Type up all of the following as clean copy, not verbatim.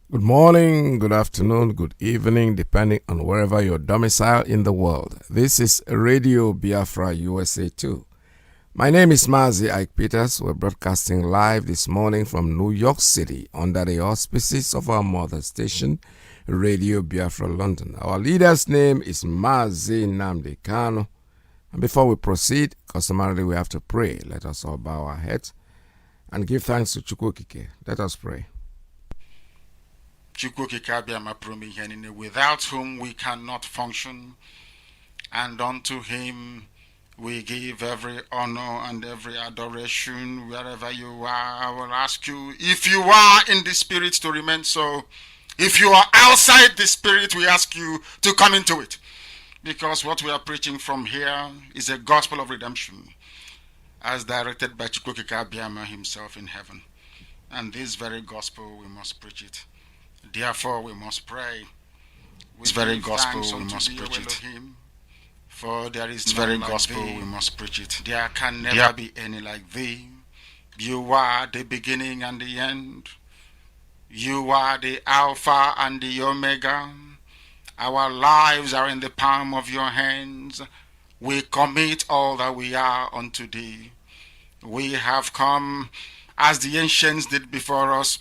Good morning, good afternoon, good evening, depending on wherever you're domiciled in the world. This is Radio Biafra USA 2. My name is Mazi Iyke. We're broadcasting live this morning from New York City under the auspices of our mother station, Radio Biafra London. Our leader's name is Mazi Nnamdi Kanu. And before we proceed, customarily we have to pray. Let us all bow our heads and give thanks to Chukwu Okike. Let us pray. Without whom we cannot function, and unto him we give every honor and every adoration. Wherever you are, I will ask you, if you are in the spirit, to remain so. If you are outside the spirit, we ask you to come into it, because what we are preaching from here is a gospel of redemption as directed by Chukwu Okike himself in heaven, and this very gospel we must preach it. Therefore, we must pray. This very gospel we must preach it. For there is very gospel we must preach it. There can never be any like thee. You are the beginning and the end. You are the Alpha and the Omega. Our lives are in the palm of your hands. We commit all that we are unto thee. We have come as the ancients did before us,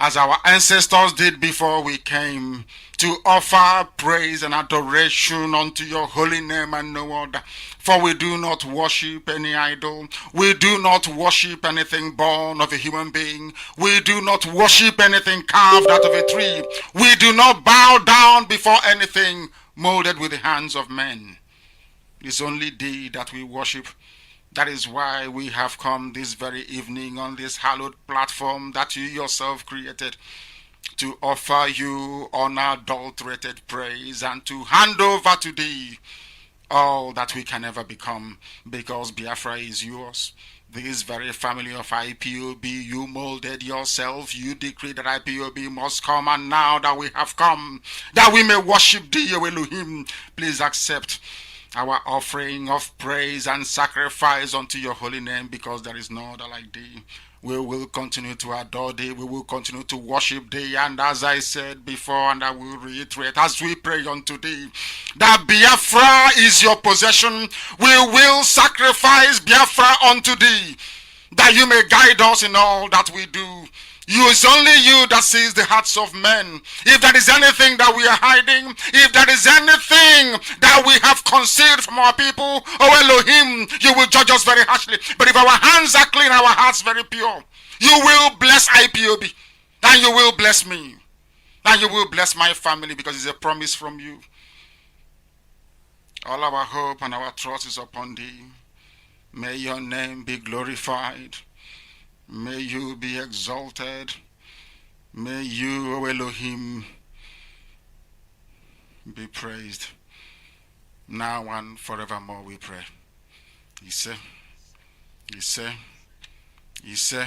as our ancestors did before we came, to offer praise and adoration unto your holy name and no other. For we do not worship any idol. We do not worship anything born of a human being. We do not worship anything carved out of a tree. We do not bow down before anything molded with the hands of men. It's only thee that we worship. That is why we have come this very evening on this hallowed platform that you yourself created, to offer you unadulterated praise and to hand over to thee all that we can ever become, because Biafra is yours. This very family of IPOB, you molded yourself. You decreed that IPOB must come, and now that we have come, that we may worship thee, O Elohim, please accept our offering of praise and sacrifice unto your holy name, because there is no other like thee. We will continue to adore thee. We will continue to worship thee. And as I said before, and I will reiterate, as we pray unto thee, that Biafra is your possession, we will sacrifice Biafra unto thee, that you may guide us in all that we do. It's only you that sees the hearts of men. If there is anything that we are hiding, if there is anything that we have concealed from our people, oh Elohim, you will judge us very harshly. But if our hands are clean, our hearts very pure, you will bless IPOB, and you will bless me, and you will bless my family, because it's a promise from you. All our hope and our trust is upon thee. May your name be glorified. May you be exalted. May you, O Elohim, be praised. Now and forevermore we pray. Ise, Ise, Ise.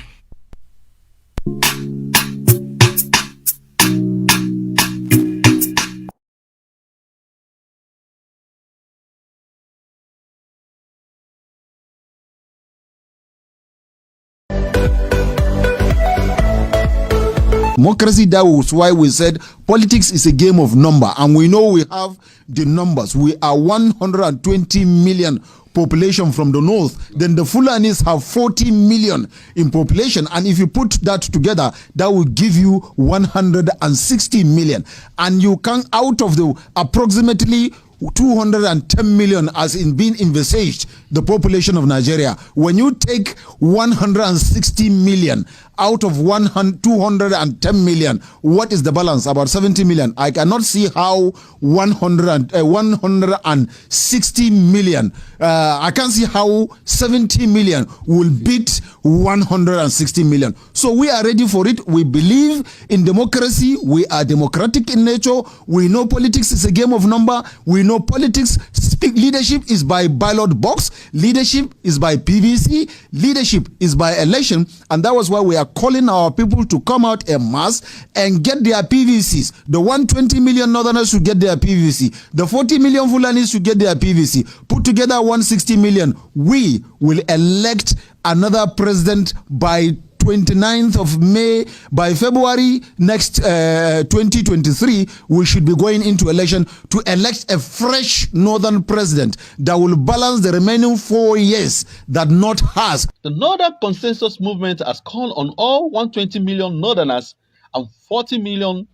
Democracy, that was why we said politics is a game of number, and we know we have the numbers. We are 120 million population from the north. Then the Fulanis have 40 million in population, and if you put that together, that will give you 160 million. And you can, out of the approximately 210 million as in being envisaged, the population of Nigeria, when you take 160 million out of 210 million, what is the balance? About 70 million. I cannot see how 160 million, I can't see how 70 million will beat 160 million. So we are ready for it. We believe in democracy. We are democratic in nature. We know politics is a game of number. We know politics, leadership is by ballot box. Leadership is by PVC. Leadership is by election. And that was why we are calling our people to come out en masse and get their PVCs. The 120 million northerners should get their PVC. The 40 million Fulanis should get their PVC. Put together 160 million. We will elect another president by 29th of May. By February next 2023, we should be going into election to elect a fresh northern president that will balance the remaining 4 years that North has. The Northern Consensus Movement has called on all 120 million Northerners and 40 million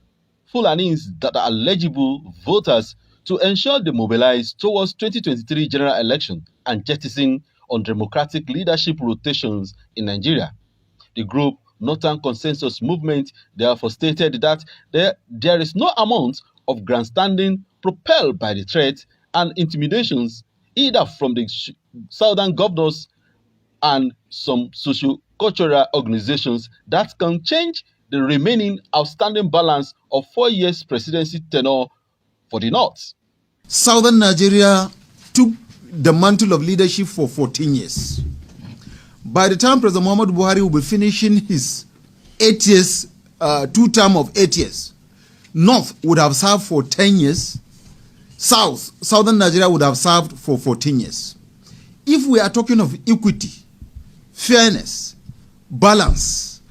Fulanis that are eligible voters to ensure they mobilize towards 2023 general election and jettison undemocratic leadership rotations in Nigeria. The group Northern Consensus Movement therefore stated that there is no amount of grandstanding propelled by the threat and intimidations either from the southern governors and some socio-cultural organizations that can change the remaining outstanding balance of 4 years presidency tenure for the North. Southern Nigeria took the mantle of leadership for 14 years. By the time President Muhammadu Buhari will be finishing his 8 years, 2 term of 8 years, North would have served for 10 years, Southern Nigeria would have served for 14 years. If we are talking of equity, fairness, balance,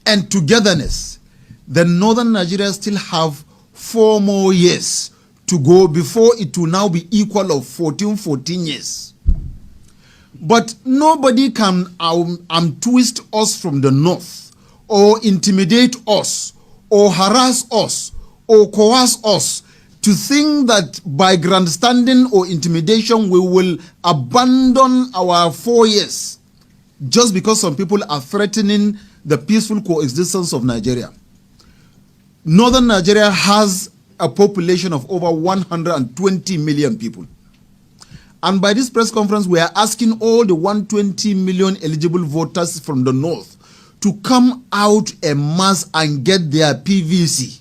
and togetherness, then Northern Nigeria still have 4 more years to go before it will now be equal of 14 years. But nobody can twist us from the North, or intimidate us, or harass us, or coerce us to think that by grandstanding or intimidation we will abandon our 4 years just because some people are threatening the peaceful coexistence of Nigeria. Northern Nigeria has a population of over 120 million people. And by this press conference, we are asking all the 120 million eligible voters from the North to come out en masse and get their PVC,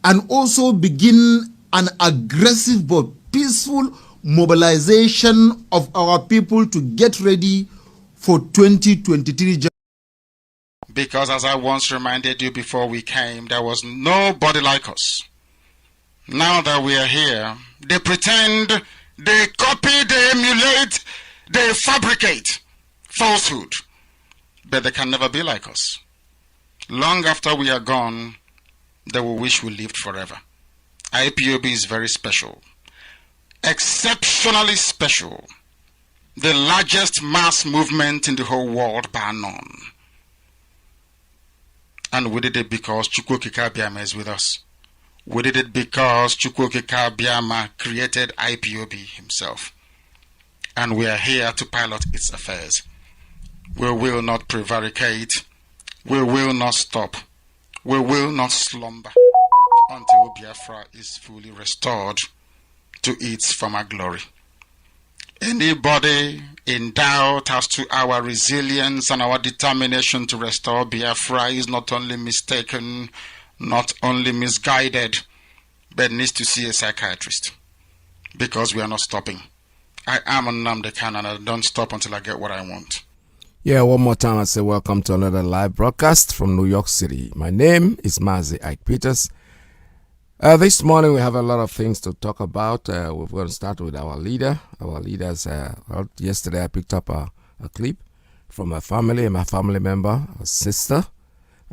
and also begin an aggressive but peaceful mobilization of our people to get ready for 2023. Because as I once reminded you before we came, there was nobody like us. Now that we are here, they pretend, they copy, they emulate, they fabricate falsehood. But they can never be like us. Long after we are gone, they will wish we lived forever. Ipob is very special. Exceptionally special. The largest mass movement in the whole world by none. And we did it because Chukwokika Biama is with us. We did it because Chukwokika Biama created Ipob himself. And we are here to pilot its affairs. We will not prevaricate. We will not stop. We will not slumber until Biafra is fully restored to its former glory. Anybody in doubt as to our resilience and our determination to restore Biafra is not only mistaken, not only misguided, but needs to see a psychiatrist. Because we are not stopping. I am NNAMDI'S and I don't stop until I get what I want. Yeah, one more time I say welcome to another live broadcast from New York City. My name is Mazi Iyke. This morning we have a lot of things to talk about. We're going to start with our leader. Our leaders, yesterday I picked up a clip from my family member, a sister,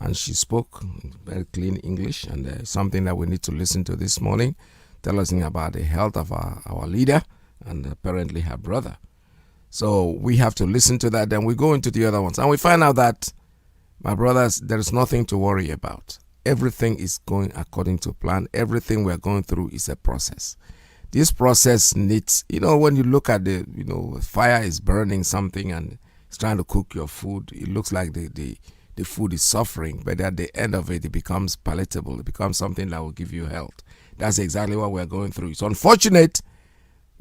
and she spoke very clean English, and something that we need to listen to this morning, tell us about the health of our leader and apparently her brother. So we have to listen to that, then we go into the other ones, and we find out that, my brothers, there is nothing to worry about. Everything is going according to plan. Everything we're going through is a process. This process needs, when you look at the, fire is burning something and it's trying to cook your food, it looks like the food is suffering, but at the end of it, it becomes palatable. It becomes something that will give you health. That's exactly what we're going through. It's unfortunate.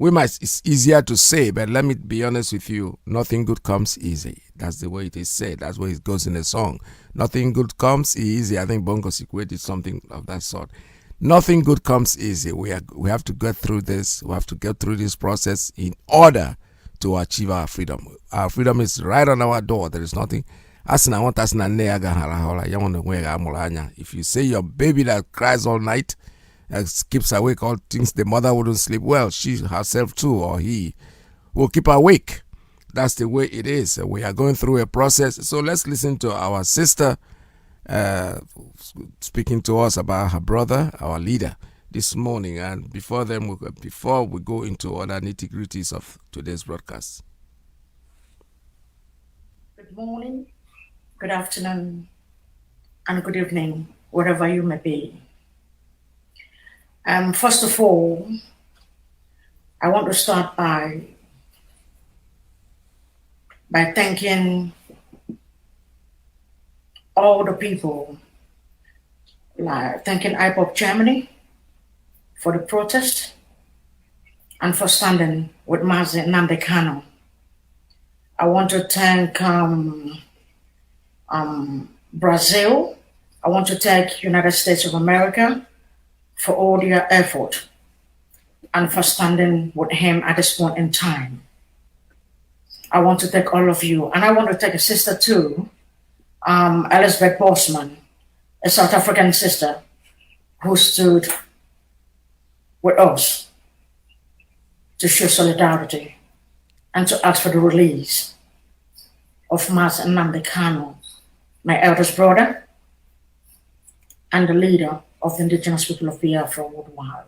It's easier to say, but let me be honest with you, nothing good comes easy. That's the way it is said. That's where it goes in the song. Nothing good comes easy. I think Bongo Sikwe did something of that sort. Nothing good comes easy. We have to get through this. We have to get through this process in order to achieve our freedom. Our freedom is right on our door. There is nothing. If you say your baby that cries all night, keeps awake, all things the mother wouldn't sleep well, she herself too or he will keep awake. that's the way it is. We are going through a process. So let's listen to our sister speaking to us about her brother, our leader, this morning. And before we go into other nitty-gritties of today's broadcast. Good morning, good afternoon, and good evening, wherever you may be. First of all, I want to start by thanking all the people, thanking Ipob Germany for the protest and for standing with Mazi Iyke. I want to thank Brazil. I want to thank United States of America for all their effort and for standing with him at this point in time. I want to thank all of you. And I want to thank a sister too, Elizabeth Bosman, a South African sister who stood with us to show solidarity and to ask for the release of Mazi Iyke, my eldest brother and the leader of the indigenous people of Biafra worldwide.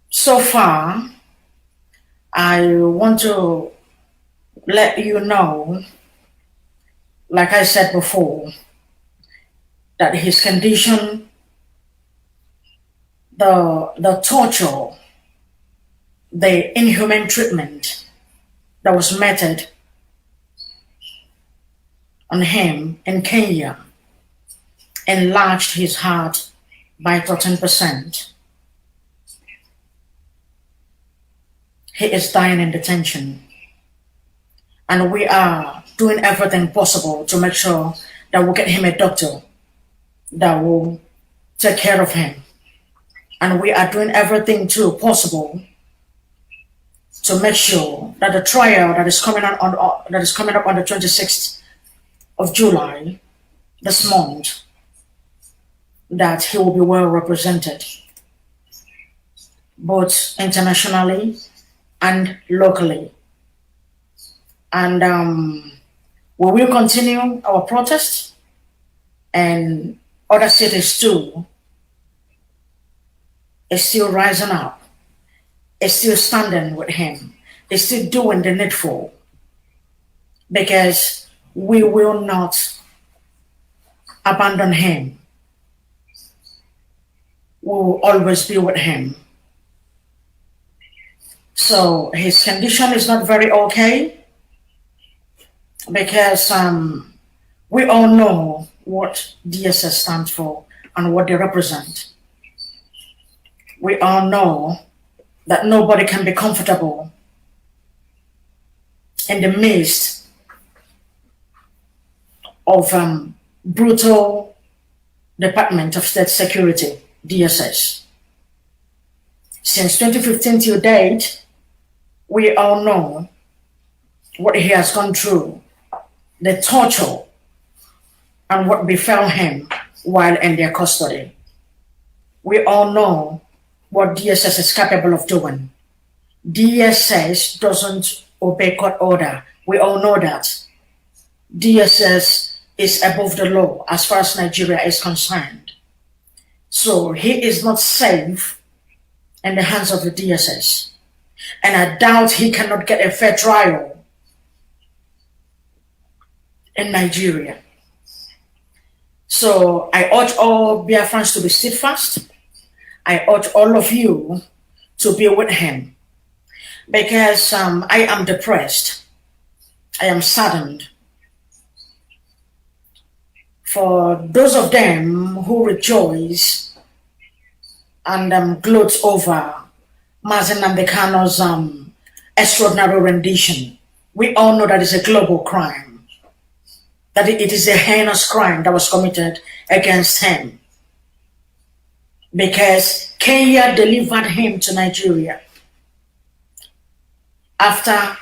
So far, I want to let you know, like I said before, that his condition, the torture, the inhuman treatment that was meted on him in Kenya enlarged his heart by 13%. He is dying in detention. And we are doing everything possible to make sure that we'll get him a doctor that will take care of him. And we are doing everything too possible to make sure that the trial that is coming up on the 26th of July, this month, that he will be well represented, both internationally and locally. And we will continue our protest, and other cities too is still rising up, is still standing with him, is still doing the needful, because we will not abandon him. We will always be with him. So his condition is not very okay, because we all know what DSS stands for and what they represent. We all know that nobody can be comfortable in the midst of brutal Department of State Security, DSS. Since 2015 till date, we all know what he has gone through, the torture and what befell him while in their custody. We all know what DSS is capable of doing. DSS doesn't obey court order. We all know that. DSS is above the law as far as Nigeria is concerned. So he is not safe in the hands of the DSS. And I doubt he cannot get a fair trial in Nigeria. So I urge all Biafrans to be steadfast. I urge all of you to be with him, because I am depressed. I am saddened for those of them who rejoice and gloat over Mazi Iyke's extraordinary rendition. We all know that it's a global crime, that it is a heinous crime that was committed against him, because Kenya delivered him to Nigeria after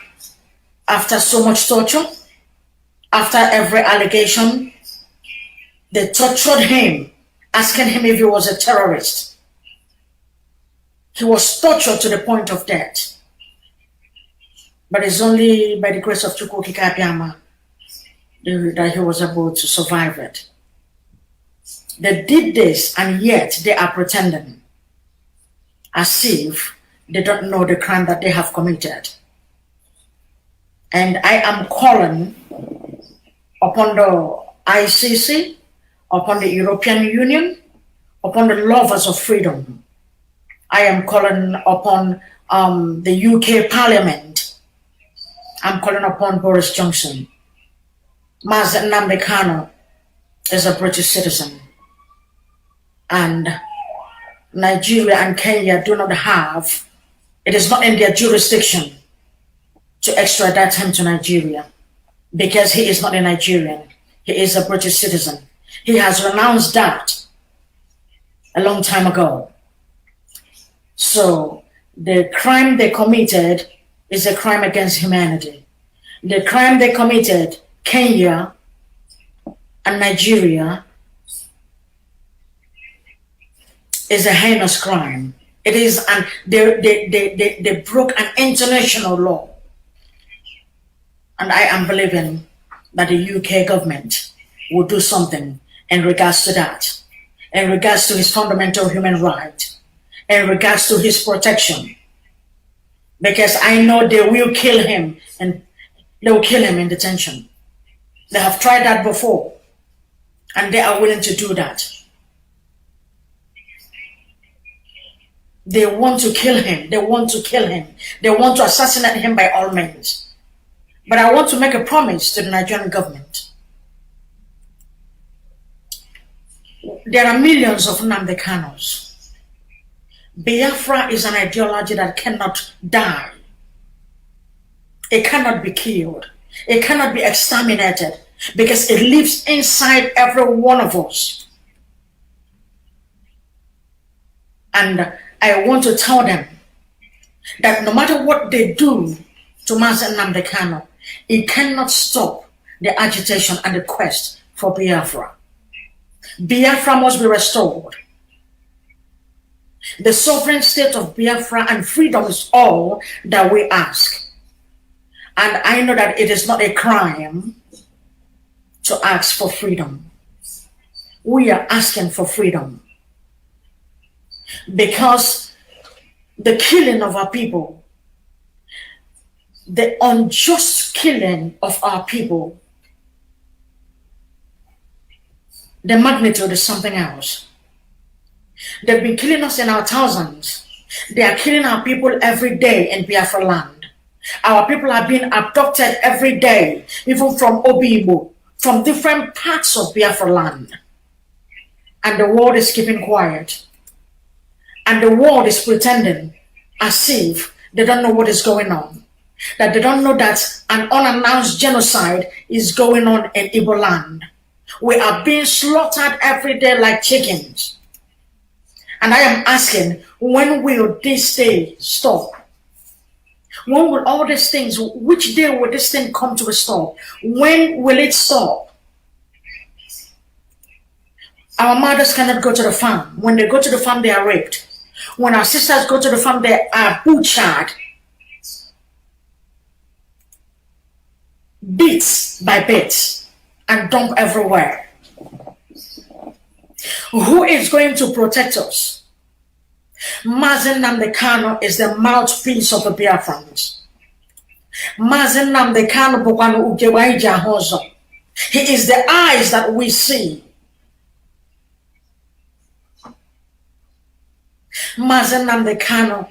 so much torture, after every allegation. They tortured him, asking him if he was a terrorist. He was tortured to the point of death. But it's only by the grace of Chukwuka Abiyama that he was able to survive it. They did this, and yet they are pretending as if they don't know the crime that they have committed. And I am calling upon the ICC, upon the European Union, upon the lovers of freedom. I am calling upon the UK Parliament. I'm calling upon Boris Johnson. Mazi Iyke is a British citizen. And Nigeria and Kenya do not have, it is not in their jurisdiction to extradite him to Nigeria, because he is not a Nigerian. He is a British citizen. He has renounced that a long time ago. So the crime they committed is a crime against humanity. The crime they committed, Kenya and Nigeria, is a heinous crime. It is, and they broke an international law. And I am believing that the UK government will do something in regards to that, in regards to his fundamental human right, in regards to his protection. Because I know they will kill him, and they will kill him in detention. They have tried that before, and they are willing to do that. They want to kill him. They want to kill him. They want to assassinate him by all means. But I want to make a promise to the Nigerian government. There are millions of Nnamdi Kanus. Biafra is an ideology that cannot die. It cannot be killed. It cannot be exterminated, because it lives inside every one of us. And I want to tell them that no matter what they do to Mazi Iyke, it cannot stop the agitation and the quest for Biafra. Biafra must be restored. The sovereign state of Biafra and freedom is all that we ask. And I know that it is not a crime to ask for freedom. We are asking for freedom. Because the killing of our people, the unjust killing of our people, the magnitude is something else. They've been killing us in our thousands. They are killing our people every day in Biafra land. Our people are being abducted every day, even from Obibo, from different parts of Biafra land. And the world is keeping quiet. And the world is pretending as if they don't know what is going on. That they don't know that an unannounced genocide is going on in Igbo land. We are being slaughtered every day like chickens. And I am asking, when will this day stop? When will all these things, which day will this thing come to a stop? When will it stop? Our mothers cannot go to the farm. When they go to the farm, they are raped. When our sisters go to the farm, they are butchered. Bits by bits, and dumped everywhere. Who is going to protect us? Mazi Iyke is the mouthpiece of the Biafrans. Mazi Iyke bụkwanụ ugegbe anyị ji ahụ ụzọ. He is the eyes that we see. Mazi Iyke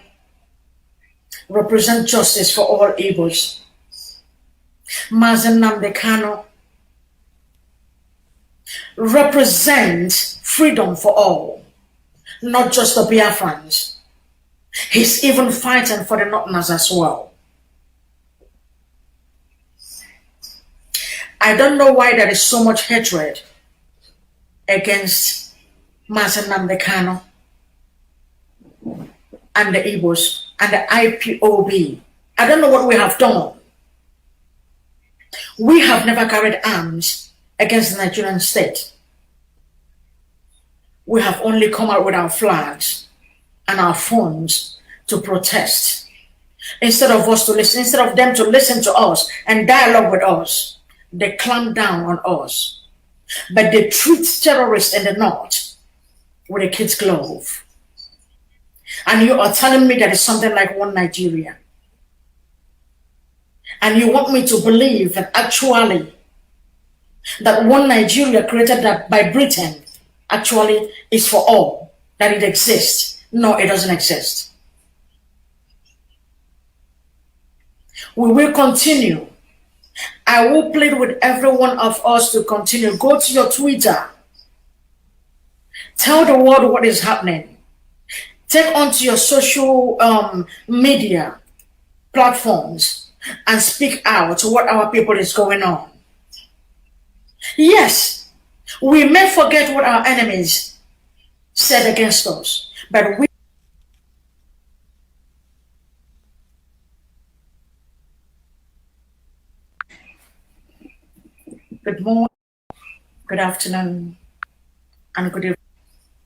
represents justice for all Igbos. Mazi Iyke represents freedom for all, not just the Biafrans. He's even fighting for the Northerners as well. I don't know why there is so much hatred against Mazi Iyke and the Igbos and the Ipob. I don't know what we have done. We have never carried arms against the Nigerian state. We have only come out with our flags. and our phones to protest. Instead of us to listen, instead of them to listen to us and dialogue with us, they clamp down on us. But they treat terrorists in the north with a kid's glove. And you are telling me that it's something like one Nigeria. And you want me to believe that actually that one Nigeria created by Britain actually is for all, that it exists. No, it doesn't exist. We will continue. I will plead with every one of us to continue. Go to your Twitter. Tell the world what is happening. Take onto your social media platforms and speak out to what our people is going on. Yes, we may forget what our enemies said against us, but we good morning, good afternoon, and good evening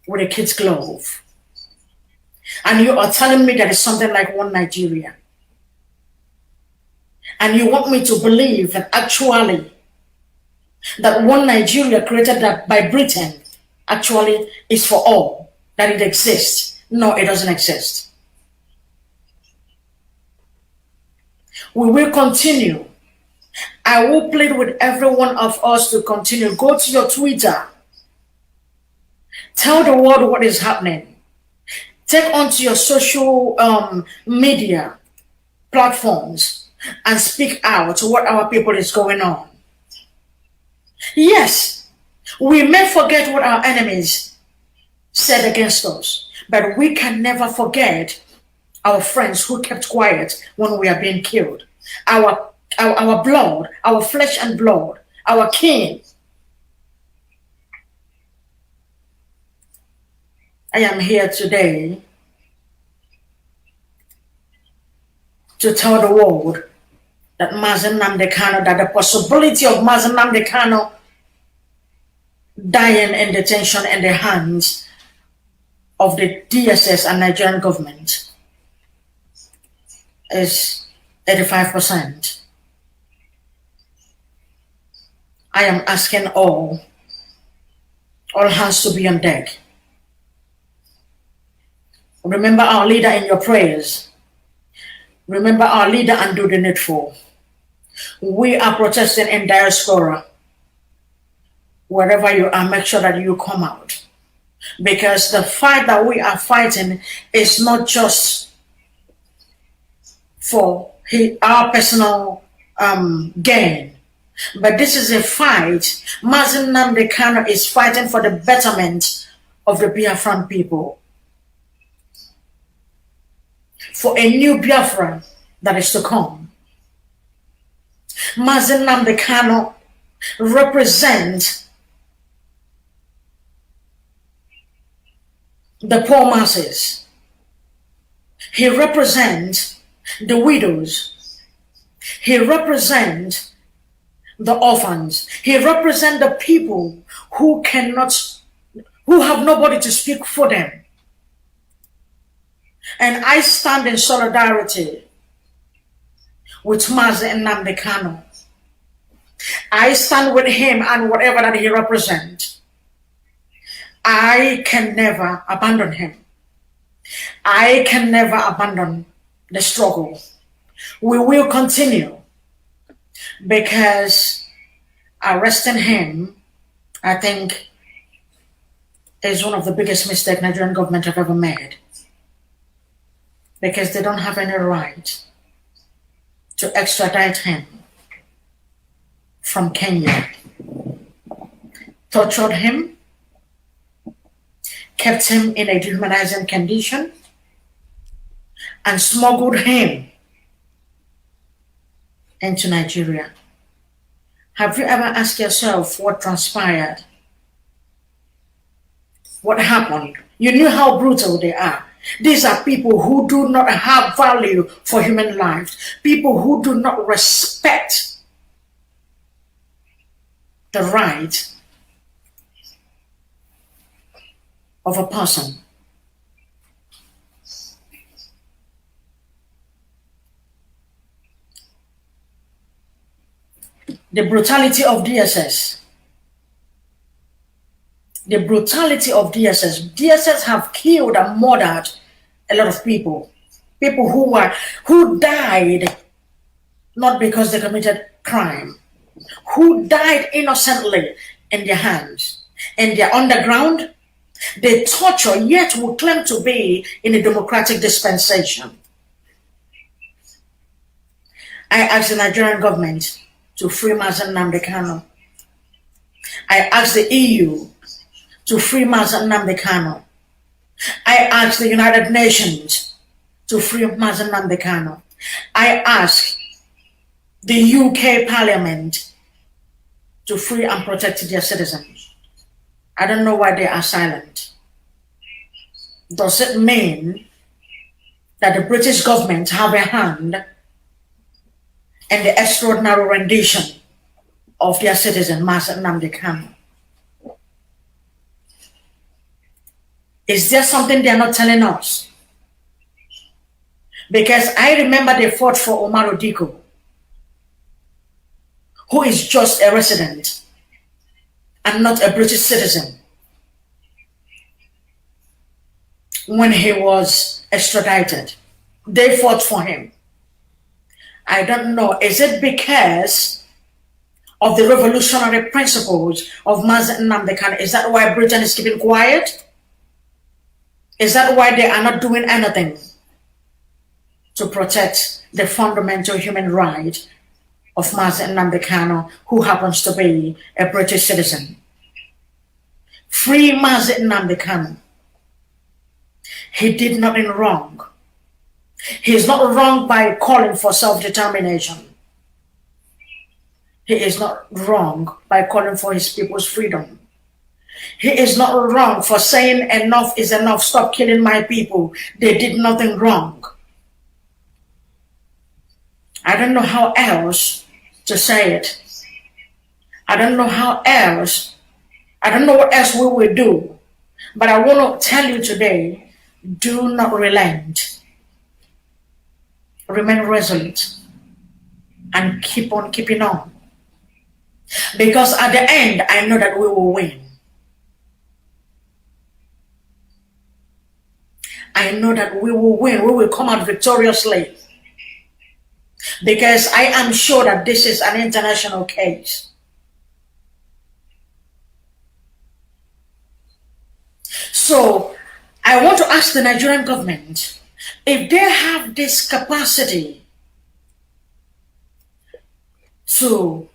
with a kid's glove. And you are telling me that it's something like one Nigeria. And you want me to believe that actually that one Nigeria created by Britain actually is for all, that it exists. No, it doesn't exist. We will continue. I will plead with every one of us to continue. Go to your Twitter. Tell the world what is happening. Take onto your social media platforms and speak out to what our people is going on. Yes, we may forget what our enemies said against us, but we can never forget our friends who kept quiet when we are being killed. Our blood, our flesh and blood, our kin. I am here today to tell the world that Mazi Iyke, that the possibility of Mazi Iyke dying in detention in the hands of the DSS and Nigerian government is 85%. I am asking all hands to be on deck. Remember our leader in your prayers. Remember our leader and do the needful. We are protesting in diaspora. Wherever you are, make sure that you come out. Because the fight that we are fighting is not just for our personal gain. But this is a fight. Mazi Iyke is fighting for the betterment of the Biafran people. For a new Biafra that is to come. Mazi Iyke represents the poor masses. He represents the widows. He represents the orphans. He represents the people who have nobody to speak for them. And I stand in solidarity with Mazi Iyke. I stand with him and whatever that he represents. I can never abandon him. I can never abandon the struggle. We will continue because arresting him, I think, is one of the biggest mistakes Nigerian government have ever made. Because they don't have any right to extradite him from Kenya. Tortured him, kept him in a dehumanizing condition, and smuggled him into Nigeria. Have you ever asked yourself what transpired? What happened? You knew how brutal they are. These are people who do not have value for human life. People who do not respect the right of a person. the brutality of DSS. The brutality of DSS. DSS have killed and murdered a lot of people. People who died not because they committed crime, who died innocently in their hands, and they're underground. They torture, yet will claim to be in a democratic dispensation. I ask the Nigerian government to free Mazi Iyke. I ask the EU to free Mazi Iyke. I ask the United Nations to free Mazi Iyke. I ask the UK Parliament to free and protect their citizens. I don't know why they are silent. Does it mean that the British government have a hand in the extraordinary rendition of their citizen, Mazi Iyke? Is there something they are not telling us? Because I remember they fought for Omar Odiko, who is just a resident and not a British citizen, when he was extradited. They fought for him. I don't know, is it because of the revolutionary principles of Mazi Iyke? Is that why Britain is keeping quiet? Is that why they are not doing anything to protect the fundamental human right of Mazi Iyke, who happens to be a British citizen? Free Mazi Iyke. He did nothing wrong. He is not wrong by calling for self-determination. He is not wrong by calling for his people's freedom. He is not wrong for saying enough is enough, stop killing my people. They did nothing wrong. I don't know how else to say it. I don't know how else. I don't know what else we will do. But I want to tell you today, do not relent. Remain resolute and keep on keeping on. Because at the end, I know that we will win. I know that we will win. We will come out victoriously. Because I am sure that this is an international case. So, I want to ask the Nigerian government if they have this capacity to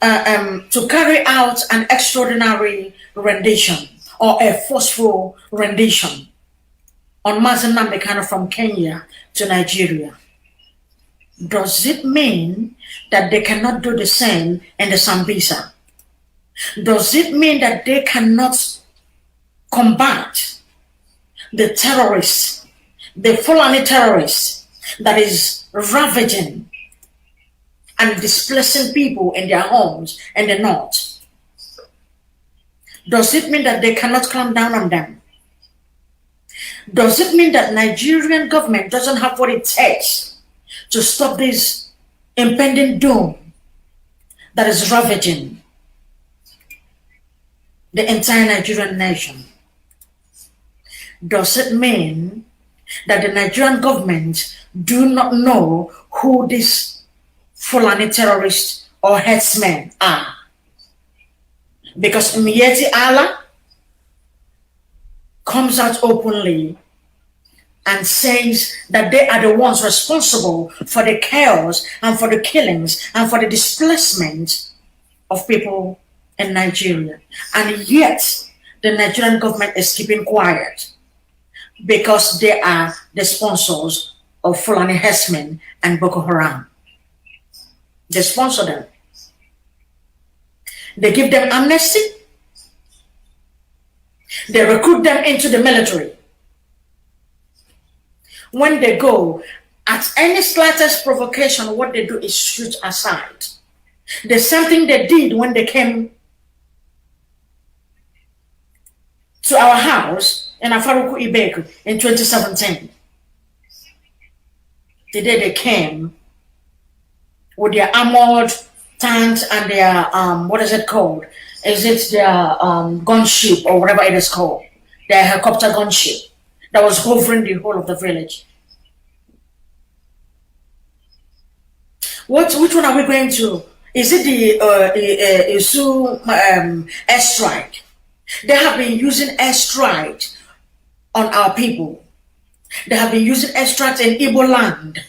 carry out an extraordinary rendition or a forceful rendition on Mazi Iyke from Kenya to Nigeria. Does it mean that they cannot do the same in the Sambisa? Does it mean that they cannot combat the terrorists, the Fulani terrorists that is ravaging and displacing people in their homes in the north? Does it mean that they cannot clamp down on them? Does it mean that Nigerian government doesn't have what it takes to stop this impending doom that is ravaging the entire Nigerian nation? Does it mean that the Nigerian government do not know who these Fulani terrorists or headsmen are? Because Miyetti Allah comes out openly and says that they are the ones responsible for the chaos and for the killings and for the displacement of people in Nigeria. And yet, the Nigerian government is keeping quiet because they are the sponsors of Fulani herdsmen and Boko Haram. They sponsor them. They give them amnesty. They recruit them into the military. When they go, at any slightest provocation, what they do is shoot aside. The same thing they did when they came to our house in Afaruku Ibeku in 2017. The day they came with their armored tanks and their what is it called? Is it their gunship or whatever it is called? Their helicopter gunship that was hovering the whole of the village. Which one are we going to? Is it the Isu airstrike? They have been using airstrike on our people. They have been using airstrikes in Igbo land,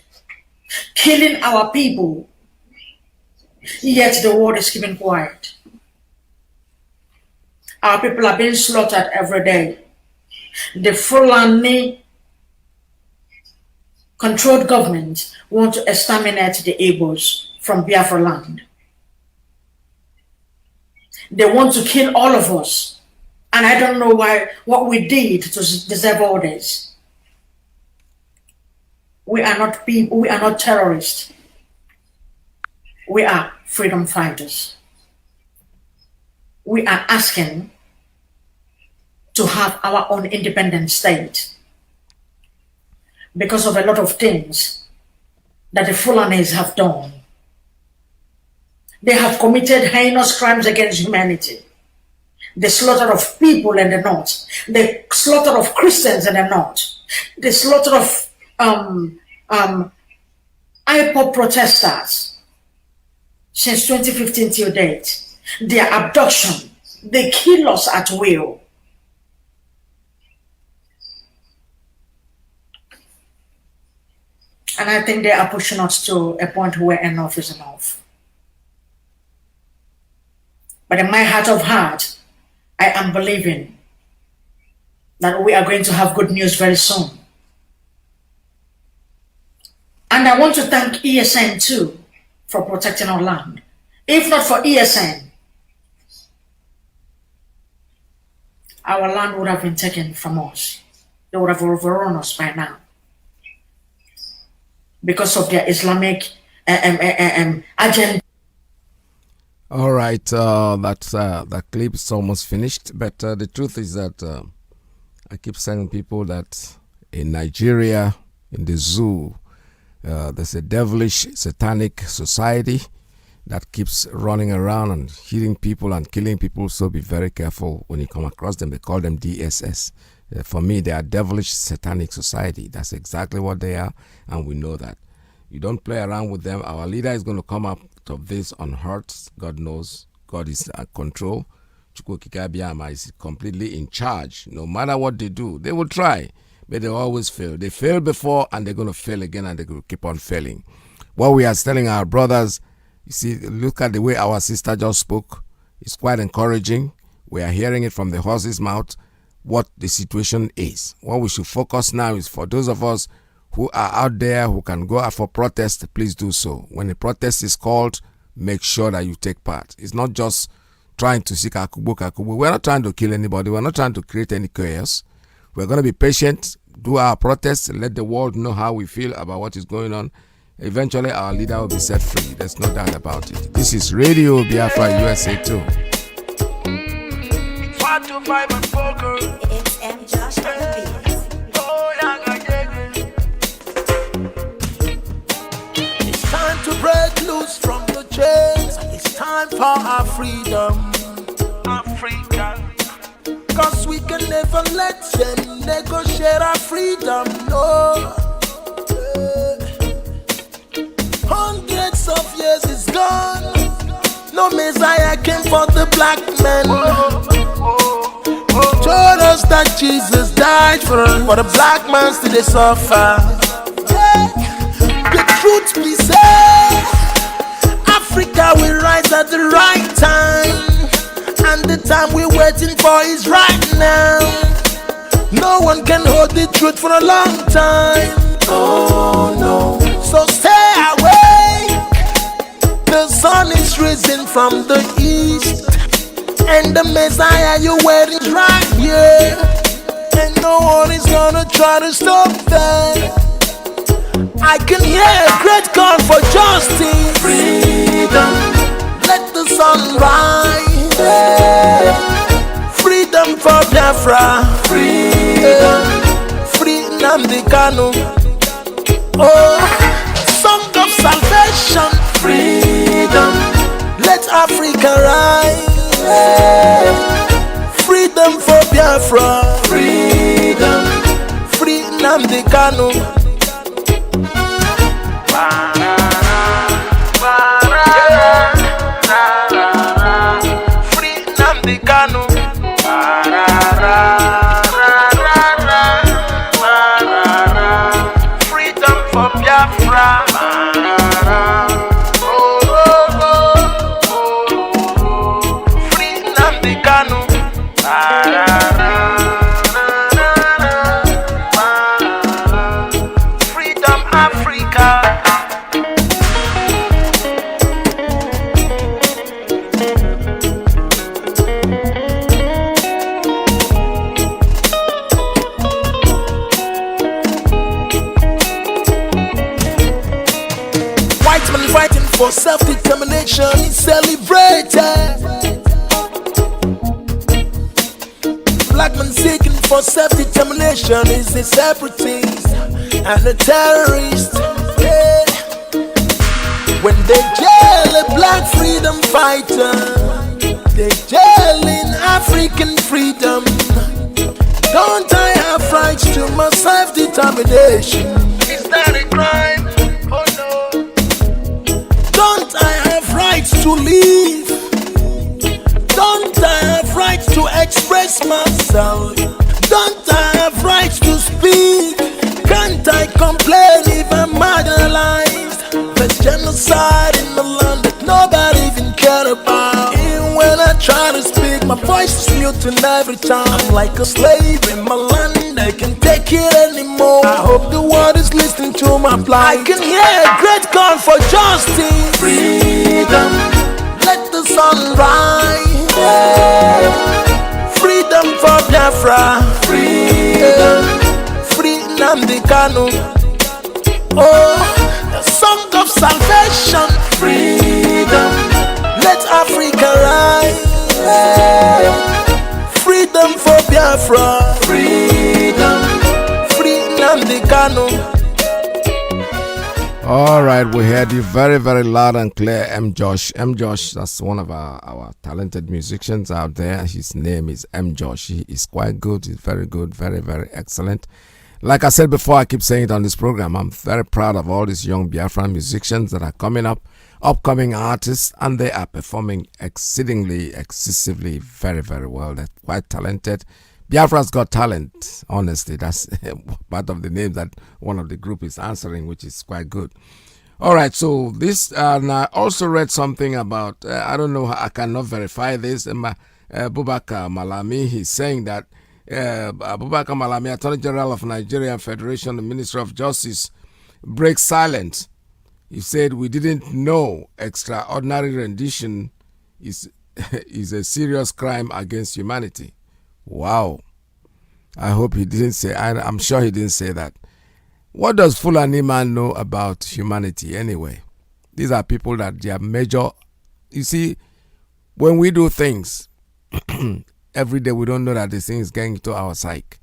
killing our people. Yet the world is keeping quiet. Our people are being slaughtered every day. The Fulani controlled government want to exterminate the Igbos from Biafra land. They want to kill all of us. And I don't know what we did to deserve all this. We are not people, we are not terrorists. We are freedom fighters. We are asking to have our own independent state because of a lot of things that the Fulanis have done. They have committed heinous crimes against humanity. The slaughter of people in the north, the slaughter of Christians in the north, the slaughter of Ipob protesters since 2015 till date, their abduction, they kill us at will. And I think they are pushing us to a point where enough is enough. But in my heart of heart, I am believing that we are going to have good news very soon. And I want to thank ESN too for protecting our land. If not for ESN, our land would have been taken from us. They would have overrun us by now because of their Islamic agenda. All right, that clip is almost finished. But the truth is that I keep telling people that in Nigeria, in the zoo, there's a devilish, satanic society that keeps running around and hitting people and killing people. So be very careful when you come across them. They call them DSS. For me, they are devilish, satanic society. That's exactly what they are, and we know that. You don't play around with them. Our leader is going to come up of this unhurt. God knows. God is at control. Chukwu Kikabiyama is completely in charge. No matter what they do, they will try, but they always fail. They failed before, and they're going to fail again, and they're going to keep on failing. What we are telling our brothers, you see, look at the way our sister just spoke. It's quite encouraging. We are hearing it from the horse's mouth what the situation is. What we should focus now is for those of us who are out there who can go out for protest, please do so. When a protest is called, make sure that you take part. It's not just trying to seek akubu. We're not trying to kill anybody. We're not trying to create any chaos. We're going to be patient, do our protest, let the world know how we feel about what is going on. Eventually, our leader will be set free. There's no doubt about it. This is Radio Biafra USA 2. It's M. Josh on the beat. To break loose from the chains, it's time for our freedom, Africa. Cause we can never let them negotiate our freedom, no. Hundreds of years is gone. No Messiah came for the black man. Told us that Jesus died for the black man still they suffer. The truth be said, Africa will rise at the right time, and the time we're waiting for is right now. No one can hold the truth for a long time. Oh no. So stay awake. The sun is risen from the east, and the Messiah you're waiting is right here, and no one is gonna try to stop that. I can hear a great call for justice. Freedom, let the sun rise. Freedom for Biafra. Freedom, free NNAMDI'S Kanu. Oh, song of salvation. Freedom, Let Africa rise. Freedom for Biafra. Freedom. Free Nnamdi Kanu. Free Nnamdi Kanu. Freedom for Biafra. Free Nnamdi Kanu. Freedom Africa. White man fighting for self-determination is celebrated. Black man seeking for self-determination is a separatist and a terrorist. Yeah. When they jail a black freedom fighter, they jailing African freedom. Don't I have rights to my self-determination? Is that a crime? Oh no. Don't I have rights to live? Don't I have rights to express myself? Don't I have rights to speak? Can't I complain if I'm marginalized? There's genocide in the land that nobody even cared about. Even when I try to speak, my voice is mute and every time I'm like a slave in my land, I can't take it anymore. I hope the world is listening to my plight. I can hear a great call for justice. Freedom. Let the sun rise. Freedom for Biafra. Freedom. Free Nnamdi Kanu. Oh, the song of salvation. Freedom. Let Africa rise. Freedom for Biafra. Freedom. Free Nnamdi Kanu. All right, we heard you very, very loud and clear, M. Josh. M. Josh, that's one of our talented musicians out there. His name is M. Josh. He is quite good. He's very good, very, very excellent. Like I said before, I keep saying it on this program, I'm very proud of all these young Biafran musicians that are coming up, upcoming artists, and they are performing exceedingly, excessively, very, very well. They're quite talented. Biafra's got talent, honestly. That's part of the name that one of the group is answering, which is quite good. All right, so this, and I also read something about, I don't know, I cannot verify this. Abubakar Malami, he's saying that Abubakar Malami, Attorney General of Nigeria Federation, the Minister of Justice, breaks silence. He said, we didn't know extraordinary rendition is a serious crime against humanity. Wow. I hope he didn't say, I'm sure he didn't say that. What does Fulani man know about humanity anyway? These are people that they are major. You see, when we do things, every day we don't know that the thing is getting to our psyche.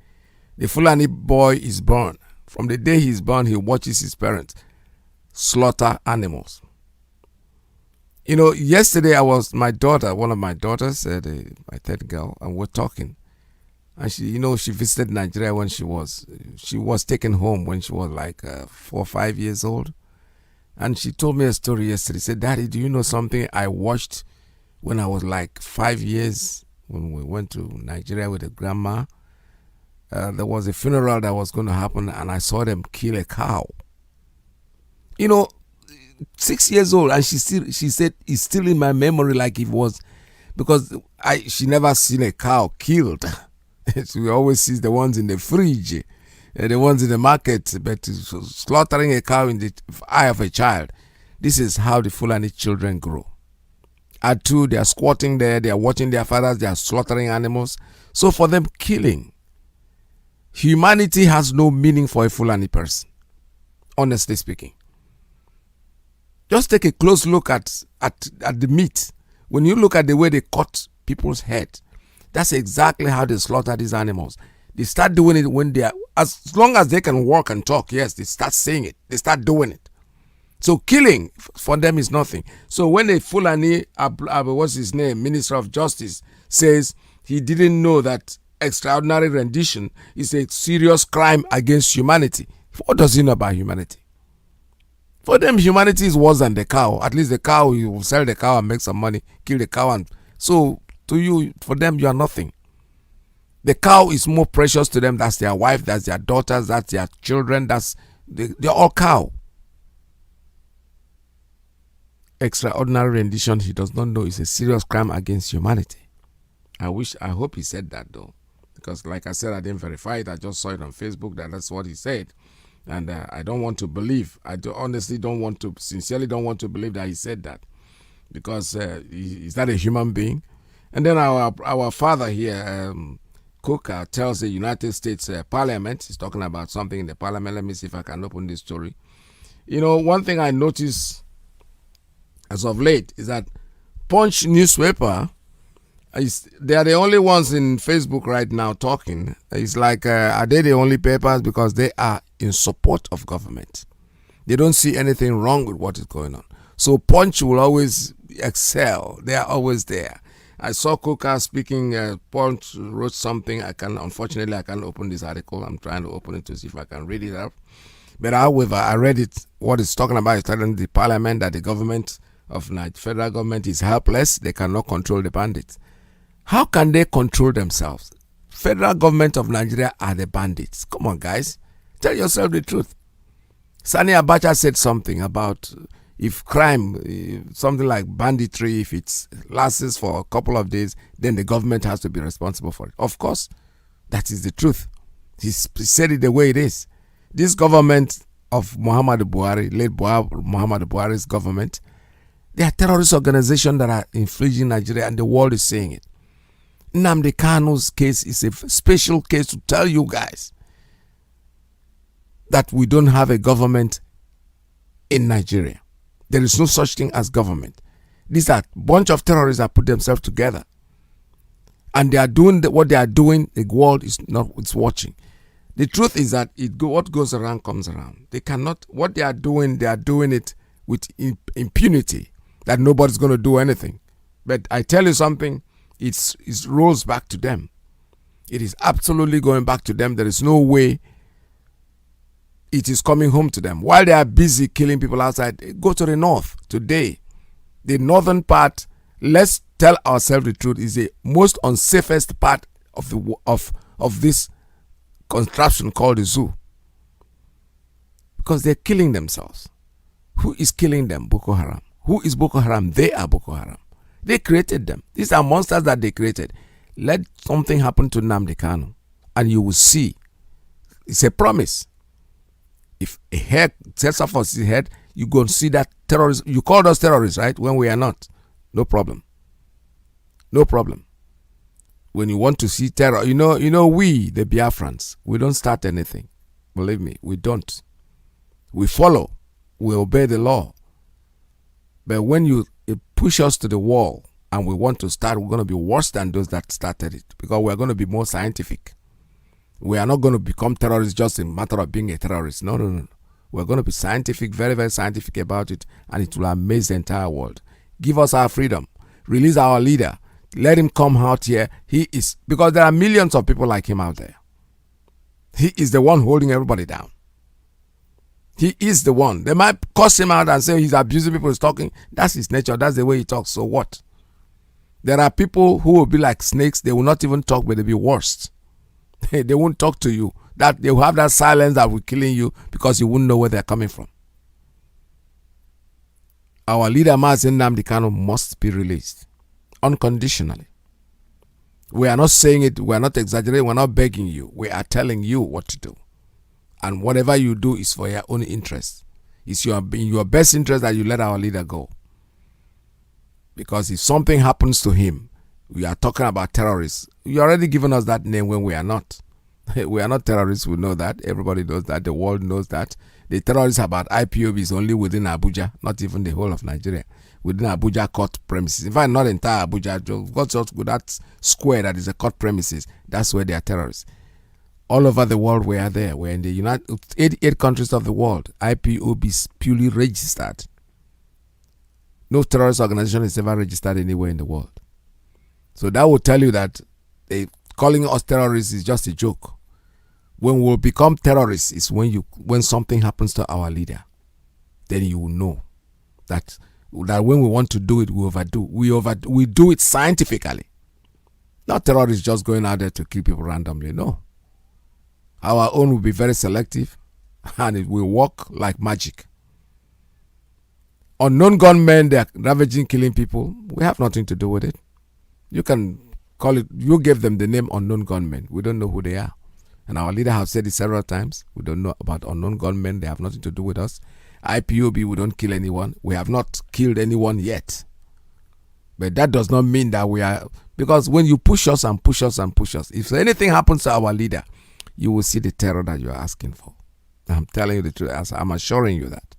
The Fulani boy is born. From the day he's born, he watches his parents slaughter animals. You know, yesterday my daughter, one of my daughters, my third girl, and we're talking. And she visited Nigeria when she was taken home when she was like 4 or 5 years old. And she told me a story yesterday. She said, Daddy, do you know something I watched when I was like 5 years when we went to Nigeria with a grandma? There was a funeral that was going to happen and I saw them kill a cow. 6 years old, and she said it's still in my memory like it was, because she never seen a cow killed. So we always see the ones in the fridge, the ones in the market, but slaughtering a cow in the eye of a child. This is how the Fulani children grow. At 2, they are squatting there, they are watching their fathers, they are slaughtering animals. So for them, killing. Humanity has no meaning for a Fulani person, honestly speaking. Just take a close look at the meat. When you look at the way they cut people's head, that's exactly how they slaughter these animals. They start doing it when they are, as long as they can walk and talk, yes, they start saying it. They start doing it. So killing for them is nothing. So when a Fulani, what's his name, Minister of Justice, says he didn't know that extraordinary rendition is a serious crime against humanity, what does he know about humanity? For them, humanity is worse than the cow. At least the cow, you will sell the cow and make some money, kill the cow. And so to you, for them, you are nothing. The cow is more precious to them. That's their wife, that's their daughters, that's their children. They're all cow. Extraordinary rendition, he does not know, is a serious crime against humanity. I hope he said that though. Because like I said, I didn't verify it. I just saw it on Facebook that's what he said. And I don't want to believe. Honestly sincerely don't want to believe that he said that. Because he's not a human being. And then our father here, Coker, tells the United States Parliament, he's talking about something in the Parliament. Let me see if I can open this story. One thing I noticed as of late is that Punch newspaper, they are the only ones in Facebook right now talking. It's like, are they the only papers? Because they are in support of government. They don't see anything wrong with what is going on. So Punch will always excel. They are always there. I saw Coker speaking. Punch wrote something. Unfortunately, I can't open this article. I'm trying to open it to see if I can read it up. But however, I read it. What it's talking about is telling the parliament that the government of federal government is helpless. They cannot control the bandits. How can they control themselves? Federal government of Nigeria are the bandits. Come on, guys. Tell yourself the truth. Sani Abacha said something about if crime, something like banditry, if it lasts for a couple of days, then the government has to be responsible for it. Of course, that is the truth. He said it the way it is. This government of Muhammadu Buhari, late Muhammadu Buhari's government, they are terrorist organizations that are infringing Nigeria, and the world is saying it. Nnamdi Kanu's case is a special case to tell you guys that we don't have a government in Nigeria. There is no such thing as government. These are a bunch of terrorists that put themselves together. And they are doing what they are doing, the world is watching. The truth is that what goes around comes around. What they are doing it with impunity, that nobody's going to do anything. But I tell you something, it rolls back to them. It is absolutely going back to them. There is no way it is coming home to them. While they are busy killing people outside, go to the north today. The northern part, let's tell ourselves the truth, is the most unsafest part of this contraption called the zoo. Because they're killing themselves. Who is killing them? Boko Haram. Who is Boko Haram? They are Boko Haram. They created them. These are monsters that they created. Let something happen to Nnamdi Kanu, and you will see. It's a promise. If a hair sets off his head, you go and see that terrorists. You called us terrorists, right? When we are not. No problem. No problem. When you want to see terror, we, the Biafrans, we don't start anything. Believe me, we don't. We follow. We obey the law. But when you push us to the wall and we want to start, we're going to be worse than those that started it, because we're going to be more scientific. We are not going to become terrorists just in matter of being a terrorist. No. We're going to be scientific, very, very scientific about it, and it will amaze the entire world. Give us our freedom. Release our leader. Let him come out here. Because there are millions of people like him out there. He is the one holding everybody down. He is the one. They might cuss him out and say he's abusing people, he's talking. That's his nature. That's the way he talks. So what? There are people who will be like snakes. They will not even talk, but they'll be worse. They won't talk to you. That they will have that silence that will killing you, because you won't know where they're coming from. Our leader, Mazi Nnamdi Kanu, must be released unconditionally. We are not saying it. We are not exaggerating. We're not begging you. We are telling you what to do. And whatever you do is for your own interest. It's in your best interest that you let our leader go. Because if something happens to him, we are talking about terrorists. You're already given us that name when we are not. We are not terrorists. We know that. Everybody knows that. The world knows that. The terrorists about Ipob is only within Abuja, not even the whole of Nigeria. Within Abuja court premises. In fact, not entire Abuja. Just with that square that is a court premises. That's where they are terrorists. All over the world we are there. We're in the 88 countries of the world. IPOB is purely registered. No terrorist organization is ever registered anywhere in the world. So that will tell you that calling us terrorists is just a joke. When we'll become terrorists is when something happens to our leader. Then you will know that when we want to do it, we overdo. We do it scientifically. Not terrorists just going out there to kill people randomly. No. Our own will be very selective and it will work like magic. Unknown gunmen, they are ravaging, killing people. We have nothing to do with it. You can call it, you gave them the name unknown gunmen. We don't know who they are. And our leader has said it several times. We don't know about unknown gunmen. They have nothing to do with us. IPOB, we don't kill anyone. We have not killed anyone yet. But that does not mean that we are, because when you push us and push us and push us, if anything happens to our leader, you will see the terror that you are asking for. I'm telling you the truth. I'm assuring you that.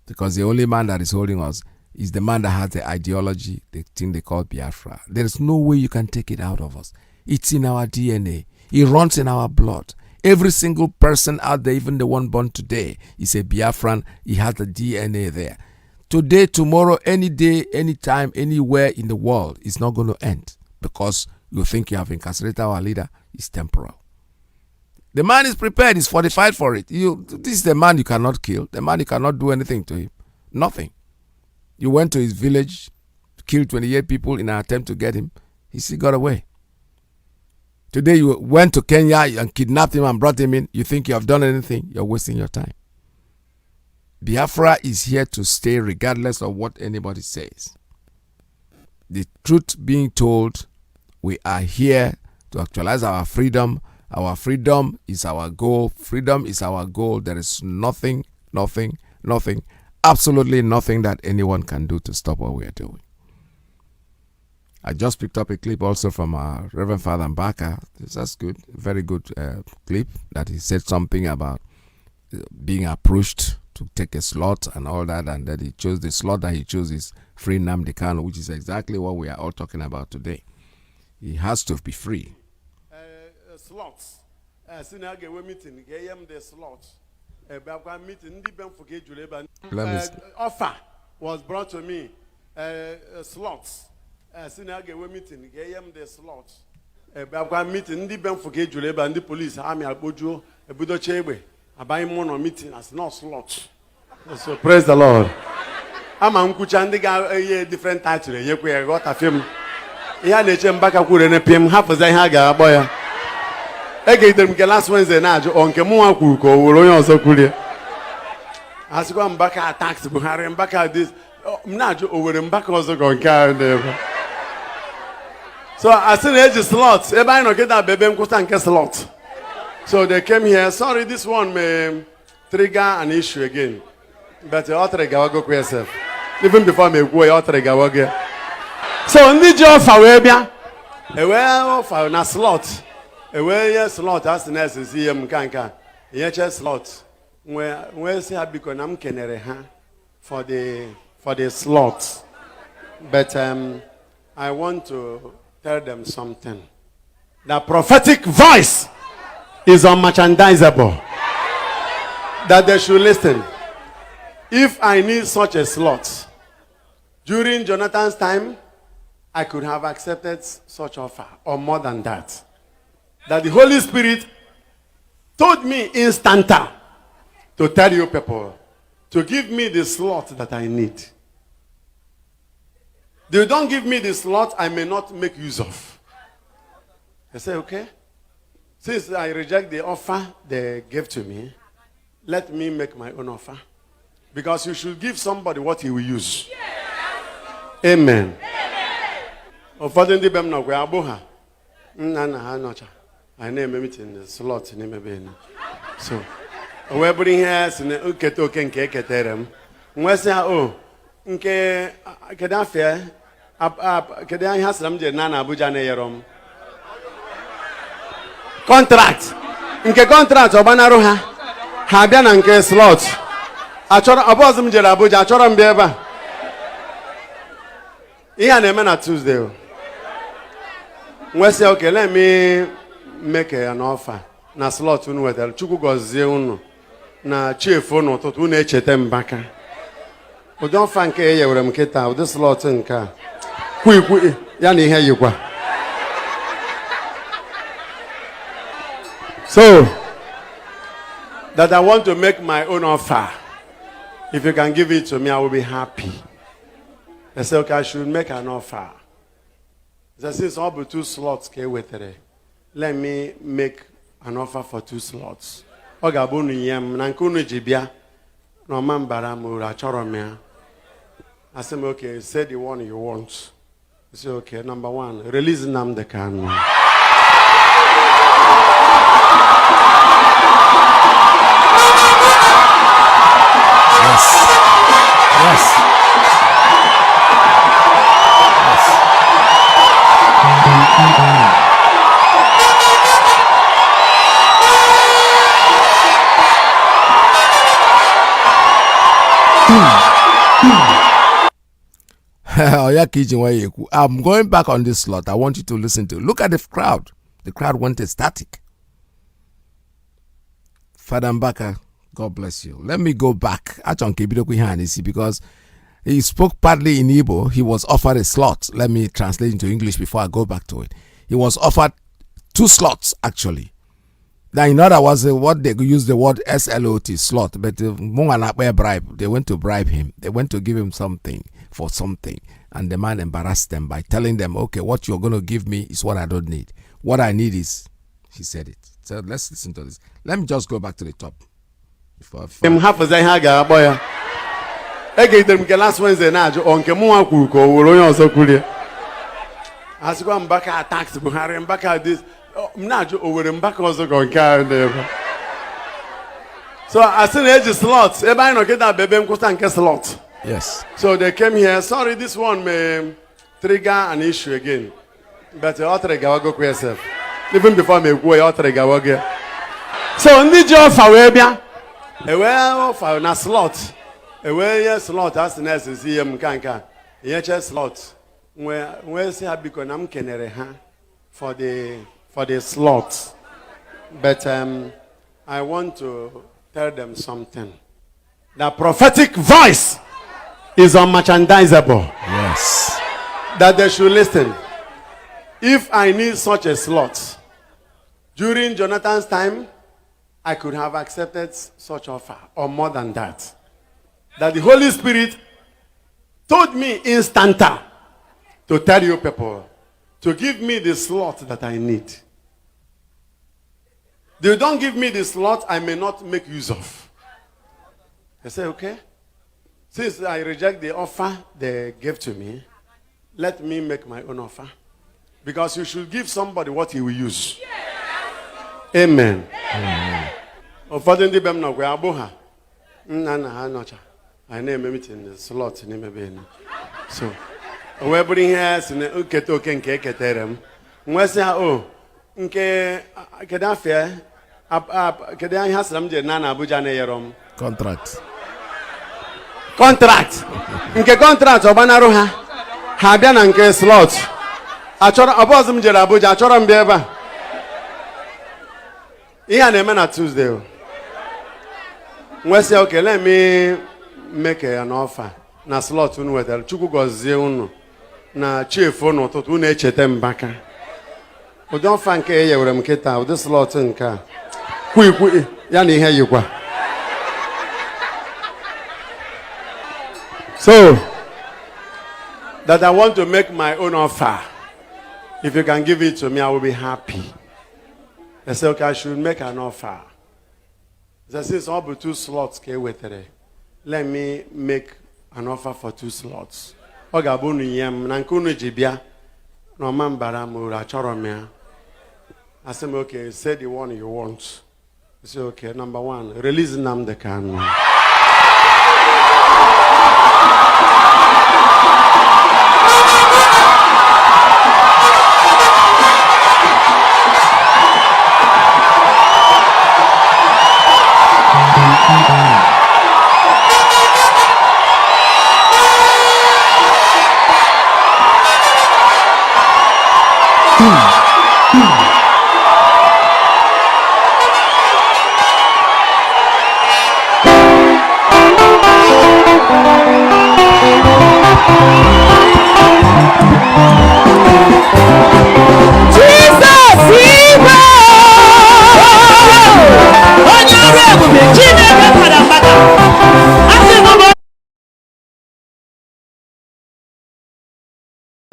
Because the only man that is holding us is the man that has the ideology, the thing they call Biafra. There is no way you can take it out of us. It's in our DNA. It runs in our blood. Every single person out there, even the one born today, is a Biafran. He has the DNA there. Today, tomorrow, any day, anytime, anywhere in the world, it's not going to end because you think you have incarcerated our leader. It's temporal. The man is prepared. He's fortified for it. This is the man you cannot kill. The man you cannot do anything to him. Nothing. You went to his village, killed 28 people in an attempt to get him. He still got away. Today you went to Kenya and kidnapped him and brought him in. You think you have done anything? You're wasting your time. Biafra is here to stay regardless of what anybody says. The truth being told, we are here to actualize our freedom. Our freedom is our goal. Freedom is our goal. There is nothing, absolutely nothing that anyone can do to stop what we are doing. I just picked up a clip also from our Reverend Father Mbaka. That's good. Very good clip that he said something about being approached to take a slot and all that, and that he chose the slot that he chose is free NNAMDI'S Kanu, which is exactly what we are all talking about today. He has to be free. Slots. Meeting, the slots. Offer was brought to me. Slots. Meeting, the slots. Meeting, the police, army, Abujo, Budo Chebe. I buy mono meeting as no slots. So praise the Lord. I'm a different title. You got a film. Yeah, nature back up with an PM half as I had a boy. I gave them last Wednesday night on Kemua Kuko, or also could. As you go back at tax, Buhari and back at this. Najo over and back also going carry them. So I said, age slots. Everybody not get that baby and cost slot. So they came here. Sorry, this one may trigger an issue again. But you ought to go yourself. Even before me go, you ought to go again. So on the job for Webia, a well for a slot. A well slot as the nurse is here, Mkanka. A slot. Where say I become I'm kenere for the slot. But I want to tell them something. The prophetic voice is unmerchandisable. That they should listen. If I need such a slot, during Jonathan's time, I could have accepted such offer, or more than that. That the Holy Spirit told me instanta to tell you people to give me the slot that I need. They don't give me the slot I may not make use of. I say, okay. Since I reject the offer they gave to me, let me make my own offer. Because you should give somebody what he will use. Amen. Ụfọdụ ndị be m nọkwa agbụ ha nna ha nọcha anyị na-eme meeting the slot n'ime be na so o wee bụrụ ihe si na okete oke nke eketere m nwesị ha o nke kedu afọ kedu ihe asịra m jere na Abuja na-eyere m contract nke contract ọgbanarụ ha ha bịa na nke slot achọrọ ọbọzụ m jere Abuja achọrọ m bịa ebe a ihe a na-eme na Tuesday. Well, say, okay, let me make an offer na slot unu wetara chukwu gọzie unu na chiefu n'ụtụtụ unu echeta mbaka ụdị ọfa nke e yewere m kịta ụdị slot nke a kwikwi ya na ihe yikwa so that I want to make my own offer. If you can give it to me, I will be happy. They say, okay, I should make an offer. They say, since all but 2 slots came with it, let me make an offer for 2 slots. Ogabunu yem, nankunu jibia, no man baramura choromea. I said, okay, say the one you want. I said, okay, number 1, release NNAMDI'S Kanu. Yes. I'm going back on this slot. I want you to listen to. Look at the crowd. The crowd went ecstatic. Father Mbaka, God bless you. Let me go back. Because he spoke partly in Igbo. He was offered a slot. Let me translate into English before I go back to it. He was offered 2 slots, actually. Now, in other words, what they use the word SLOT, slot, but bribe. They went to bribe him. They went to give him something for something. And the man embarrassed them by telling them, okay, what you're going to give me is what I don't need. What I need is, he said it. So let's listen to this. Let me just go back to the top. Last Wednesday so I still age slots. Everybody get that baby slot. Yes. So they came here. Sorry, this one may trigger an issue again. But you trigger go yourself. Even before me go, you trigger go. So on the job for Webia, a well for na slot. A well slot as the next is here mkanka. Here slot. Where say I become am kenere ha for the slot. But I want to tell them something. The prophetic voice is unmerchandisable. Yes. That they should listen. If I need such a slot, during Jonathan's time, I could have accepted such offer, or more than that. That the Holy Spirit told me instanta to tell you people to give me the slot that I need. They don't give me the slot I may not make use of. I say, okay. Since I reject the offer they gave to me, let me make my own offer. Because you should give somebody what he will use. Amen. Ụfọdụ ndị be m nọkwa agbụ ha nna ha nọcha anyị na-eme meeting slot n'ime be na so o wee bụrụ ihe si na nketa oke nke eketere m nwesị ha o nke kedu afịa kedu ihe asịra m je na Abuja na-eyere m Contract. Nke contract ọgbanarụ ha ha bịa na nke slot achọrọ ọbọzụ m jere Abuja achọrọ m bịa ebe a ihe a na-eme na Tuesday. Say, okay, let me make an offer. Na slot unu wetara chukwu gọzie unu na chiefu n'ụtụtụ unu echeta mbaka ụdị ọfa nke e yewere m kịta ụdị slot nke a kwikwi ya na ihe yikwa so that I want to make my own offer. If you can give it to me, I will be happy. They say, okay, I should make an offer. They say, since all but 2 slots came with it, let me make an offer for 2 slots. Ogabunu yem, nankunu jibia, no man baramura choromea. I said, okay, say the one you want. I said, okay, number 1, release NNAMDI'S Kanu.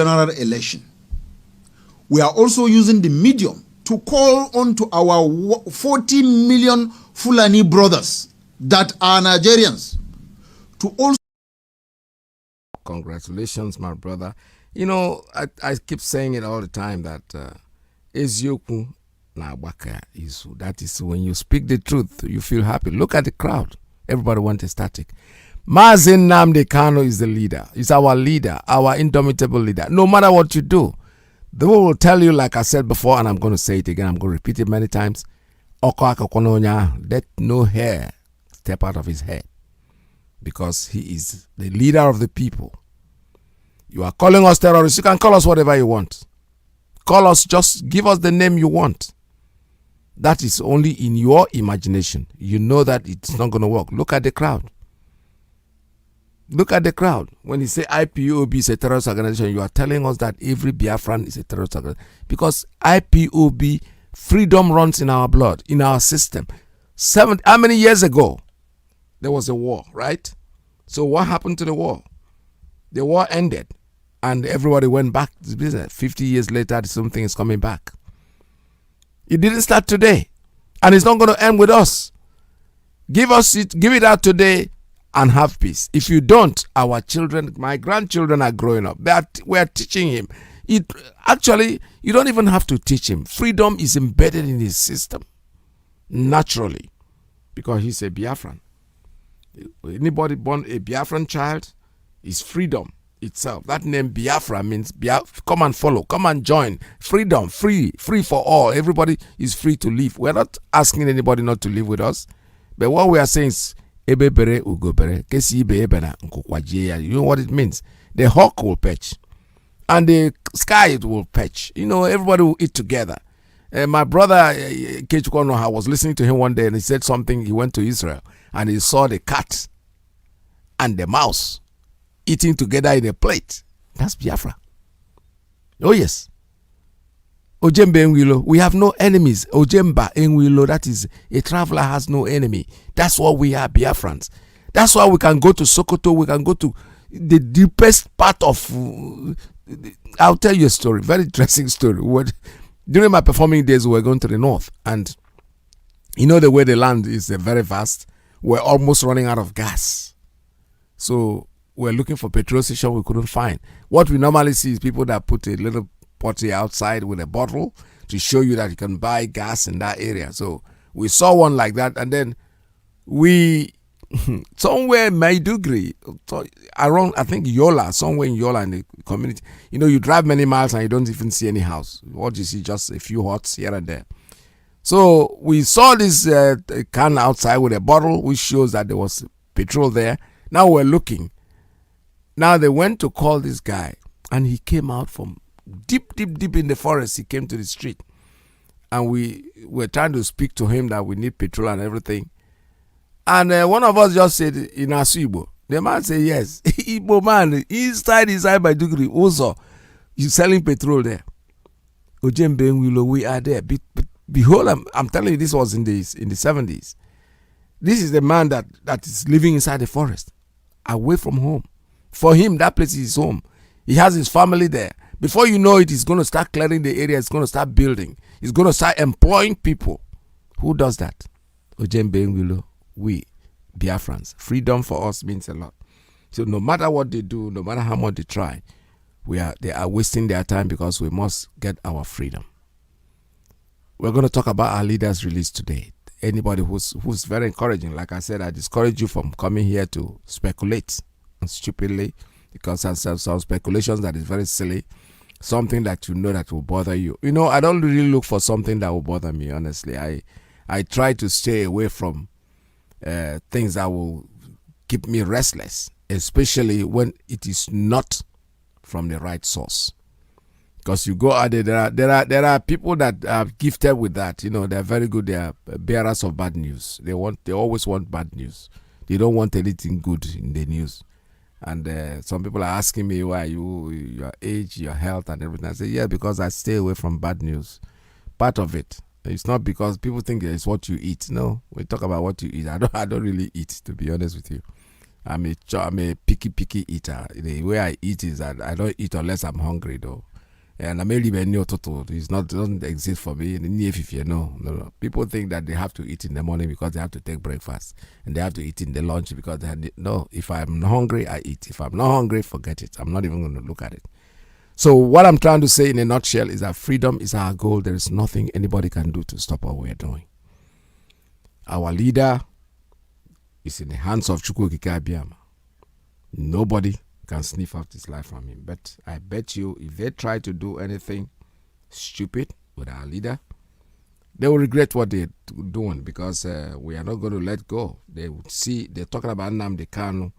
general election. We are also using the medium to call on to our 40 million Fulani brothers that are Nigerians to also. Congratulations, my brother. You know, I keep saying it all the time that Ezioku na Waka Isu. That is when you speak the truth, you feel happy. Look at the crowd. Everybody wants a static. Mazi Nnamdi Kanu is the leader. He's our leader, our indomitable leader. No matter what you do, the world will tell you, like I said before, and I'm going to say it again, I'm going to repeat it many times. Let no hair step out of his head, because he is the leader of the people. You are calling us terrorists. You can call us whatever you want. Call us, just give us the name you want. That is only in your imagination. You know that it's not going to work. Look at the crowd. Look at the crowd. When you say IPOB is a terrorist organization, you are telling us that every Biafran is a terrorist organization. Because IPOB, freedom runs in our blood, in our system. How many years ago? There was a war, right? So what happened to the war? The war ended and everybody went back to business. 50 years later, something is coming back. It didn't start today, and it's not going to end with us. Give it out today and have peace. If you don't, our children, my grandchildren are growing up. We are teaching him. Actually, you don't even have to teach him. Freedom is embedded in his system naturally, because he's a Biafran. Anybody born a Biafran child is freedom itself. That name Biafra means come and follow, come and join. Freedom, free for all. Everybody is free to live. We're not asking anybody not to live with us, but what we are saying is ebebere ugobere. You know what it means? The hawk will perch and the sky will perch. You know, everybody will eat together. My brother Kechukwanoha was listening to him one day, and he said something. He went to Israel and he saw the cat and the mouse eating together in a plate. That's Biafra. Oh yes. Ojembe Enwilo, we have no enemies. Ojemba Enwilo, that is, a traveler has no enemy. That's what we are, Biafrans. That's why we can go to Sokoto, we can go to the deepest part of... I'll tell you a story, very interesting story. During my performing days, we were going to the north, and you know the way the land is very vast. We're almost running out of gas. So we're looking for petrol station we couldn't find. What we normally see is people that put a little potty outside with a bottle to show you that you can buy gas in that area. So we saw one like that, and then we somewhere in Maiduguri, around, I think Yola, somewhere in Yola in the community, you know, you drive many miles and you don't even see any house. What you see, just a few huts here and there. So we saw this can outside with a bottle, which shows that there was petrol there. Now we're looking. Now they went to call this guy, and he came out from deep in the forest. He came to the street, and we were trying to speak to him that we need petrol and everything. And one of us just said, in Asuibo. The man said, yes. Ipob man, inside by degree, also, he's selling petrol there. Ojembe Enwilo, we are there. Behold, I'm telling you, this was in the 70s. This is the man that is living inside the forest, away from home. For him, that place is his home. He has his family there. Before you know it, he's going to start clearing the area. He's going to start building. He's going to start employing people. Who does that? Ojembe Enwilo, we, Biafrans. Freedom for us means a lot. So no matter what they do, no matter how much they try, they are wasting their time, because we must get our freedom. We're going to talk about our leaders' release today. Anybody who's very encouraging, like I said, I discourage you from coming here to speculate stupidly, because there's some speculations that is very silly, something that you know that will bother you. You know, I don't really look for something that will bother me, honestly. I try to stay away from things that will keep me restless, especially when it is not from the right source. Because you go out there are people that are gifted with that. You know, they're very good. They are bearers of bad news. They always want bad news. They don't want anything good in the news. And some people are asking me why, your age, your health, and everything. I say, yeah, because I stay away from bad news. Part of it. It's not because people think it's what you eat. No, we talk about what you eat. I don't really eat, to be honest with you. I'm a picky eater. The way I eat is that I don't eat unless I'm hungry, though. And I'm really new total. Doesn't exist for me. No. People think that they have to eat in the morning because they have to take breakfast, and they have to eat in the lunch because no. If I'm hungry, I eat. If I'm not hungry, forget it. I'm not even going to look at it. So what I'm trying to say in a nutshell is that freedom is our goal. There is nothing anybody can do to stop what we're doing. Our leader is in the hands of Chukwu Okike Abiyama. Nobody can sniff out his life from him. But I bet you if they try to do anything stupid with our leader, they will regret what they're doing, because we are not going to let go. They would see, they're talking about NNAMDI Kanu.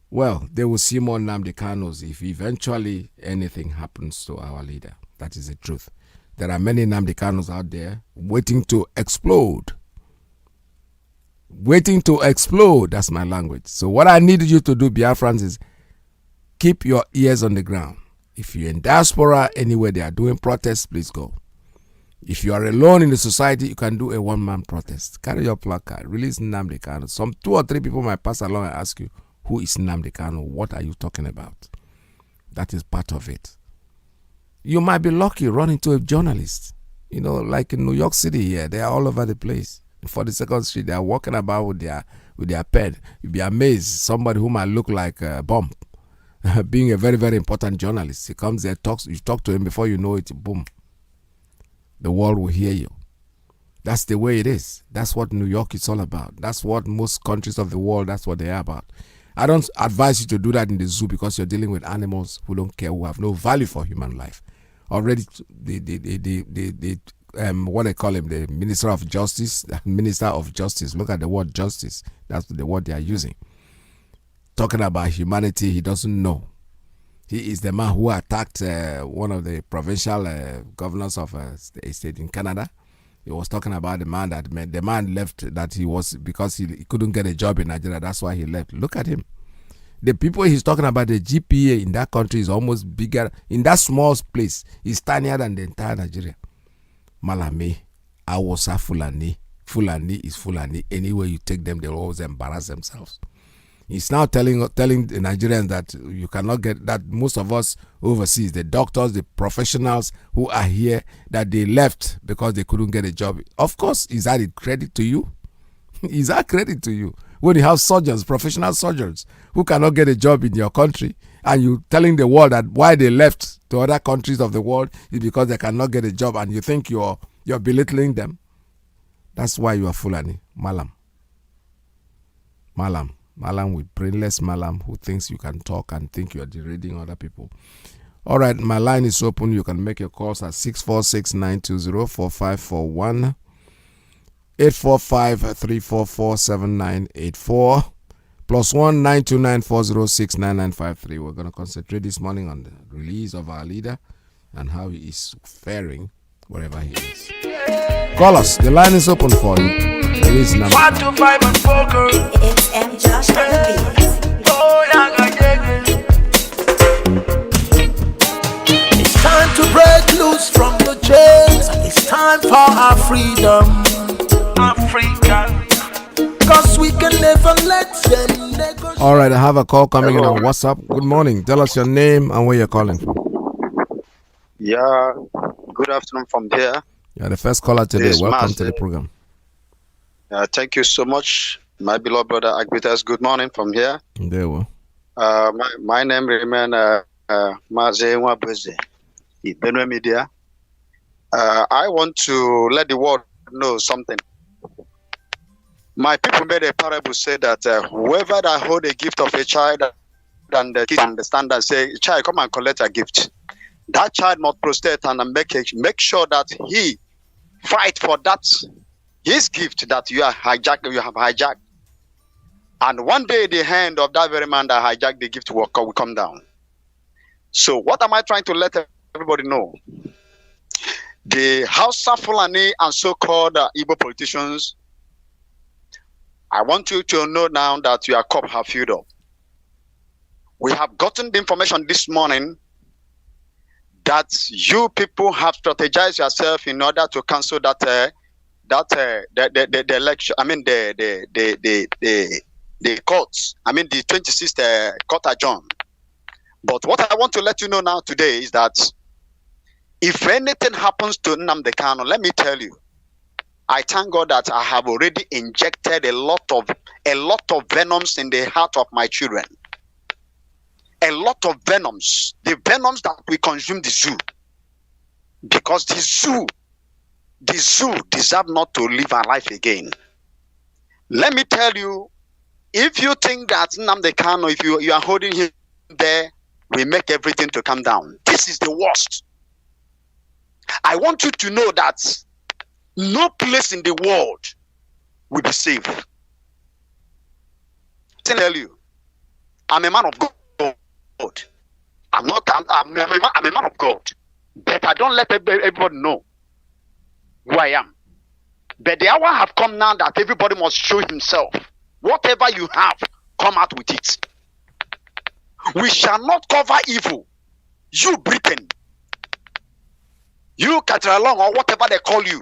Well, they will see more NNAMDI Kanus if eventually anything happens to our leader. That is the truth. There are many NNAMDI Kanus out there waiting to explode. Waiting to explode. That's my language. So what I need you to do, Biafrans, is keep your ears on the ground. If you're in diaspora, anywhere they are doing protests, please go. If you are alone in the society, you can do a one-man protest. Carry your placard. Release NNAMDI Kanu. Some 2 or 3 people might pass along and ask you, who is NNAMDI Kanu? What are you talking about? That is part of it. You might be lucky, run into a journalist. Like in New York City here, they are all over the place. 42nd Street, they are walking about with their pen. You'll be amazed. Somebody who might look like a bomb, being a very, very important journalist. He comes there, you talk to him, before you know it, boom. The world will hear you. That's the way it is. That's what New York is all about. That's what most countries of the world, that's what they are about. I don't advise you to do that in the zoo, because you're dealing with animals who don't care, who have no value for human life. Already, what they call him, the Minister of Justice, look at the word justice. That's the word they are using. Talking about humanity, he doesn't know. He is the man who attacked one of the provincial governors of a state in Canada. He was talking about the man left, that he was, because he couldn't get a job in Nigeria. That's why he left. Look at him. The people he's talking about, the GPA in that country is almost bigger. In that small place, it's tinier than the entire Nigeria. Malame, Awosa, Fulani. Fulani is Fulani. Anywhere you take them, they'll always embarrass themselves. He's now telling the Nigerians that you cannot get, that most of us overseas, the doctors, the professionals who are here, that they left because they couldn't get a job. Of course, is that a credit to you? Is that credit to you? When you have surgeons, professional surgeons, who cannot get a job in your country, and you telling the world that why they left to other countries of the world is because they cannot get a job, and you think you're belittling them. That's why you are Fulani. Malam with brainless Malam who thinks you can talk and think you are degrading other people. All right, my line is open. You can make your calls at 646-920-4541, 845-344-7984, +1 929-406-9953. We're going to concentrate this morning on the release of our leader and how he is faring wherever he is. Call us. The line is open for you. Release number. 1 to 5 and poker. It's M. Josh on the beat. It's time to break loose from the chains. It's time for our freedom. Africa. Cause we can never let them negotiate. All right, I have a call coming in on WhatsApp. Good morning. Tell us your name and where you're calling from. Yeah, good afternoon from here. You're the first caller today. Yes, Welcome Mazi. to the program. Thank you so much, my beloved brother Agbitas. Good morning from here. There we my name remains Mazi Iyke, Benue Media. I want to let the world know something. My people made a parable say that whoever that hold a gift of a child and the kid understand and say, child, come and collect a gift. That child must prostrate and make sure that he fight for that his gift that you have hijacked. And one day the hand of that very man that hijacked the gift will come down. So what am I trying to let everybody know? The Hausa Fulani and so-called Igbo politicians, I want you to know now that your cup have filled up. We have gotten the information this morning that you people have strategized yourself in order to cancel the election. I mean the the courts, I mean the 26th court adjourned. But what I want to let you know now today is that if anything happens to Nnamdi Kanu, let me tell you, I thank God that I have already injected a lot of venoms in the heart of my children. A lot of venoms, the venoms that we consume the zoo, because the zoo deserve not to live our life again. Let me tell you, if you think that Nnamdi Kanu, if you are holding him there, we make everything to come down. This is the worst. I want you to know that no place in the world will be safe. I tell you, I'm a man of God. I'm a man of God. But I don't let everybody know who I am. But the hour have come now that everybody must show himself. Whatever you have, come out with it. We shall not cover evil. You Britain, you Cateralong, or whatever they call you.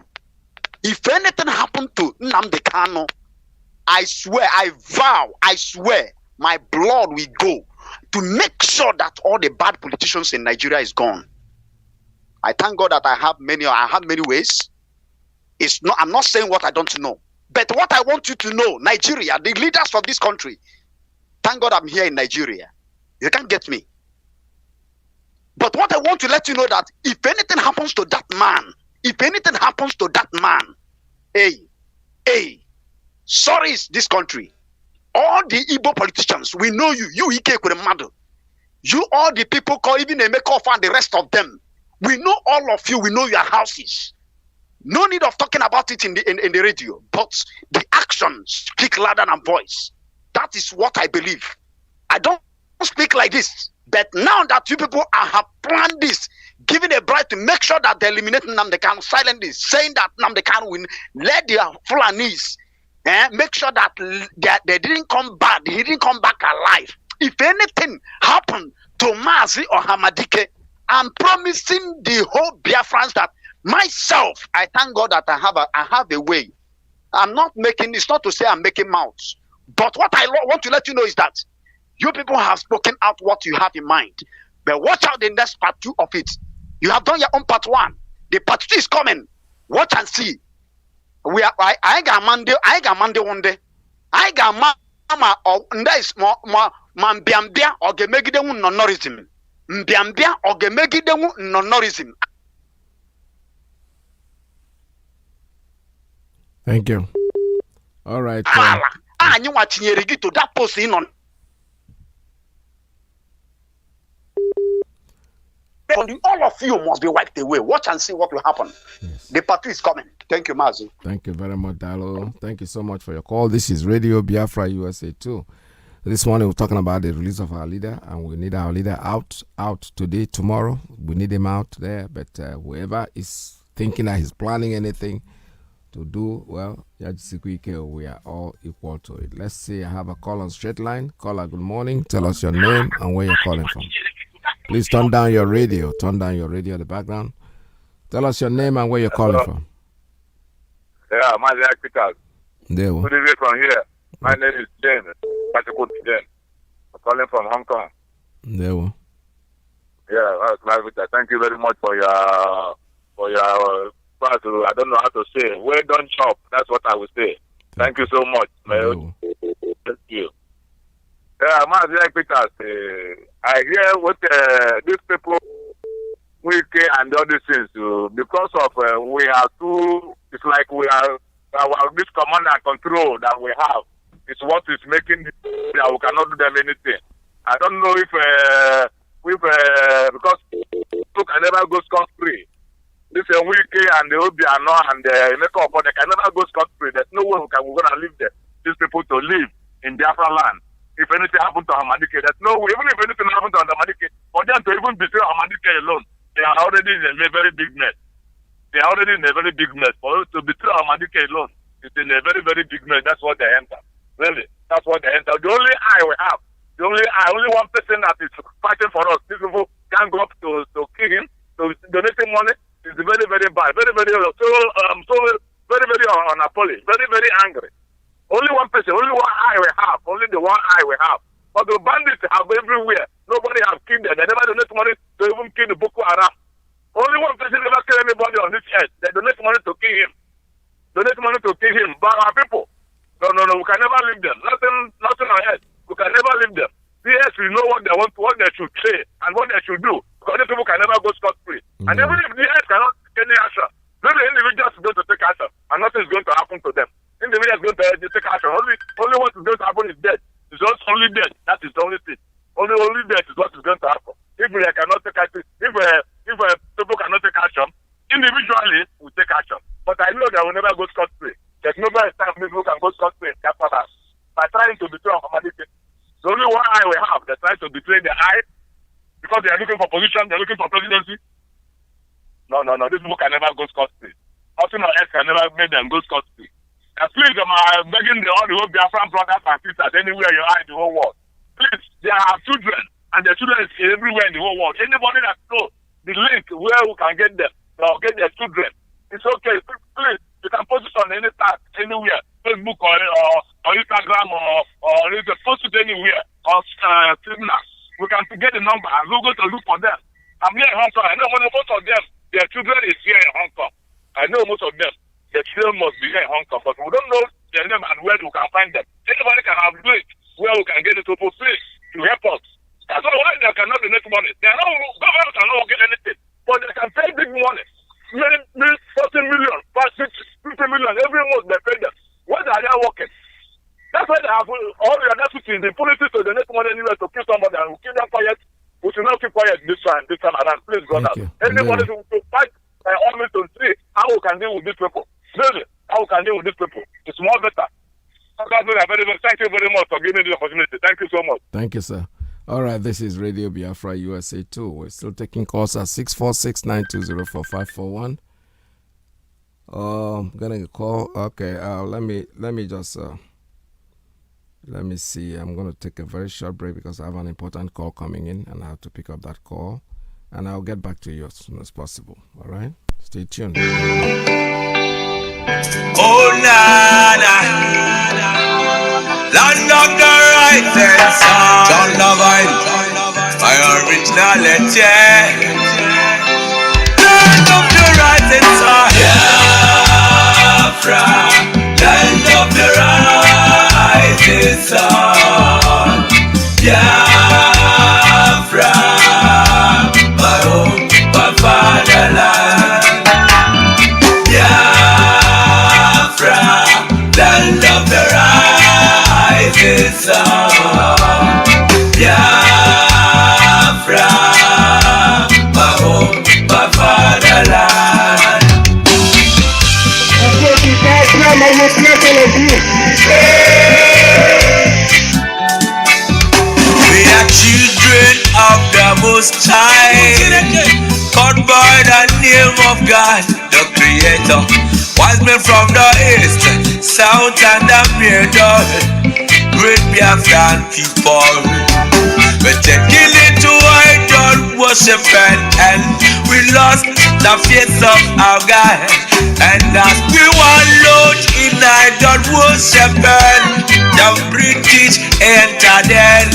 If anything happened to Nnamdi Kanu, I swear, I vow, I swear, my blood will go to make sure that all the bad politicians in Nigeria is gone. I thank God that I have many ways. I'm not saying what I don't know. But what I want you to know, Nigeria, the leaders of this country, thank God I'm here in Nigeria. You can't get me. But what I want to let you know that if anything happens to that man, hey, sorry is this country. All the Igbo politicians, we know you Iyke Kuremadu. You all the people call even Emeka and the rest of them. We know all of you, we know your houses. No need of talking about it in the radio, but the actions speak louder than voice. That is what I believe. I don't speak like this, but now that you people have planned this, giving a bribe to make sure that they eliminate Nnamdi Kanu, silently saying that Nnamdi Kanu will let their Fulanis make sure that they didn't come back, he didn't come back alive. If anything happened to Mazi or Hamadike, I'm promising the whole Biafrans that myself, I thank God that I have a way. I'm not making, it's not to say I'm making mouths, but what I want to let you know is that you people have spoken out what you have in mind. But watch out the next part 2 of it. You have done your own part 1. The part 2 is coming. Watch and see. I got Monday one day. I got mama or there is more mbiambia or gemegidemu nonorism. Mbiambia or gemegidemu nonorism. Thank you. All right. You watching to that post in on. All of you must be wiped away. Watch and see what will happen. Yes. The party is coming. Thank you, Mazi. Thank you very much, Dalo. Thank you so much for your call. This is Radio Biafra USA 2. This morning we're talking about the release of our leader, and we need our leader out today, tomorrow. We need him out there, but whoever is thinking that he's planning anything to do, well, we are all equal to it. Let's see, I have a call on straight line. Caller, good morning. Tell us your name and where you're calling from. Please turn down your radio. Turn down your radio in the background. Tell us your name and where you're calling from. Yeah, Mazi Iyke. There we Good evening from here. My name is Jen. I'm calling from Hong Kong. There we Yeah, thank you very much for your I don't know how to say. Well done, chop. That's what I would say. Thank you so much. Thank you. Yeah, Mazi Iyke. I hear what these people, Iyke and all these things, because of we have it's like we are this command and control that we have. It's what is making that we cannot do them anything. I don't know if because people can never go scot-free. This Iyke and the Obiano and the Emeka, they can never go scot-free. There's no way we're going to leave these people to live in Biafra land. If anything happened to Hamadike, there's no way. Even if anything happened to Hamadike, for them to even betray Hamadike alone, they are already in a very big mess. They are already in a very big mess. For us to betray Hamadike alone, it's in a very, very big mess. That's what they enter. Really, that's what they enter. The only eye we have, only one person that is fighting for us. These people can't go up to kill him, to donating money. It's very, very bad. Very, very, very, very unappalling. Very, very angry. Only one person, only one eye we have. Only never donate money to even kill the Boko Haram. Only one person never kill anybody on this earth. They donate money to kill him. Donate money to kill him. But our people, no, we can never leave them. Nothing on earth. We can never leave them. Yes, we know what they want, what they should say, and what they should do. Because these people can never go scot-free. And even if the earth cannot take any action, then the individuals are going to take action, and nothing is going to happen to them. Individuals are going to take action. Only what is going to happen is death. It's just only death. That is the only thing. Only death is what is going to happen. If we cannot take action, if people cannot take action, individually we take action. But I know that we never go scot-free. There's no better time people can go scot-free in Biafra by trying to betray our humanity. The only one eye we have, they're trying to betray the eye because they are looking for position, they're looking for presidency. No. These people can never go scot-free. Nothing on earth can never make them go scot-free. And please, I'm begging all the whole Biafran brothers and sisters anywhere you are in the whole world. Please, they are children, and their children is everywhere in the whole world. Anybody that knows the link where we can get them, or get their children, it's okay. Please, you can post it on any site, anywhere, Facebook or Instagram or you can post it anywhere or Signal. We can get the number and we'll go to look for them. I'm here in Hong Kong. I know most of them, their children is here in Hong Kong. I know most of them, their children must be here in Hong Kong, but we don't know their name and where we can find them. Anybody can have it where we can get it to please to help us. That's why they cannot donate money. They are not, government cannot get anything, but they can pay big money. 40 million, 50 million every month they pay them. What are they working? That's why they have all the necessity, the policy to donate money anywhere to kill somebody and we keep them quiet. We should not keep quiet this time around. Please, brother. Anybody to fight all me to see how we can deal with these people. Really, how we can deal with these people. It's more better. Thank you very much for giving me the opportunity. Thank you so much. Thank you, sir. All right, this is Radio Biafra USA 2. We're still taking calls at 646-920-4541. I'm gonna call. Okay, let me just let me see. I'm gonna take a very short break because I have an important call coming in, and I have to pick up that call. And I'll get back to you as soon as possible. All right, stay tuned. Oh nana, land of the rising sun, John Levine, my originality. Land of the rising sun, Biafra, land of the rising sun, Biafra, my home, my fatherland. Land of the rising sun, Biafra, my home, my fatherland. We are children of the Most High, called by the name of God, the Creator. Wise men from the east, south and the middle, great Biafran people. We're taking it to idol worship and we lost the faith of our God. And as we wallowed in idol worship, the British entered in,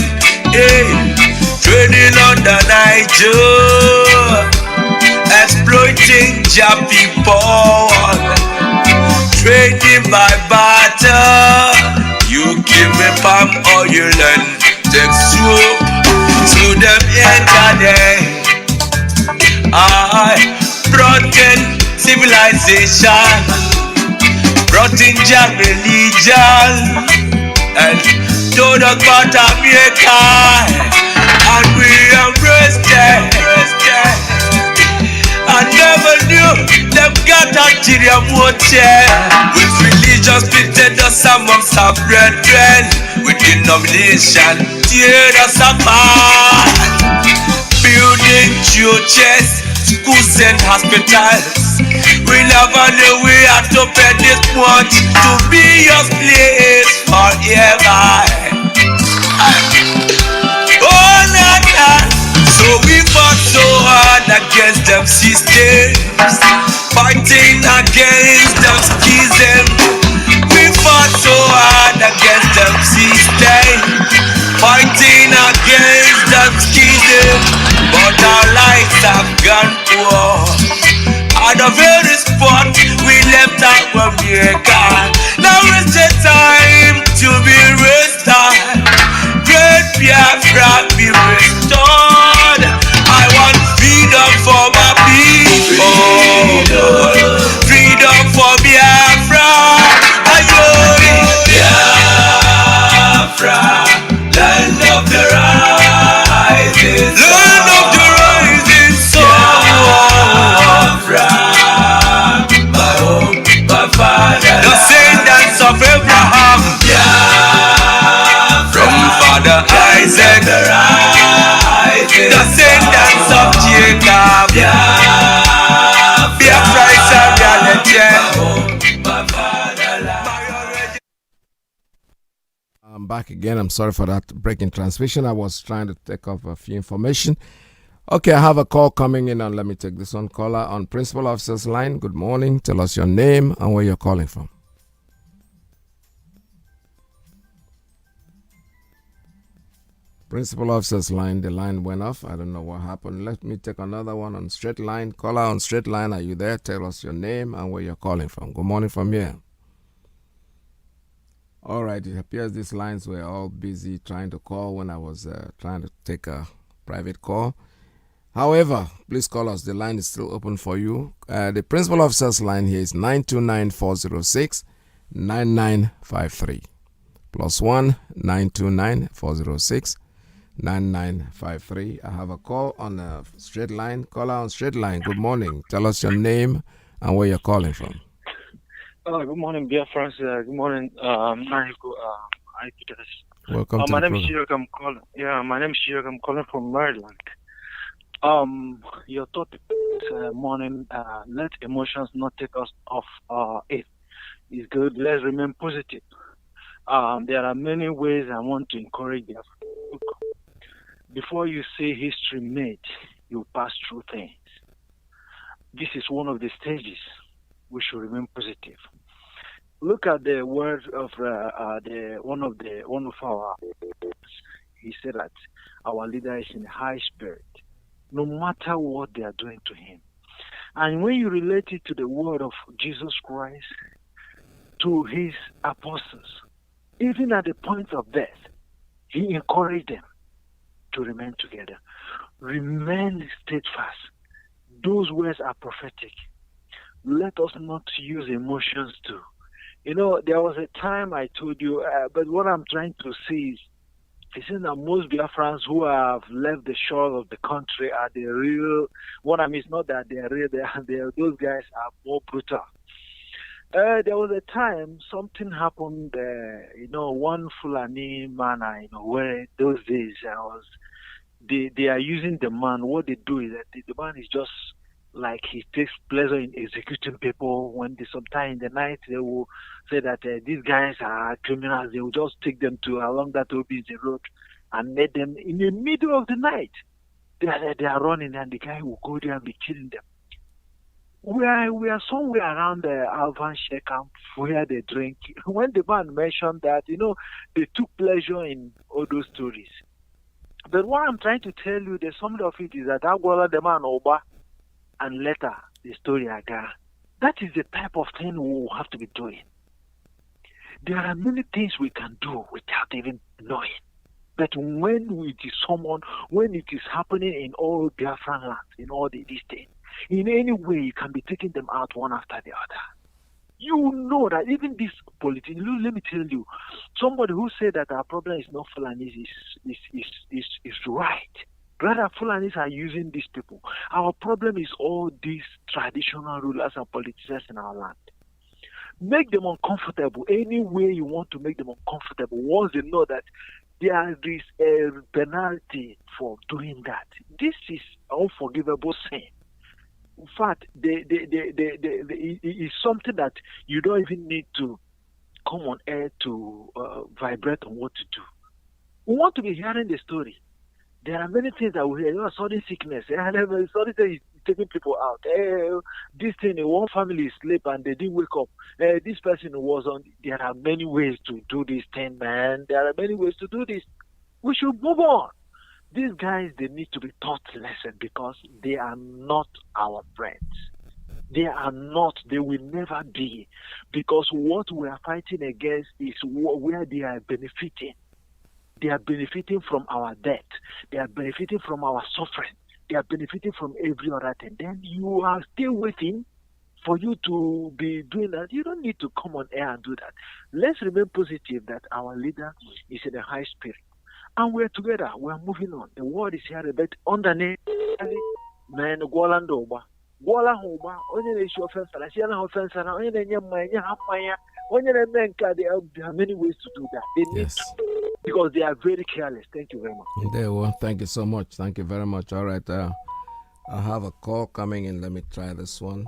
trading on the Niger, exploiting your people. Trading by barter, you give me palm oil and take soup. So them enter there. I brought in civilization, brought in your religion, and told us about America, and we embraced them. I never knew them got Algeria water. With religious pitted us amongst our brethren, with denomination tear us apart. Building churches, schools and hospitals. We never knew we had to pay this much to be your place forever. Oh, nah. So we fought so hard against them systems, fighting against them schism. We fought so hard against them systems, fighting against them schism. But war. At the very spot we left our America. Now is the time to be restored. Great Biafra be restored. I want freedom for my people. Freedom for Biafra. Biafra, land of the rising sun. Land of the rising sun. Biafra, my home, my father. The descendants of Abraham. Biafra, from Father Isaac. The descendants of Jacob. Biafra is a reality. I'm back again. I'm sorry for that breaking transmission. I was trying to take off a few information. Okay, I have a call coming in, and let me take this one. Caller on Principal Officer's line. Good morning. Tell us your name and where you're calling from. Principal Officer's line, the line went off. I don't know what happened. Let me take another one on straight line. Caller on straight line, are you there? Tell us your name and where you're calling from. Good morning from here. All right, it appears these lines were all busy trying to call when I was trying to take a private call. However, please call us. The line is still open for you. The Principal Officer's line here is 929-406-9953. +1 929-406-9953. I have a call on a straight line. Caller on straight line. Good morning. Tell us your name and where you're calling from. Good morning, Biafrans. Good morning, Welcome to my the name is program. Shirok. I'm calling. Yeah, my name is Shirok. I'm calling from Maryland. Your topic this morning. Let emotions not take us off it. Is good. Let's remain positive. There are many ways I want to encourage you. Before you see history made, you pass through things. This is one of the stages. We should remain positive. Look at the words of one of our. He said that our leader is in high spirit, no matter what they are doing to him. And when you relate it to the word of Jesus Christ, to his apostles, even at the point of death, he encouraged them to remain together, remain steadfast. Those words are prophetic. Let us not use emotions too. You know, there was a time I told you, but what I'm trying to see is that most Biafrans who have left the shore of the country are the real. What I mean is not that they are real. Those guys are more brutal. There was a time something happened. One Fulani man, where those days they are using the man. What they do is that the man is just like he takes pleasure in executing people. When sometime in the night they will say that these guys are criminals, they will just take them to along that busy road and let them in the middle of the night. They are running, and the guy will go there and be killing them. We are somewhere around the Alvan Share camp where they drink. When the man mentioned that, they took pleasure in all those stories. But what I'm trying to tell you, the summary of it is that Agwala the man Oba and later the story Aga. That is the type of thing we will have to be doing. There are many things we can do without even knowing. But when it is happening in all Biafran lands, in all these things, in any way you can be taking them out one after the other. You know that even this politician, let me tell you, somebody who said that our problem is not Fulanis is right. Rather, Fulanis are using these people. Our problem is all these traditional rulers and politicians in our land. Make them uncomfortable any way you want to make them uncomfortable. Once they know that there is a penalty for doing that. This is unforgivable sin. In fact, it's something that you don't even need to come on air to vibrate on what to do. We want to be hearing the story. There are many things that we hear. Sudden sickness. Sudden thing is taking people out. This thing, one family sleep and they didn't wake up. This person was on. There are many ways to do this thing, man. There are many ways to do this. We should move on. These guys, they need to be taught lesson because they are not our friends. They are not, they will never be, because what we are fighting against is where they are benefiting. They are benefiting from our debt. They are benefiting from our suffering. They are benefiting from every other thing. Then you are still waiting for you to be doing that. You don't need to come on air and do that. Let's remain positive that our leader is in a high spirit. And we're together. We're moving on. The world is here, but underneath, man, Golandoba. Gola Hoba, only the show offense, and I see an offense, and only the young man, only the men, there are many ways to do that. They need to, because they are very careless. Thank you very much. There, well, thank you so much. Thank you very much. All right, I have a call coming in. Let me try this one.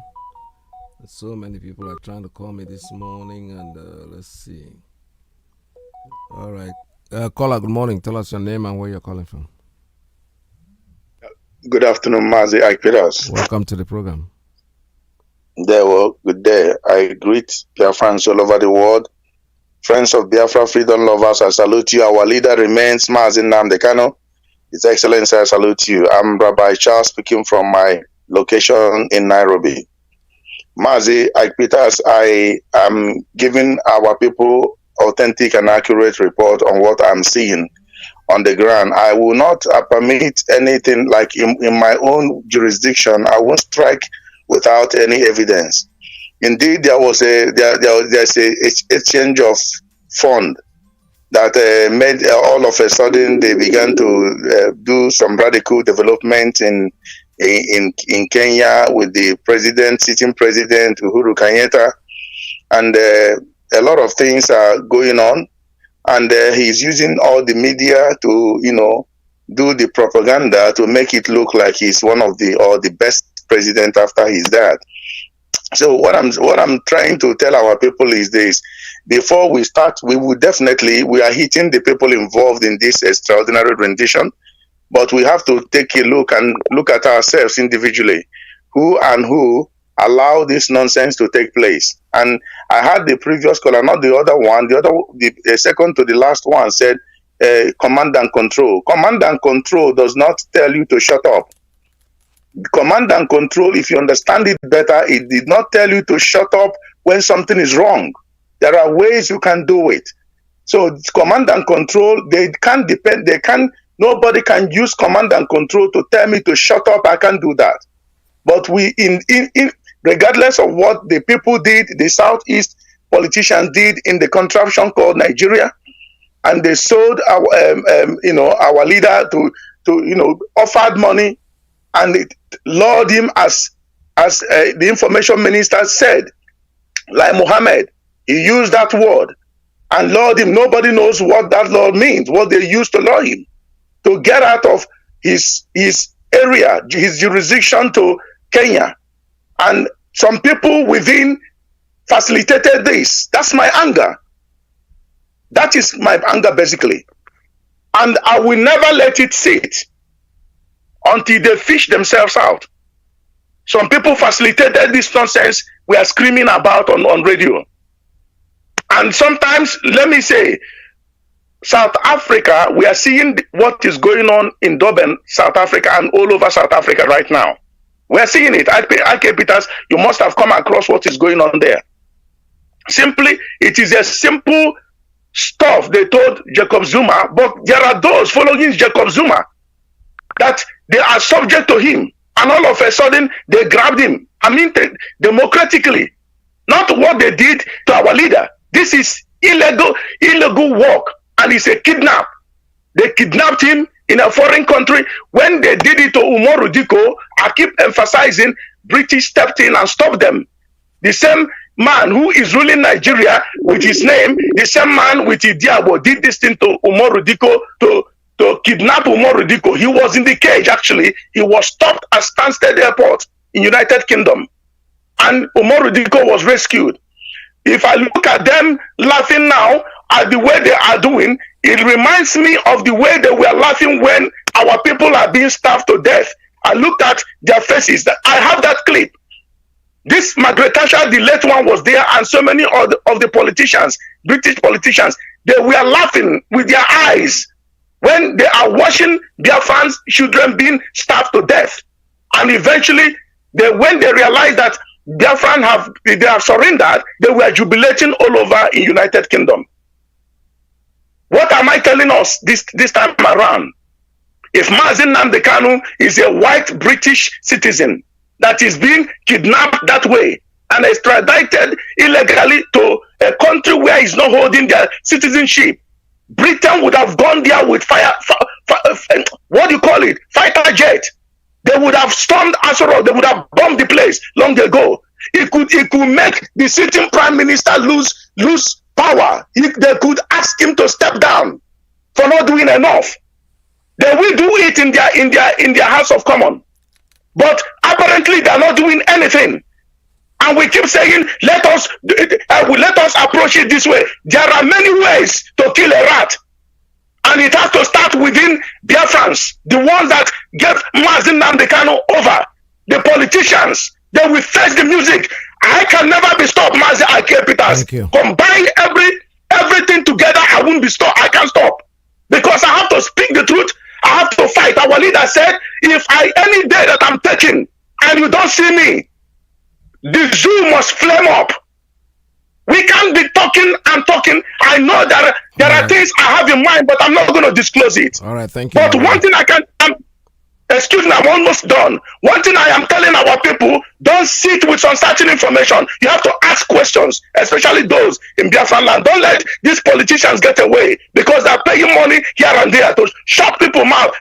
So many people are trying to call me this morning, and let's see. All right. Caller, good morning. Tell us your name and where you're calling from. Good afternoon, Mazi Iyke. Welcome to the program. Good day. I greet Biafrans all over the world. Friends of Biafra, freedom lovers, I salute you. Our leader remains Mazi Iyke. His Excellency, I salute you. I'm Rabbi Charles speaking from my location in Nairobi. Mazi Iyke, I am giving our people authentic and accurate report on what I'm seeing on the ground. I will not permit anything like in my own jurisdiction. I won't strike without any evidence. Indeed, there's a exchange of fund that made all of a sudden they began to do some radical development in Kenya with the sitting president Uhuru Kenyatta, and a lot of things are going on. And he's using all the media to, do the propaganda to make it look like he's one of the best president after his dad. So what I'm trying to tell our people is this: before we start, we are hitting the people involved in this extraordinary rendition, but we have to take a look at ourselves individually, who allow this nonsense to take place. And I had the previous caller, not the other one. The second to the last one said, command and control. Command and control does not tell you to shut up. Command and control, if you understand it better, it did not tell you to shut up when something is wrong. There are ways you can do it. So command and control, nobody can use command and control to tell me to shut up. I can't do that. But regardless of what the people did, the Southeast politicians did in the contraption called Nigeria, and they sold our leader to offered money, and it lured him as the information minister said, like Muhammad, he used that word and lured him. Nobody knows what that law means, what they used to lure him to get out of his area, his jurisdiction to Kenya. And some people within facilitated this. That's my anger. That is my anger, basically. And I will never let it sit until they fish themselves out. Some people facilitated this nonsense we are screaming about on radio. And sometimes, let me say, South Africa, we are seeing what is going on in Durban, South Africa, and all over South Africa right now. We are seeing it. Iyke Peters, you must have come across what is going on there. Simply, it is a simple stuff they told Jacob Zuma, but there are those following Jacob Zuma that they are subject to him, and all of a sudden they grabbed him. I mean, democratically, not what they did to our leader. This is illegal work, and it's a kidnap. They kidnapped him in a foreign country. When they did it to Umaru Diko, I keep emphasizing, British stepped in and stopped them. The same man who is ruling Nigeria with his name, the same man with Idiabo did this thing to Umaru Diko to kidnap Umaru Diko. He was in the cage, actually. He was stopped at Stansted Airport in United Kingdom. And Umaru Diko was rescued. If I look at them laughing now at the way they are doing, it reminds me of the way they were laughing when our people are being starved to death. I looked at their faces. I have that clip. This Margaret Thatcher, the late one, was there, and so many of the politicians, British politicians, they were laughing with their eyes when they are watching Biafrans children being starved to death. And eventually, when they realized that Biafran have surrendered, they were jubilating all over in United Kingdom. What am I telling us this time around? If Mazi Iyke is a white British citizen that is being kidnapped that way and extradited illegally to a country where he's not holding their citizenship, Britain would have gone there with what do you call it? Fighter jet. They would have stormed Asoro. They would have bombed the place long ago. It could make the sitting prime minister lose power. They could ask him to step down for not doing enough. They will do it in their House of Commons. But apparently they are not doing anything. And we keep saying, let us approach it this way. There are many ways to kill a rat. And it has to start within Biafrans, the ones that get Mazi Iyke over, the politicians. They will face the music. I can never be stopped, Mazi Iyke Peters. Combine everything together, I won't be stopped. I can't stop. Because I have to speak the truth. I have to fight. Our leader said, if any day that I'm taking and you don't see me, the zoo must flame up. We can't be talking and talking. I know that there are things I have in mind, but I'm not going to disclose it. All right, thank you. But one thing excuse me, I'm almost done. One thing I am telling our people, don't sit with uncertain information. You have to ask questions, especially those in Biafra land. Don't let these politicians get away because they're paying money here and there to shut people's mouth,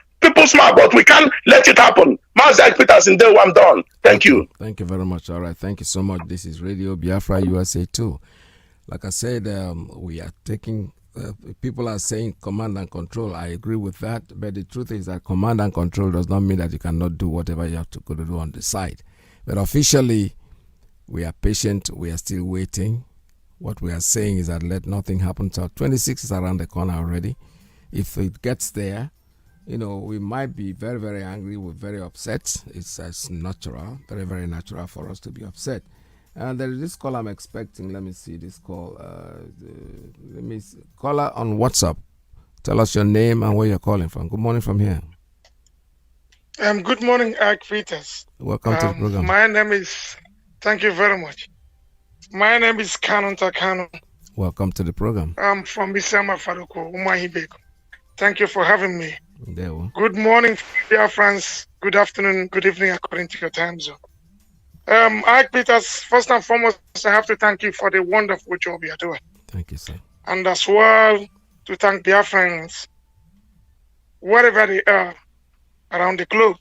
but we can't let it happen. Mazi Iyke Peters, in there, I'm done. Thank you. Thank you very much. All right, thank you so much. This is Radio Biafra USA 2. Like I said, we are taking, people are saying command and control. I agree with that. But the truth is that command and control does not mean that you cannot do whatever you have to go to do on the side. But officially, we are patient. We are still waiting. What we are saying is that let nothing happen. So 26 is around the corner already. If it gets there, we might be very, very angry. We're very upset. It's natural, very, very natural for us to be upset. And there is this call I'm expecting. Let me see this call. Caller on WhatsApp. Tell us your name and where you're calling from. Good morning from here. Good morning, Iyke Peters. Welcome to the program. My name is, thank you very much. My name is Kanu. Welcome to the program. I'm from Bisama Faruko, Umahibeko. Thank you for having me. There we go. Good morning, Biafrans. Good afternoon, good evening, according to your time zone. Iyke Peters, first and foremost, I have to thank you for the wonderful job you are doing. Thank you, sir. And as well to thank Biafrans, wherever they are around the globe,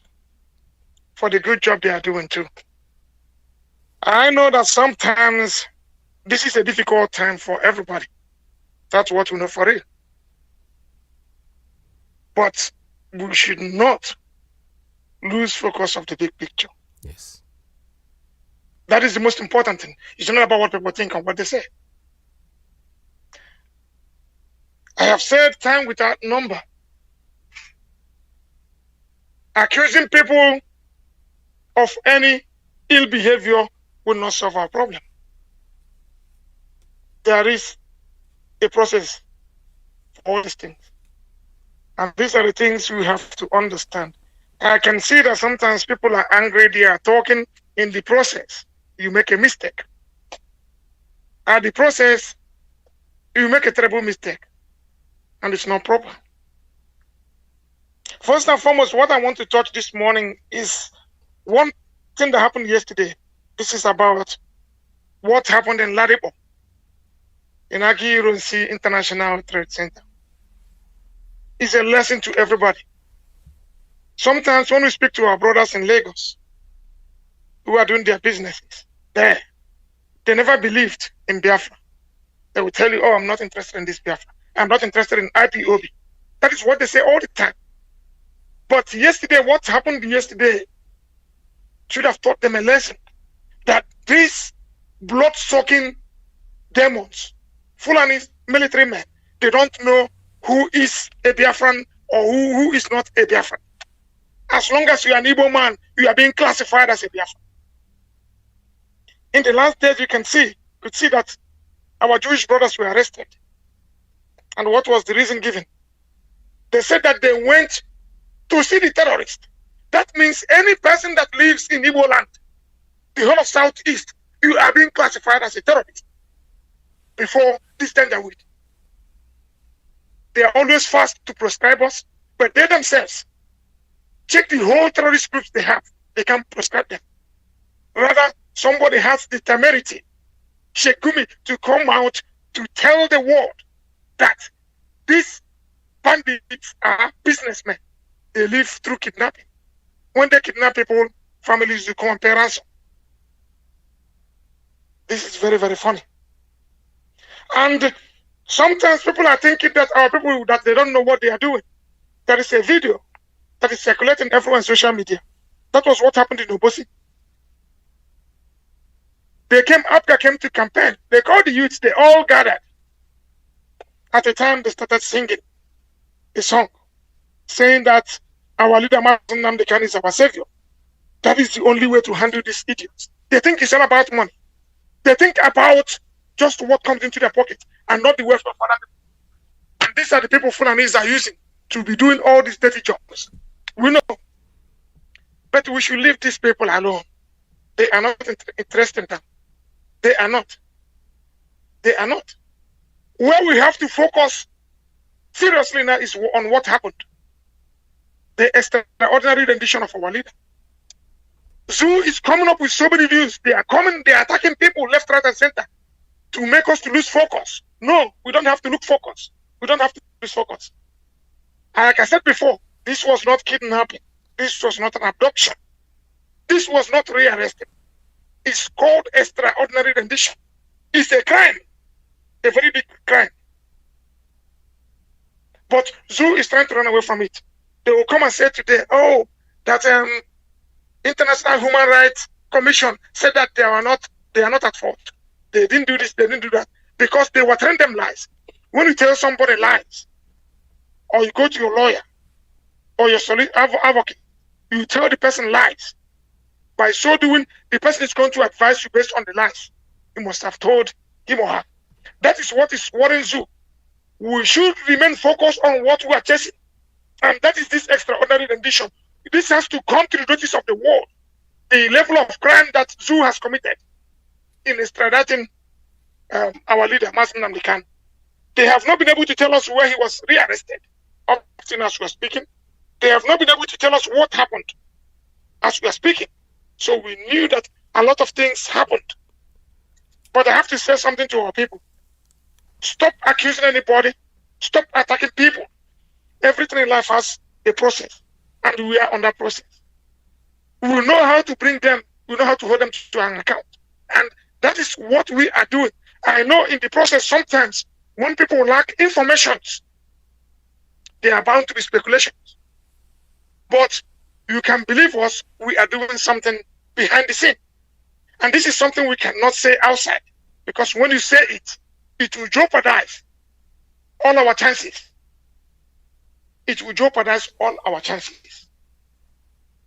for the good job they are doing too. I know that sometimes this is a difficult time for everybody. That's what we know for it. But we should not lose focus of the big picture. Yes. That is the most important thing. It's not about what people think and what they say. I have said time without number. Accusing people of any ill behavior will not solve our problem. There is a process for all these things. And these are the things we have to understand. I can see that sometimes people are angry, they are talking. In the process, you make a mistake. At the process, you make a terrible mistake. And it's not proper. First and foremost, what I want to touch this morning is one thing that happened yesterday. This is about what happened in Ladipo, in Excelency International Trade Center. It's a lesson to everybody. Sometimes when we speak to our brothers in Lagos who are doing their businesses there, they never believed in Biafra. They will tell you, oh, I'm not interested in this Biafra. I'm not interested in Ipob. That is what they say all the time. But yesterday, what happened yesterday should have taught them a lesson. That these blood-sucking demons, Fulani military men, they don't know who is a Biafran or who is not a Biafran. As long as you are an Igbo man, you are being classified as a Biafran. In the last days, you could see that our Jewish brothers were arrested. And what was the reason given? They said that they went to see the terrorist. That means any person that lives in Igbo land, the whole of Southeast, you are being classified as a terrorist before this tender week. They are always fast to proscribe us, but they themselves check the whole terrorist groups they have. They can't prescribe them. Rather, somebody has the temerity, Sheikh Gumi, to come out to tell the world that these bandits are businessmen. They live through kidnapping. When they kidnap people, families will come and pay ransom. This is very, very funny. And sometimes people are thinking that our people, that they don't know what they are doing. There is a video that is circulating everywhere on social media. That was what happened in Obosi. After came to campaign. They called the youths, they all gathered. At the time, they started singing a song, saying that our leader, Mazi Iyke, is our savior. That is the only way to handle these idiots. They think it's all about money. They think about just what comes into their pocket and not the welfare of other people. And these are the people Fulanis are using to be doing all these dirty jobs. We know. But we should leave these people alone. They are not interested in them. They are not. They are not. Where we have to focus seriously now is on what happened. The extraordinary rendition of our leader. Zoo is coming up with so many views. They are coming, they are attacking people left, right, and center to make us to lose focus. No, we don't have to look focus. We don't have to lose focus. And like I said before, this was not kidnapping. This was not an abduction. This was not rearrested. It's called extraordinary rendition. It's a crime, a very big crime. But Zoo is trying to run away from it. They will come and say today, oh, that International Human Rights Commission said that they are not at fault. They didn't do this, they didn't do that, because they were telling them lies. When you tell somebody lies, or you go to your lawyer or your advocate, you tell the person lies. By so doing, the person is going to advise you based on the lies you must have told him or her. That is what is worrying Zoo. We should remain focused on what we are chasing. And that is this extraordinary rendition. This has to come to the notice of the world. The level of crime that Zoo has committed in extraditing our leader, Mazi Iyke. They have not been able to tell us where he was rearrested, up to as we are speaking. They have not been able to tell us what happened as we are speaking. So we knew that a lot of things happened. But I have to say something to our people. Stop accusing anybody. Stop attacking people. Everything in life has a process, and we are on that process. We will know how to bring them, we know how to hold them to an account. And that is what we are doing. I know in the process, sometimes when people lack information, there are bound to be speculations. But you can believe us, we are doing something behind the scene. And this is something we cannot say outside, because when you say it, it will jeopardize all our chances. It will jeopardize all our chances.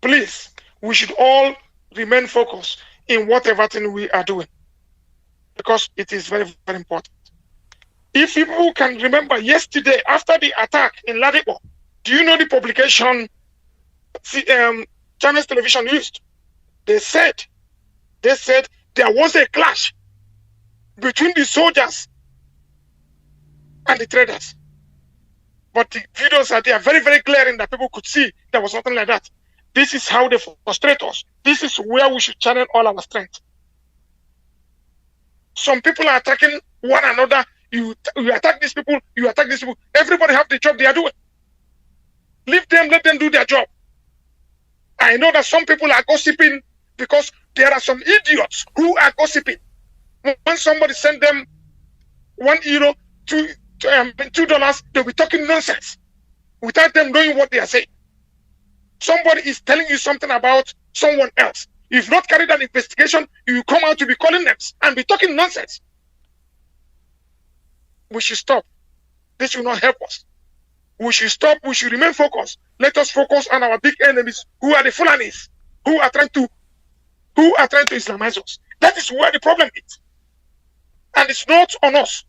Please, we should all remain focused in whatever thing we are doing, because it is very, very important. If people can remember yesterday after the attack in Ladipo, do you know the publication Channels Television used? They said there was a clash between the soldiers and the traders. But the videos are there, very, very glaring, that people could see there was nothing like that. This is how they frustrate us. This is where we should channel all our strength. Some people are attacking one another. You attack these people, you attack these people. Everybody have the job they are doing. Leave them, let them do their job. I know that some people are gossiping because there are some idiots who are gossiping. When somebody send them €1, $2, they'll be talking nonsense without them knowing what they are saying. Somebody is telling you something about someone else. If not carried an investigation, you come out to be calling names and be talking nonsense. We should stop. This will not help us. We should stop. We should remain focused. Let us focus on our big enemies, who are the Fulanis, who are trying to Islamize us. That is where the problem is. And it's not on us.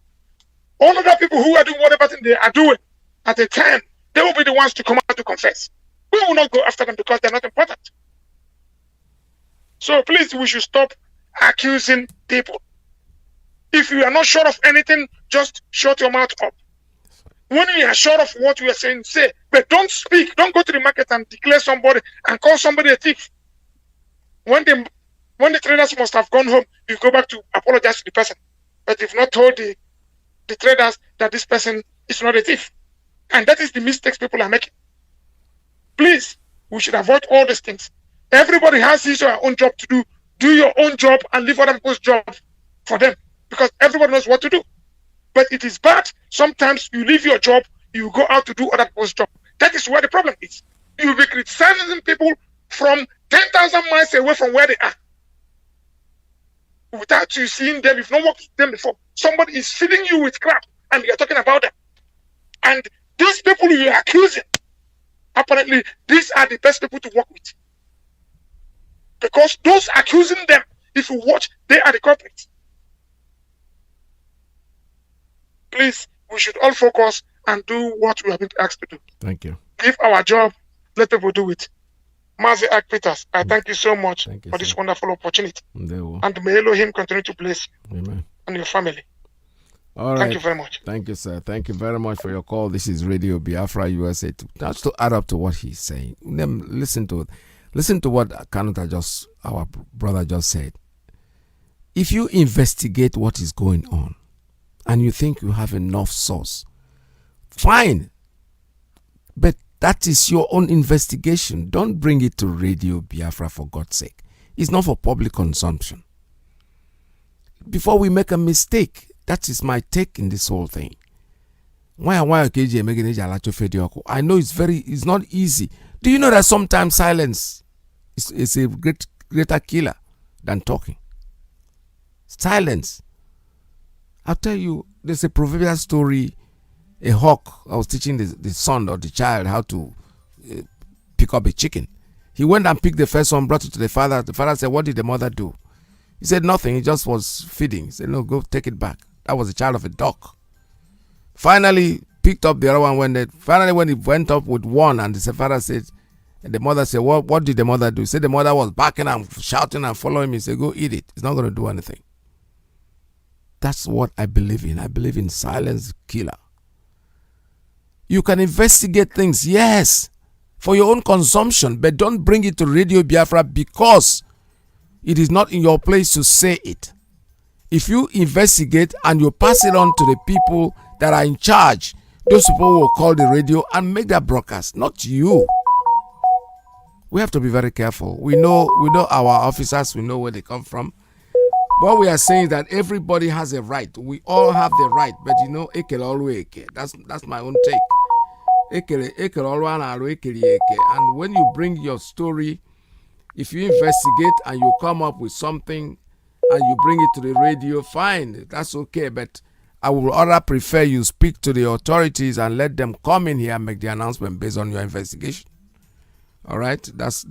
All other people who are doing whatever thing they are doing, at a time, They will be the ones to come out to confess. We will not go after them because they're not important. So please, we should stop accusing people. If you are not sure of anything, just shut your mouth up. When you are sure of what you are saying, say, but don't speak. Don't go to the market and declare somebody and call somebody a thief. When the traders must have gone home, you go back to apologize to the person. But you've not told the traders that this person is not a thief. And that is the mistakes people are making. Please, we should avoid all these things. Everybody has his or her own job to do. Do your own job and leave other people's job for them. Because everybody knows what to do. But it is bad. Sometimes you leave your job, you go out to do other people's job. That is where the problem is. You'll be criticizing people from 10,000 miles away from where they are. Without you seeing them, you've not worked with them before. Somebody is feeding you with crap and you're talking about them. And these people you're accusing, apparently, these are the best people to work with. Because those accusing them, if you watch, they are the culprits. Please, we should all focus and do what we have been asked to do. Thank you. Give our job, let people do it. Mazi Iyke, I thank you so much for this wonderful opportunity. And may Elohim continue to bless you. Amen. And your family. All right. Thank you very much. Thank you, sir. Thank you very much for your call. This is Radio Biafra USA. Just to add up to what he's saying, listen to what Kanu our brother just said. If you investigate what is going on and you think you have enough source, fine. But that is your own investigation. Don't bring it to Radio Biafra, for God's sake. It's not for public consumption. Before we make a mistake, that is my take in this whole thing. I know it's not easy. Do you know that sometimes silence is a greater killer than talking? Silence. I'll tell you, there's a proverbial story. A hawk, I was teaching the son or the child how to pick up a chicken. He went and picked the first one, brought it to the father. The father said, what did the mother do? He said, nothing. He just was feeding. He said, no, go take it back. That was the child of a duck. Finally, picked up the other one. When he went up with one, and the father said, and the mother said, what did the mother do? He said the mother was barking and shouting and following me. He said, go eat it. It's not going to do anything. That's what I believe in. I believe in silence killer. You can investigate things, yes, for your own consumption, but don't bring it to Radio Biafra because it is not in your place to say it. If you investigate and you pass it on to the people that are in charge, those people will call the radio and make that broadcast, not you. We have to be very careful. We know our officers, we know where they come from. What we are saying is that everybody has a right. We all have the right, but Eke always Eke. That's my own take. Eke always Eke. And when you bring your story, if you investigate and you come up with something and you bring it to the radio, fine, that's okay. But I would rather prefer you speak to the authorities and let them come in here and make the announcement based on your investigation. All right, that's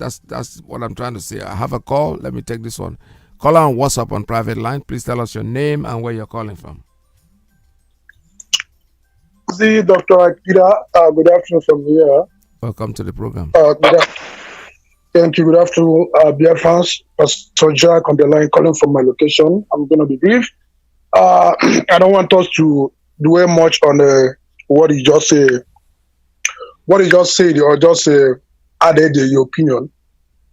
what I'm trying to say. I have a call. Let me take this one. Call on WhatsApp on private line. Please tell us your name and where you're calling from. See, Dr. Akira, good afternoon from here. Welcome to the program. Thank you. Good afternoon, Biafrans. Pastor Jack on the line calling from my location. I'm going to be brief. I don't want us to dwell much on what he just said. What he just said, or just added your opinion.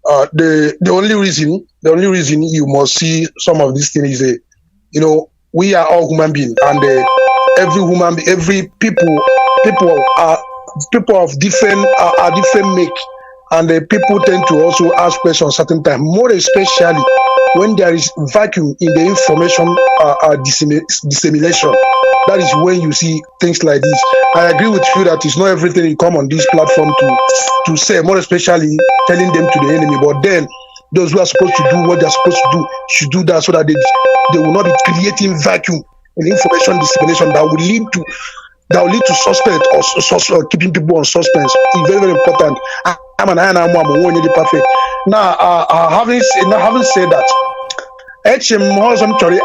The only reason you must see some of these things is, we are all human beings, and every people of different make, and the people tend to also ask questions certain time, more especially when there is vacuum in the information dissemination. That is when you see things like this. I agree with you that it's not everything you come on this platform to say, more especially telling them to the enemy. But then those who are supposed to do what they're supposed to do should do that, so that they will not be creating vacuum in information dissemination that will lead to suspect or keeping people on suspense. It's very, very important. I'm perfect. Now, having said that, HM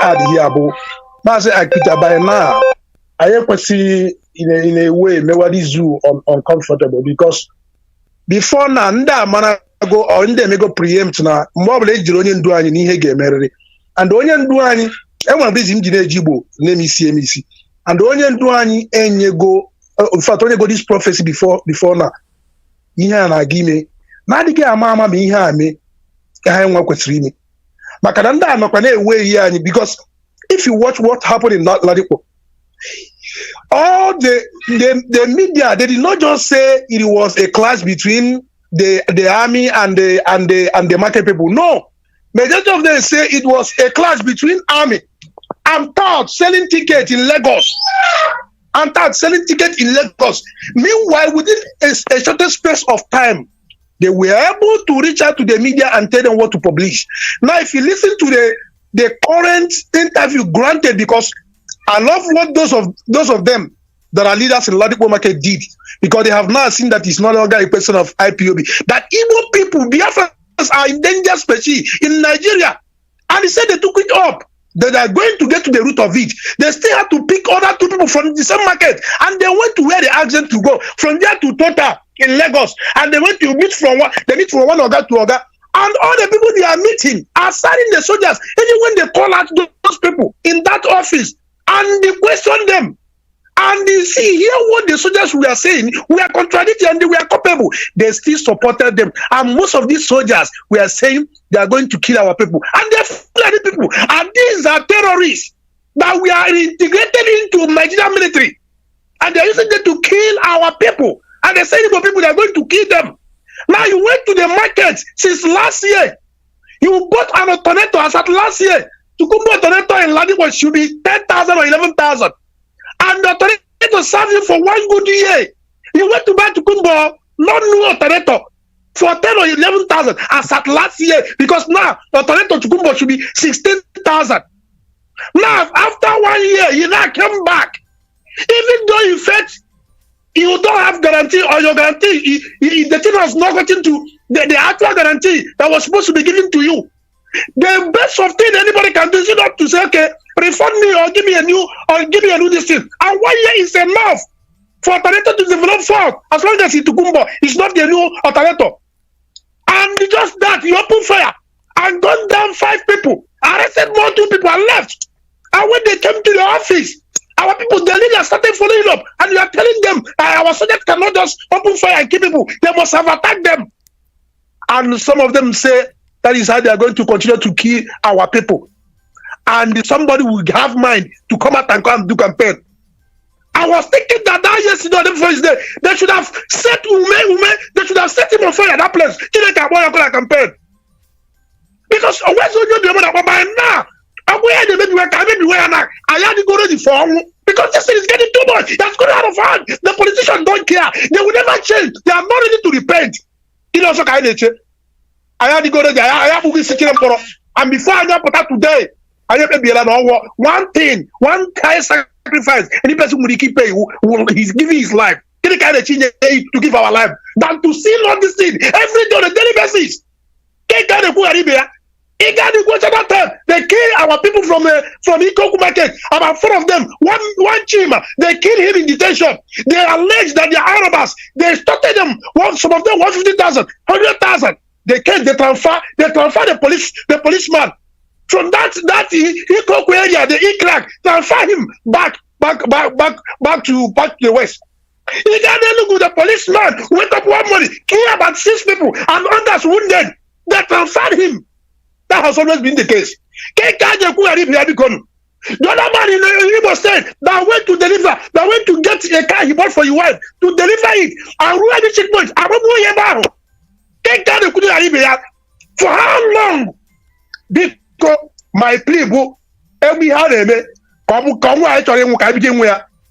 add here about Mazi Iyke by now. I see in a way make this zoo uncomfortable because before now nda mana go or nde me go preempt na mobile ejiri onye ndu anyị n'ihe ga-emerịrị and onye ndu anyị enwere busy m ji na-eji Igbo na-emisi and onye ndu anyị enyego in fact onye go this prophecy before na ihe a na-aga ime na adịghị ama ma ihe a mee ka ha nwa kwesịrị ime maka na ndị anọkwa na-ewe ihe anyị because if you watch what happened in Ladipo, all the media, they did not just say it was a clash between the army and the market people. No, majority of them say it was a clash between army and third selling ticket in Lagos. Meanwhile, within a shorter space of time, they were able to reach out to the media and tell them what to publish. Now, if you listen to the current interview granted, because I love what those of them that are leaders in Ladipo market did, because they have now seen that it's no longer a person of IPOB. That Igbo people, Biafrans, are endangered species in Nigeria. And he said they took it up. That they are going to get to the root of it. They still have to pick other two people from the same market. And they went to where they asked them to go. From there to Total in Lagos. And they went to meet from one Oga to Oga. And all the people they are meeting are signing the soldiers. Even when they call out those people in that office and they question them. And they hear what the soldiers were saying, we are contradicting and they were culpable. They still supported them. And most of these soldiers were saying they are going to kill our people. And they're Fulani people. And these are terrorists that we are integrated into Nigerian military. And they're using them to kill our people. And they're saying for people they are going to kill them. Now you went to the market since last year. You bought an alternator as at last year. To go buy alternator in Ladipo should be 10,000 or 11,000. And the alternator serve you for 1 good year. You went to buy Tukumbo, not new alternator, for 10 or 11,000 as at last year. Because now the alternator Tukumbo should be 16,000. Now after 1 year, you now come back. Even though in fact you don't have guarantee or your guarantee, the thing has not gotten to the actual guarantee that was supposed to be given to you. The best of thing anybody can do is not to say, okay, refund me or give me a new this thing. And 1 year is enough for alternator to develop fast as long as it's Tukumbo. It's not the new alternator. And just that, you open fire and gunned down 5 people, arrested more 2 people and left. And when they came to the office, our people, the leaders started following up, and you are telling them our soldiers cannot just open fire and kill people. They must have attacked them. And some of them say that is how they are going to continue to kill our people. And somebody will have mind to come out and come and do campaign. I was thinking that yesterday, the first day, they should have set they should have set him on fire at that place. Campaign. Because where's the by now? I'm where they maybe where now. I had to go ready for because this thing is getting too much. That's going out of hand. The politicians don't care. They will never change. They are not ready to repent. You know, so kind of I had to go ready. I have to be sitting for and before I got put out today, I have to be one thing, one kind sacrifice. Any person will keep paying, he's giving his life. Any kind of change to give our life than to see all this thing every day on a daily basis. They kill our people from Ikoku market. About 4 of them, one chima. They kill him in detention. They allege that they are Arabs. They started them. Some of them 150,000, 100,000. They came. They transfer the policeman from that Ikoku area. The Ikrak transfer him back to the west. He got there. Look, the policeman went up one morning, killed about 6 people, and others wounded. They transferred him. That has always been the case. The other man in Igbo State that went to deliver, that went to get a car he bought for your wife to deliver it and ruin the checkpoint. For how long? Because my people, every hard come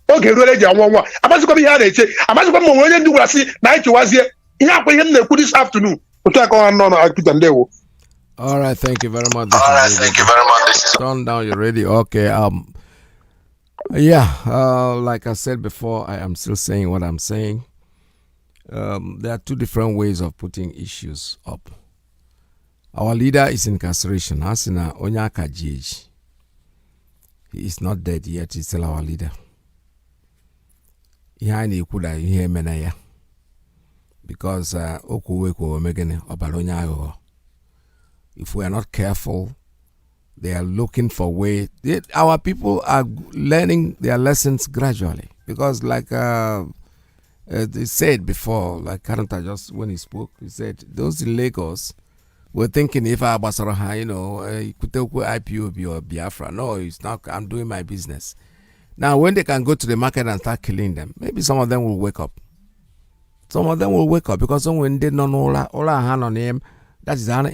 okay, really, I must come here. I must come when you do see night was here. This afternoon. All right, thank you very much. Turn down your radio. Okay. Like I said before, I am still saying what I'm saying. There are 2 different ways of putting issues up. Our leader is in incarceration. Hasina Onyaka GH. He is not dead yet. He's still our leader. ihe a na-ekwu na ihe emena ya because okwu megene ọbara onye aghụghọ. If we are not careful, they are looking for way. Our people are learning their lessons gradually because like they said before, like Karanta just when he spoke, he said those in Lagos were thinking if I was IPOB or Biafra. No, it's not. I'm doing my business. Now, when they can go to the market and start killing them, maybe some of them will wake up. Some of them will wake up because when they don't know all hand on him, that is an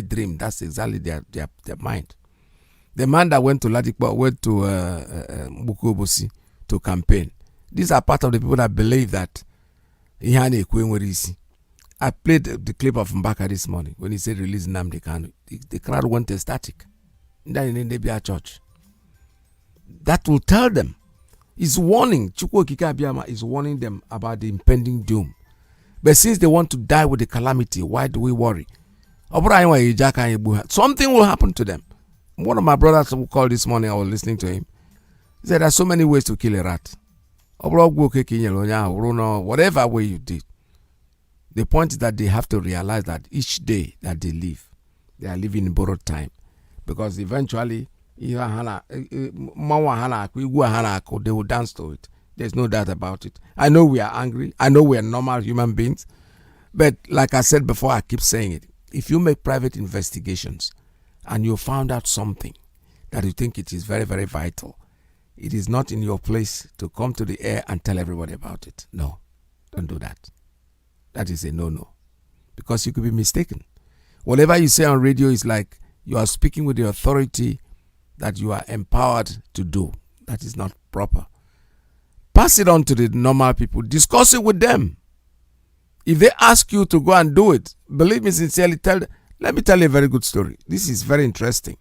dream. That's exactly their mind. The man that went to Ladipo went to Bukobosi to campaign. These are part of the people that believe that I played the clip of Mbaka this morning when he said release NNAMDI Kanu. The crowd went ecstatic. In the church. That will tell them. Is warning. Chukwu Okike Abiyama is warning them about the impending doom. But since they want to die with the calamity, why do we worry? Something will happen to them. One of my brothers who called this morning, I was listening to him. He said there are so many ways to kill a rat. Whatever way you did. The point is that they have to realize that each day that they live, they are living in borrowed time. Because eventually, they will dance to it. There's no doubt about it. I know we are angry. I know we are normal human beings. But like I said before, I keep saying it. If you make private investigations and you found out something that you think it is very, very vital, it is not in your place to come to the air and tell everybody about it. No, don't do that. That is a no-no. Because you could be mistaken. Whatever you say on radio is like you are speaking with the authority that you are empowered to do. That is not proper. Pass it on to the normal people. Discuss it with them. If they ask you to go and do it, believe me sincerely, let me tell you a very good story. This is very interesting.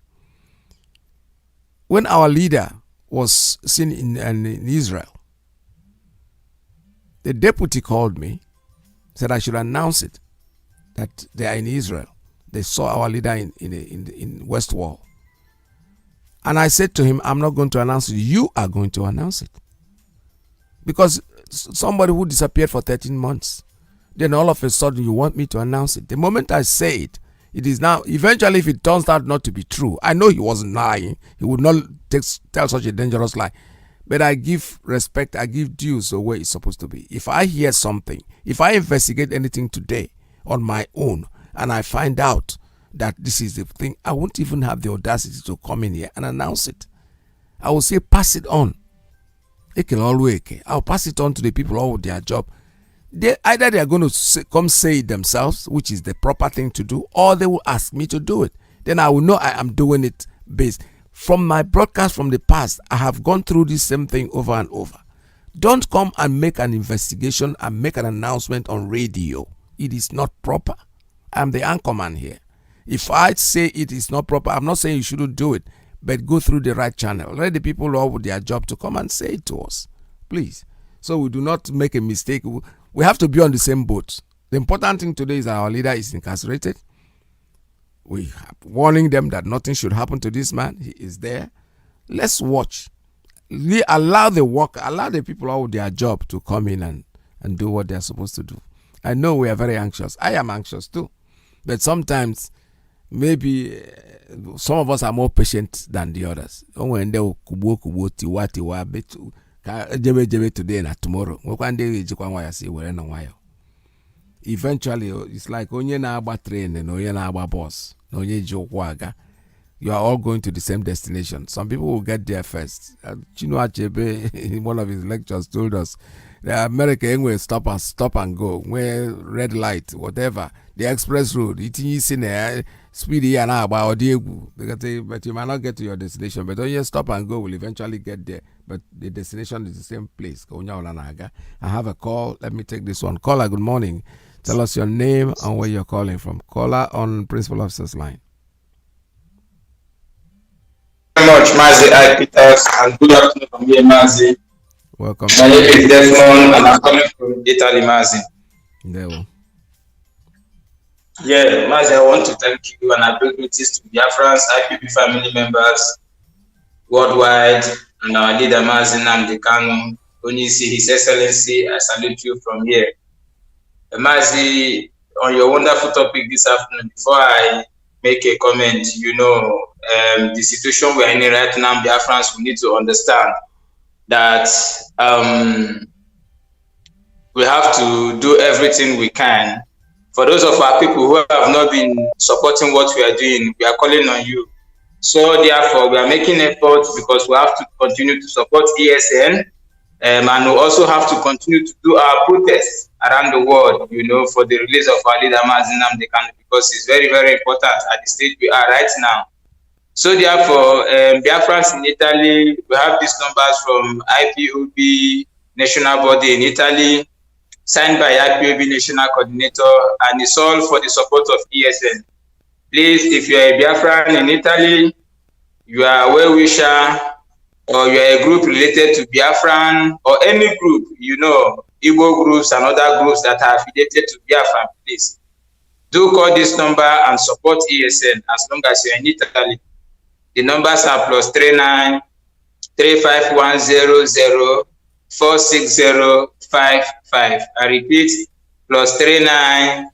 When our leader was seen in Israel, the deputy called me, said I should announce it, that they are in Israel. They saw our leader in West Wall. And I said to him, I'm not going to announce it. You are going to announce it. Because somebody who disappeared for 13 months, then all of a sudden you want me to announce it. The moment I say it, it is now, eventually if it turns out not to be true, I know he wasn't lying. He would not tell such a dangerous lie. But I give respect, I give dues the way it's supposed to be. If I hear something, if I investigate anything today on my own, and I find out that this is the thing, I won't even have the audacity to come in here and announce it. I will say, pass it on. I'll pass it on to the people all with their job. Either they are going to come say it themselves, which is the proper thing to do, or they will ask me to do it. Then I will know I am doing it based. From my broadcast from the past, I have gone through this same thing over and over. Don't come and make an investigation and make an announcement on radio. It is not proper. I'm the anchorman here. If I say it is not proper, I'm not saying you shouldn't do it, but go through the right channel. Let the people all with their job to come and say it to us, please. So we do not make a mistake. We have to be on the same boat. The important thing today is that our leader is incarcerated. We are warning them that nothing should happen to this man. He is there. Let's watch. Allow the people all with their job to come in and do what they're supposed to do. I know we are very anxious. I am anxious too. But sometimes, maybe some of us are more patient than the others. Today and tomorrow. Eventually, it's like onye na-agba train and onye na-agba bus. You are all going to the same destination. Some people will get there first. Chino Achebe, in one of his lectures, told us the America will stop and go. Where red light, whatever, the express road, it's in there, speedy and about but you might not get to your destination. But when you stop and go, will eventually get there. But the destination is the same place. I have a call. Let me take this one. Caller, good morning. Tell us your name and where you're calling from. Caller on Principal Officer's line. Very much, Mazi Iyke, and good afternoon from here, Mazi. Welcome. My name is Desmond, and I'm coming from Italy, Mazi. Yeah, Mazi, I want to thank you, and I bring greetings to Biafrans, IPP family members worldwide, and our leader Mazi Iyke, Onisi, His Excellency, I salute you from here. Mazi, on your wonderful topic this afternoon, before I make a comment, the situation we are in right now, Biafrans, we need to understand that we have to do everything we can. For those of our people who have not been supporting what we are doing, we are calling on you. So therefore, we are making efforts because we have to continue to support ESN, and we also have to continue to do our protests around the world, for the release of our leader Mazi Iyke, because it's very, very important at the stage we are right now. So therefore, Biafrans in Italy, we have these numbers from IPOB national body in Italy, signed by IPOB national coordinator, and it's all for the support of ESN. Please, if you are a Biafran in Italy, you are a well-wisher, or you are a group related to Biafran, or any group, Igbo groups and other groups that are affiliated to Biafran, please do call this number and support ESN as long as you are in Italy. The numbers are +39 35100 46055. I repeat, +39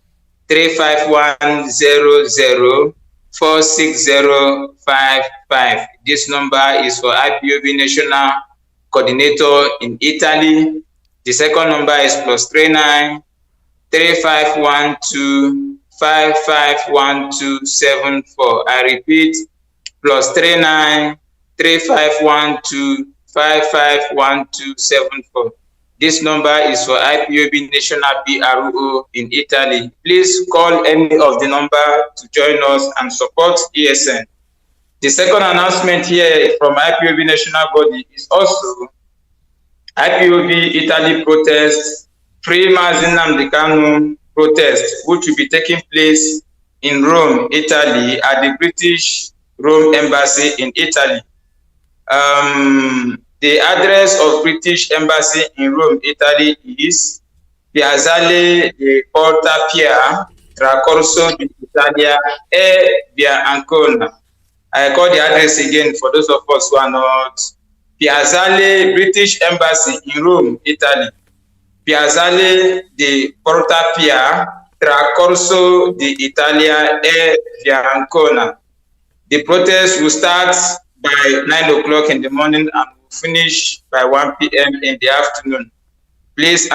35100 46055. This number is for IPOB National Coordinator in Italy. The second number is +39 3512 551274. I repeat, +39 3512 551274. This number is for IPOB National BRO in Italy. Please call any of the number to join us and support ESN. The second announcement here from IPOB National Body is also IPOB Italy protest, Free Mazi Iyke protest, which will be taking place in Rome, Italy, at the British Rome Embassy in Italy. The address of British Embassy in Rome, Italy is Piazzale di Porta Pia, Tracorso di Italia e Via Ancona. I call the address again for those of us who are not. Piazzale British Embassy in Rome, Italy. Piazzale di Porta Pia, Tracorso di Italia e Via Ancona. The protest will start by 9 o'clock in the morning and will finish by 1 p.m. in the afternoon. Please,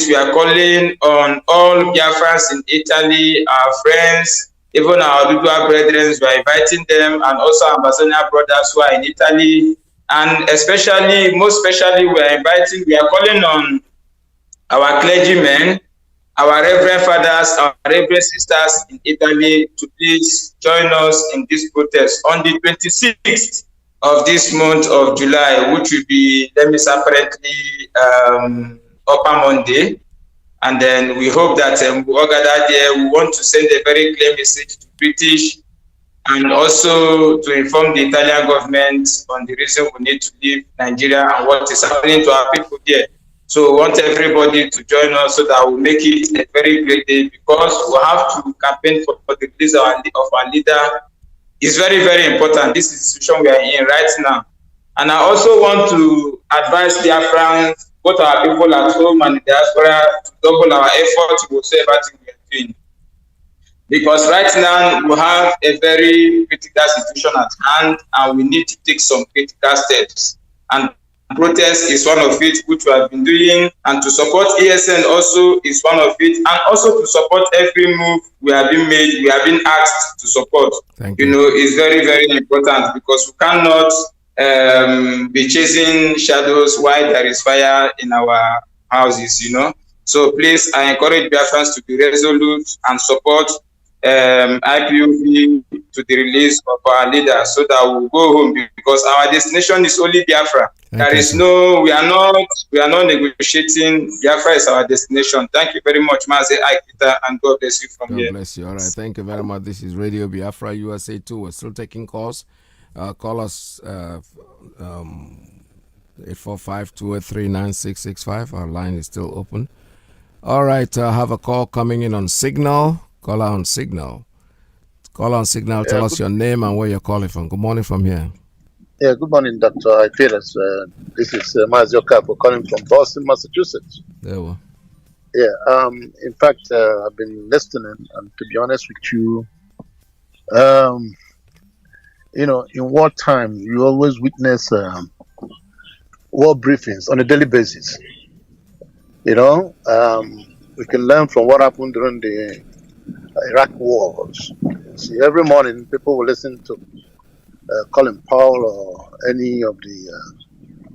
we are calling on all Biafrans in Italy, our friends, even our Dudua brethren, we are inviting them, and also our Amazonian brothers who are in Italy, and most especially, we are calling on our clergymen, our reverend fathers, our reverend sisters in Italy to please join us in this protest on the 26th of this month of July, which will be, apparently Upper Monday. And then we hope that we all gather there. We want to send a very clear message to British and also to inform the Italian government on the reason we need to leave Nigeria and what is happening to our people here. So we want everybody to join us so that we'll make it a very great day, because we have to campaign for the release of our leader. It's very, very important. This is the situation we are in right now. And I also want to advise Biafrans, both our people at home and the diaspora, to double our efforts whatsoever thing we are doing. Because right now we have a very critical situation at hand and we need to take some critical steps. And protest is one of it, which we have been doing, and to support ESN also is one of it, and also to support every move we have been made, we have been asked to support. Thank you. It's very, very important, because we cannot be chasing shadows while there is fire in our houses, So please, I encourage Biafrans to be resolute and support IPOB to the release of our leader, so that we'll go home, because our destination is only Biafra. We are not negotiating. Biafra is our destination. Thank you very much, Mazi Iyke, and God bless you from here. God bless you. All right. Thank you very much. This is Radio Biafra USA 2. We're still taking calls. Call us 845-283-9665. Our line is still open. All right. I have a call coming in on Signal. Call on Signal. Tell us your name and where you're calling from. Good morning from here. Yeah, good morning, Dr. Ipetas. This is Mazi Iyke calling from Boston, Massachusetts. There we Yeah, in fact, I've been listening, and to be honest with you, um, in wartime, you always witness war briefings on a daily basis. We can learn from what happened during the Iraq wars. See, every morning, people will listen to Colin Powell or any of the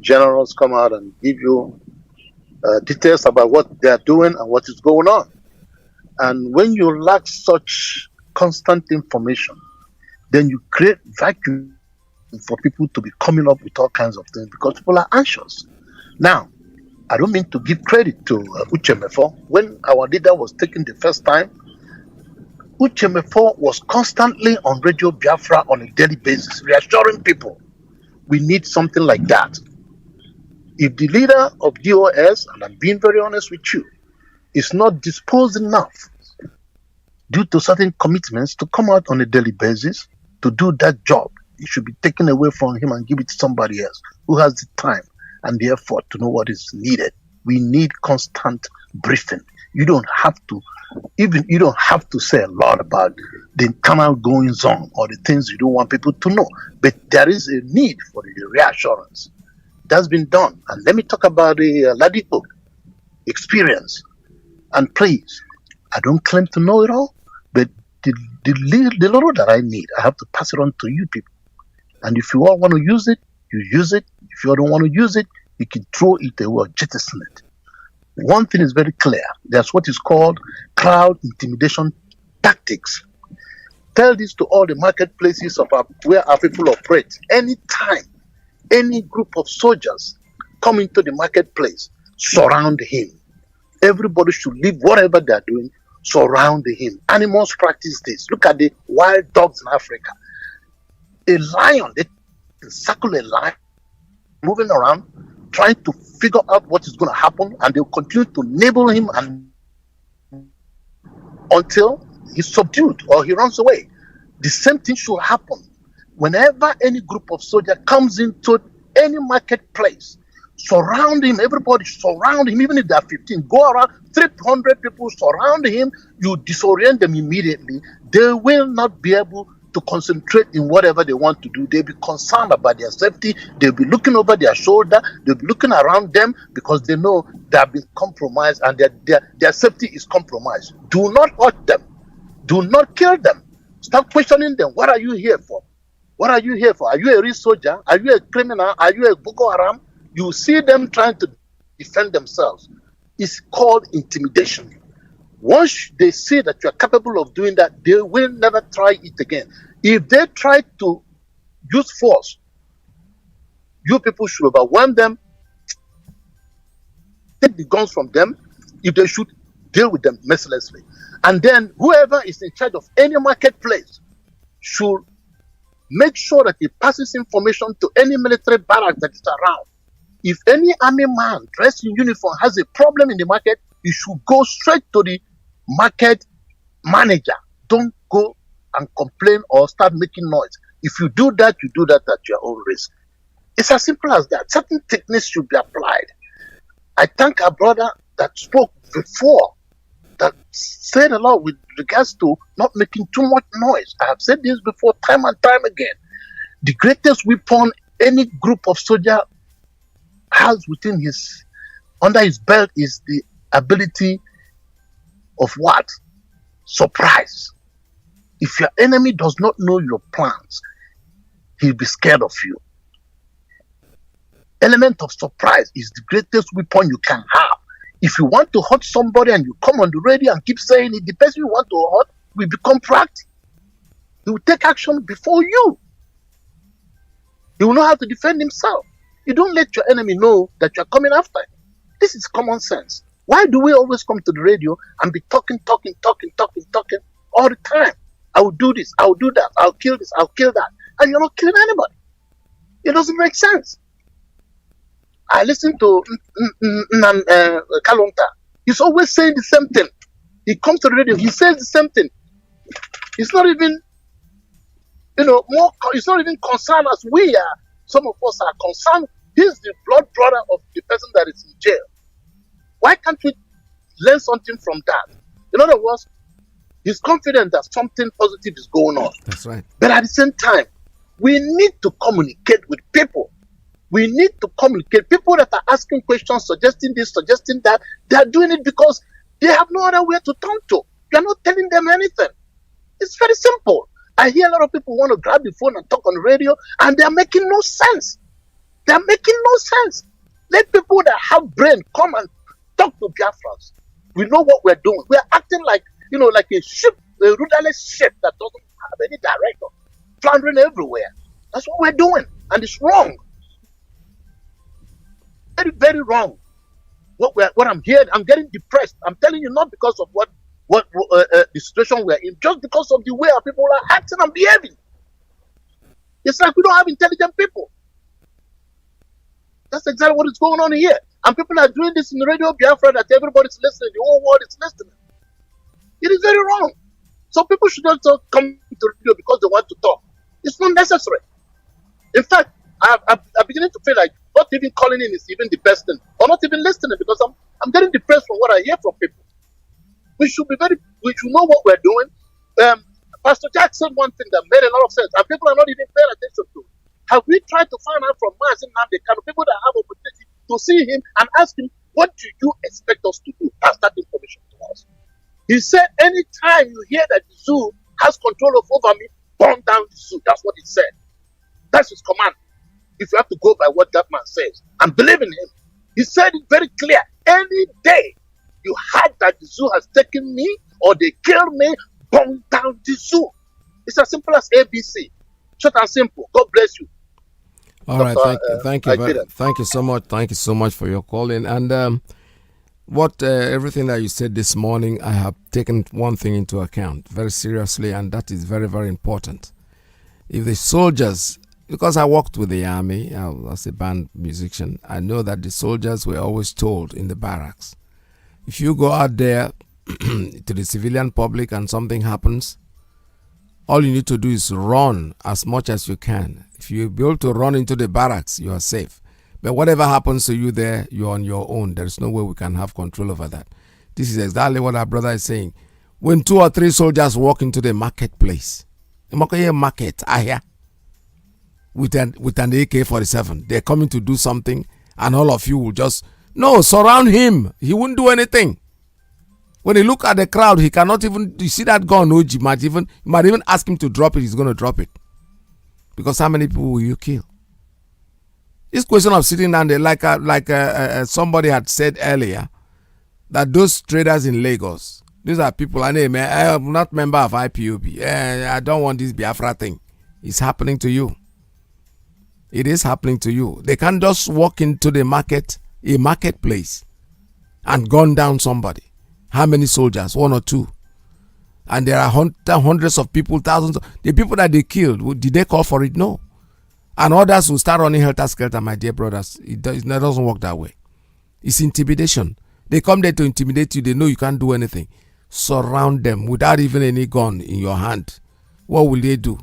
generals come out and give you details about what they are doing and what is going on. And when you lack such constant information, then you create vacuum for people to be coming up with all kinds of things because people are anxious. Now, I don't mean to give credit to Uche Mefo. When our leader was taken the first time, Uche Mefo was constantly on Radio Biafra on a daily basis, reassuring people we need something like that. If the leader of DOS, and I'm being very honest with you, is not disposed enough due to certain commitments to come out on a daily basis to do that job, it should be taken away from him and give it to somebody else who has the time and the effort to know what is needed. We need constant briefing. You don't have to say a lot about the internal goings on or the things you don't want people to know, but there is a need for the reassurance. That's been done. And let me talk about the Ladipo experience. And please, I don't claim to know it all, but the little that I need, I have to pass it on to you people. And if you all want to use it, you use it. If you all don't want to use it, you can throw it away or jettison it. One thing is very clear. There's what is called crowd intimidation tactics. Tell this to all the marketplaces where our people operate. Anytime any group of soldiers come into the marketplace, surround him. Everybody should leave whatever they are doing, surround him. Animals practice this. Look at the wild dogs in Africa. A lion, they circle a lion, moving around, trying to figure out what is going to happen, and they'll continue to nibble him until he's subdued or he runs away. The same thing should happen. Whenever any group of soldiers comes into any marketplace, surround him. Everybody surround him, even if there are 15. Go around, 300 people surround him. You disorient them immediately. They will not be able to concentrate in whatever they want to do. They'll be concerned about their safety. They'll be looking over their shoulder. They'll be looking around them because they know they have been compromised and their safety is compromised. Do not hurt them. Do not kill them. Start questioning them. What are you here for? What are you here for? Are you a real soldier? Are you a criminal? Are you a Boko Haram? You see them trying to defend themselves. It's called intimidation. Once they see that you are capable of doing that, they will never try it again. If they try to use force, you people should overwhelm them, take the guns from them. If they should, deal with them mercilessly. And then whoever is in charge of any marketplace should make sure that he passes information to any military barrack that is around. If any army man dressed in uniform has a problem in the market, he should go straight to the market manager. Don't go and complain or start making noise. If you do that, you do that at your own risk. It's as simple as that. Certain techniques should be applied. I thank our brother that spoke before, that said a lot with regards to not making too much noise. I have said this before time and time again. The greatest weapon any group of soldiers has under his belt is the ability of what? Surprise. If your enemy does not know your plans, he'll be scared of you. Element of surprise is the greatest weapon you can have. If you want to hurt somebody and you come on the radio and keep saying it, the person you want to hurt will become proactive. He will take action before you. He will know how to defend himself. You don't let your enemy know that you're coming after him. This is common sense. Why do we always come to the radio and be talking all the time? I will do this, I will do that, I'll kill this, I'll kill that. And you're not killing anybody. It doesn't make sense. I listen to Kalonta. He's always saying the same thing. He comes to the radio, he says the same thing. He's not even, he's not even concerned as we are some of us are concerned. He's the blood brother of the person that is in jail. Why can't we learn something from that? In other words, he's confident that something positive is going on. That's right. But at the same time, we need to communicate with people. We need to communicate. People that are asking questions, suggesting this, suggesting that, they are doing it because they have no other way to turn to. You are not telling them anything. It's very simple. I hear a lot of people want to grab the phone and talk on the radio, and they are making no sense. They are making no sense. Let people that have brain come and talk to Biafrans. We know what we're doing. We're acting like, like a ship, a rudderless ship that doesn't have any director, floundering everywhere. That's what we're doing, and it's wrong. Very, very wrong. What I'm hearing, I'm getting depressed. I'm telling you, not because of what the situation we're in, just because of the way our people are acting and behaving. It's like we don't have intelligent people. That's exactly what is going on here. And people are doing this in Radio Biafra that everybody's listening, the whole world is listening. It is very wrong. So people should not come to radio because they want to talk. It's not necessary. In fact, I'm beginning to feel like not even calling in is even the best thing, or not even listening, because I'm getting depressed from what I hear from people. We should know what we're doing. Pastor Jack said one thing that made a lot of sense, and people are not even paying attention to it. Have we tried to find out from Mazi Iyke, Kanu, people that have opportunity to see him and ask him, what do you expect us to do? Pass that information to us. He said, anytime you hear that the zoo has control over me, burn down the zoo. That's what he said. That's his command. If you have to go by what that man says and believe in him, he said it very clear. Any day you heard that the zoo has taken me or they killed me, burn down the zoo. It's as simple as ABC. Short and simple. God bless you. All right, thank you so much. Thank you so much for your calling. And everything that you said this morning, I have taken one thing into account very seriously, and that is very, very important. If the soldiers, because I worked with the army as a band musician, I know that the soldiers were always told in the barracks, if you go out there to the civilian public and something happens, all you need to do is run as much as you can. If you be able to run into the barracks, you are safe. But whatever happens to you there, you're on your own. There's no way we can have control over that. This is exactly what our brother is saying. When 2 or 3 soldiers walk into the marketplace, the market, with an AK-47, they're coming to do something, and all of you will just, surround him. He won't do anything. When he look at the crowd, he cannot even, you see that gun, you might even ask him to drop it, he's going to drop it. Because how many people will you kill? This question of sitting down there, like somebody had said earlier, that those traders in Lagos, these are people, I am not member of IPOB. I don't want this Biafra thing. It's happening to you. It is happening to you. They can't just walk into the marketplace, and gun down somebody. How many soldiers? 1 or 2. And there are hundreds of people, thousands. The people that they killed, did they call for it? No. And others will start running helter-skelter, my dear brothers. It doesn't work that way. It's intimidation. They come there to intimidate you. They know you can't do anything. Surround them without even any gun in your hand. What will they do?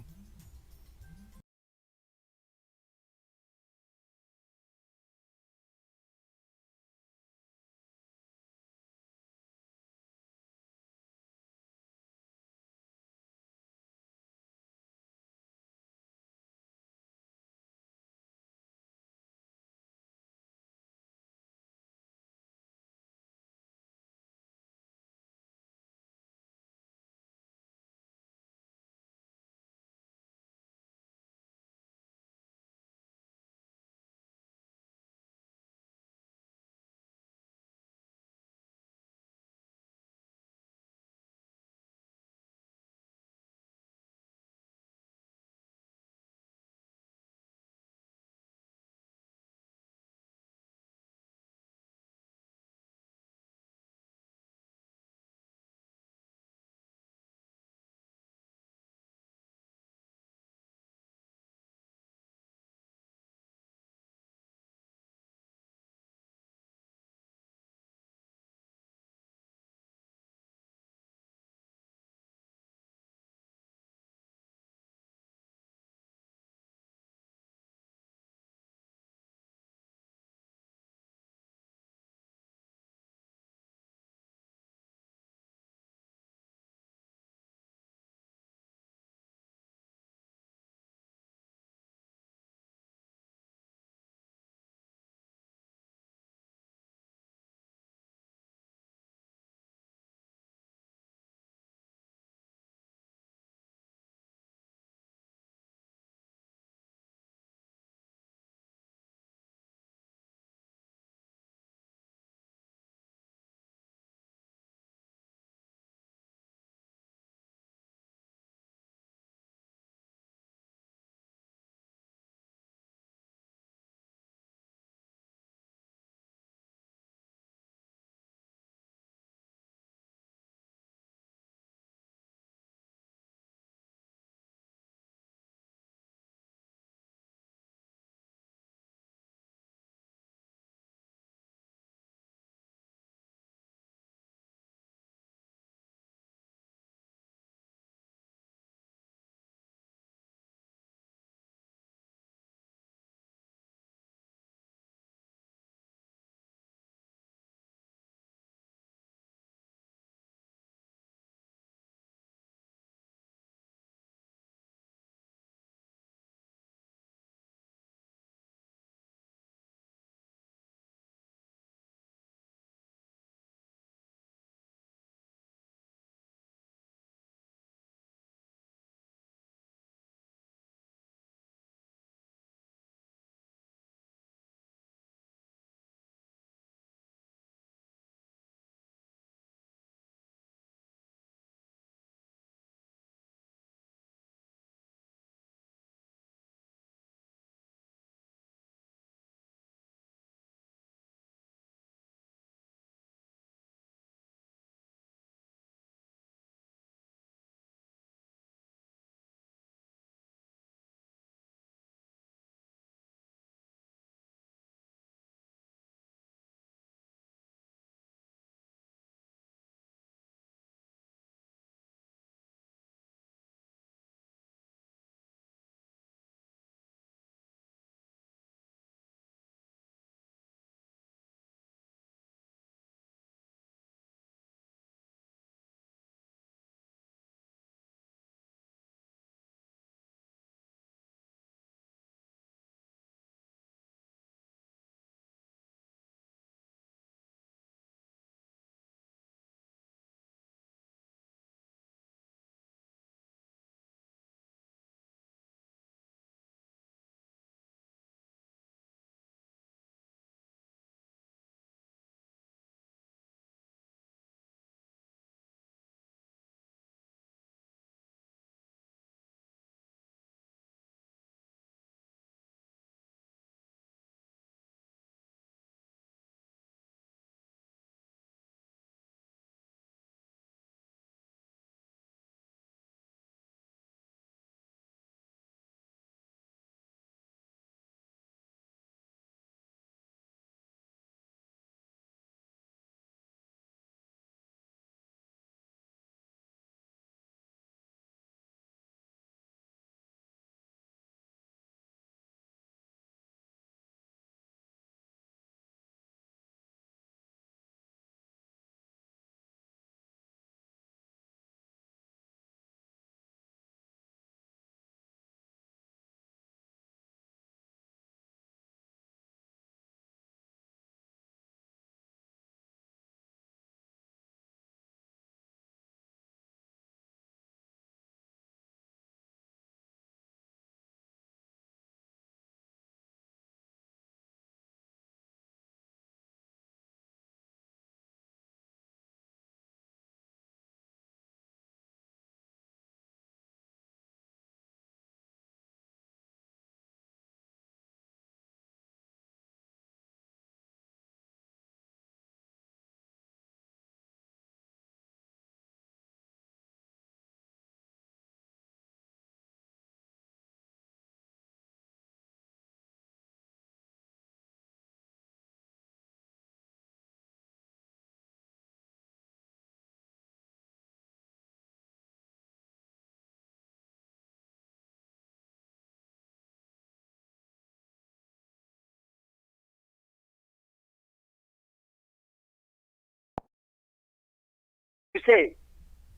to say,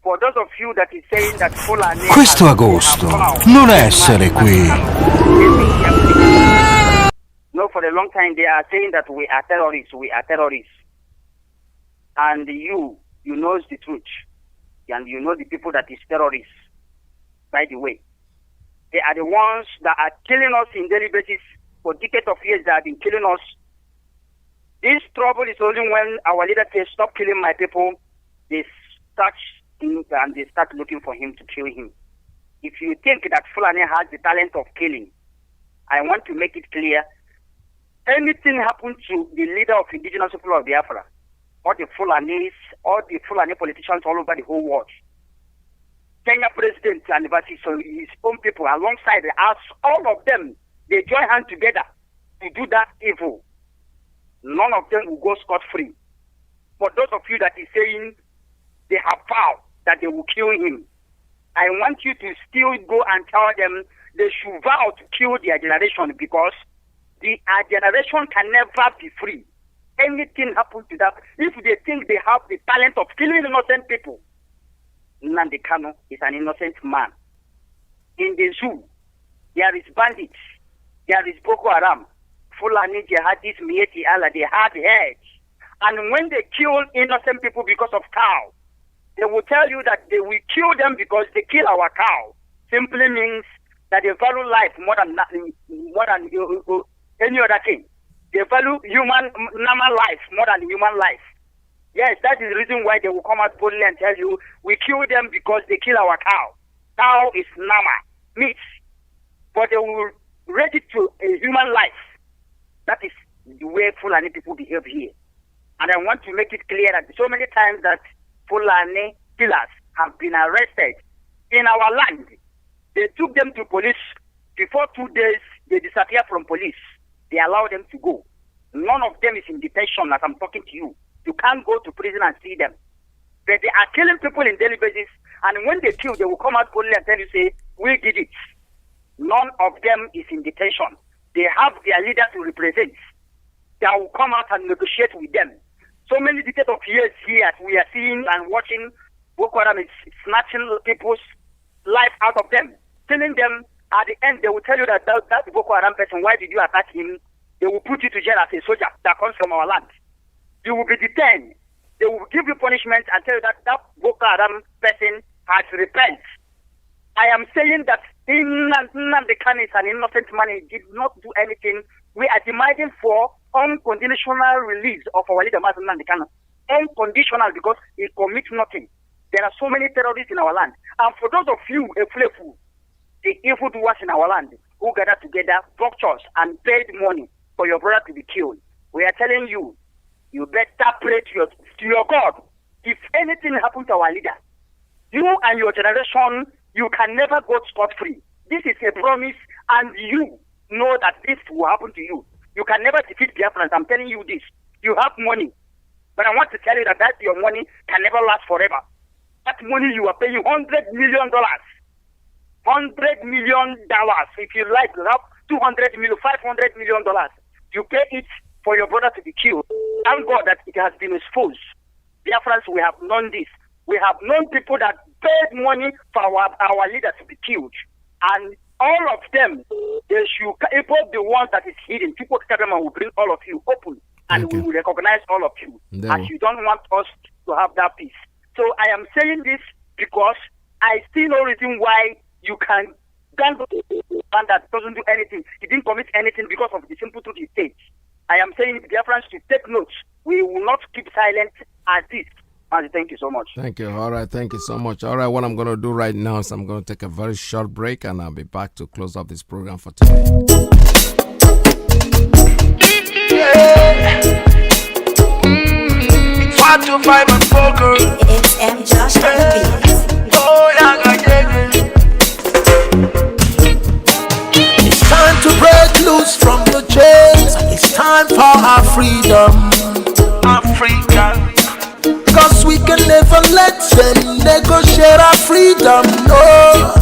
for those of you that is saying that Fulani Questo agosto non essere qui. No, for a long time they are saying that we are terrorists, and you know the truth, and you know the people that is terrorists. By the way, they are the ones that are killing us in daily basis for decades of years. They have been killing us. This trouble is only when our leader says, "Stop killing my people." They start and they start looking for him to kill him. If you think that Fulani has the talent of killing, I want to make it clear. Anything happens to the leader of indigenous people of Biafra, or the Fulanis, or the Fulani politicians all over the whole world, Kenya president and his own people alongside us, all of them, they join hands together to do that evil. None of them will go scot-free. For those of you that is saying they have vowed that they will kill him, I want you to still go and tell them they should vow to kill their generation, because our generation can never be free. Anything happens to that, if they think they have the talent of killing innocent people, NNAMDI Kanu is an innocent man. In the zoo, there is bandits, there is Boko Haram, Fulani, Jihadis, Mieti Allah, they have heads. And when they kill innocent people because of cow, they will tell you that they will kill them because they kill our cow. Simply means that they value life more than any other thing. They value normal life more than human life. Yes, that is the reason why they will come out boldly and tell you, we kill them because they kill our cow. Cow is nama, meat. But they will rate it to a human life. That is the way Fulani people behave here. And I want to make it clear that so many times that Fulani killers have been arrested in our land. They took them to police. Before 2 days, they disappear from police. They allow them to go. None of them is in detention as I'm talking to you. You can't go to prison and see them. But they are killing people in daily basis, and when they kill, they will come out boldly and tell you, say, we did it. None of them is in detention. They have their leader to represent. They will come out and negotiate with them. So many decades of years here, we are seeing and watching Boko Haram is snatching people's life out of them, killing them. At the end, they will tell you that Boko Haram person, why did you attack him? They will put you to jail as a soldier that comes from our land. You will be detained. They will give you punishment and tell you that Boko Haram person has repented. I am saying that NNAMDI Kanu is an innocent man. He did not do anything. We are demanding for unconditional release of our leader, Mazi Iyke. Unconditional, because he commits nothing. There are so many terrorists in our land. And for those of you, the evildoers in our land, who gather together, vultures, and paid money for your brother to be killed, we are telling you, you better pray to your God. If anything happens to our leader, you and your generation, you can never go scot-free. This is a promise, and you know that this will happen to you. You can never defeat Biafrans. I'm telling you this. You have money, but I want to tell you that your money can never last forever. That money you are paying $100 million. $100 million. If you like, you have $200 million, $500 million. You pay it for your brother to be killed. Thank God that it has been exposed. Biafrans, we have known this. We have known people that paid money for our leaders to be killed. And all of them, they should, Ipob, the ones that is hidden, people will bring all of you open, and we will recognize all of you. As you don't want us to have that peace. So I am saying this because I see no reason why you can go to and that doesn't do anything. He didn't commit anything because of the simple truth he states. I am saying Biafrans should take notes. We will not keep silent as this. Thank you so much. Thank you. All right. Thank you so much. All right. What I'm going to do right now is I'm going to take a very short break, and I'll be back to close up this program for today. Five to five and poker. It's M. Josh on the beat. Oh, yeah, it's time to break loose from the chains. It's time for our freedom. Africa. Cause we can never let them negotiate our freedom, no.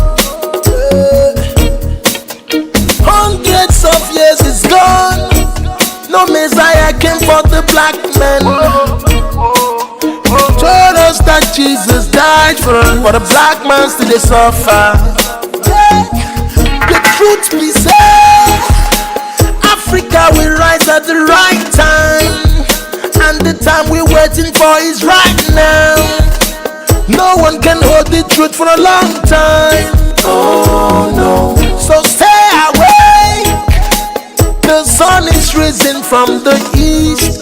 Hundreds of years is gone. No Messiah came for the black man. Told us that Jesus for the black man still they suffer. The truth be said, Africa will rise at the right time, and the time we're waiting for is right now. No one can hold the truth for a long time. Oh no. So stay awake. The sun is risen from the east,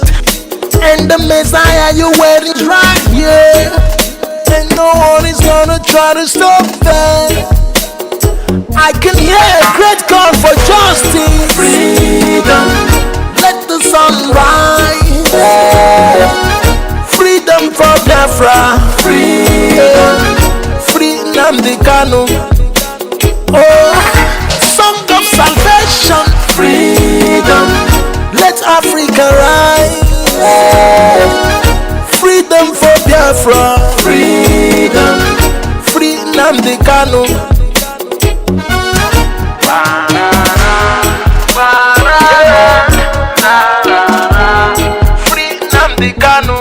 and the Messiah you're waiting is right here. And no one is gonna try to stop that. I can hear a great call for justice. Freedom. Let the sun rise. Freedom for Biafra. Freedom. Free NNAMDI'S Kanu. Oh, song of salvation. Freedom. Let Africa rise. Freedom for Biafra. Freedom. Free NNAMDI'S Kanu. Free NNAMDI'S Kanu.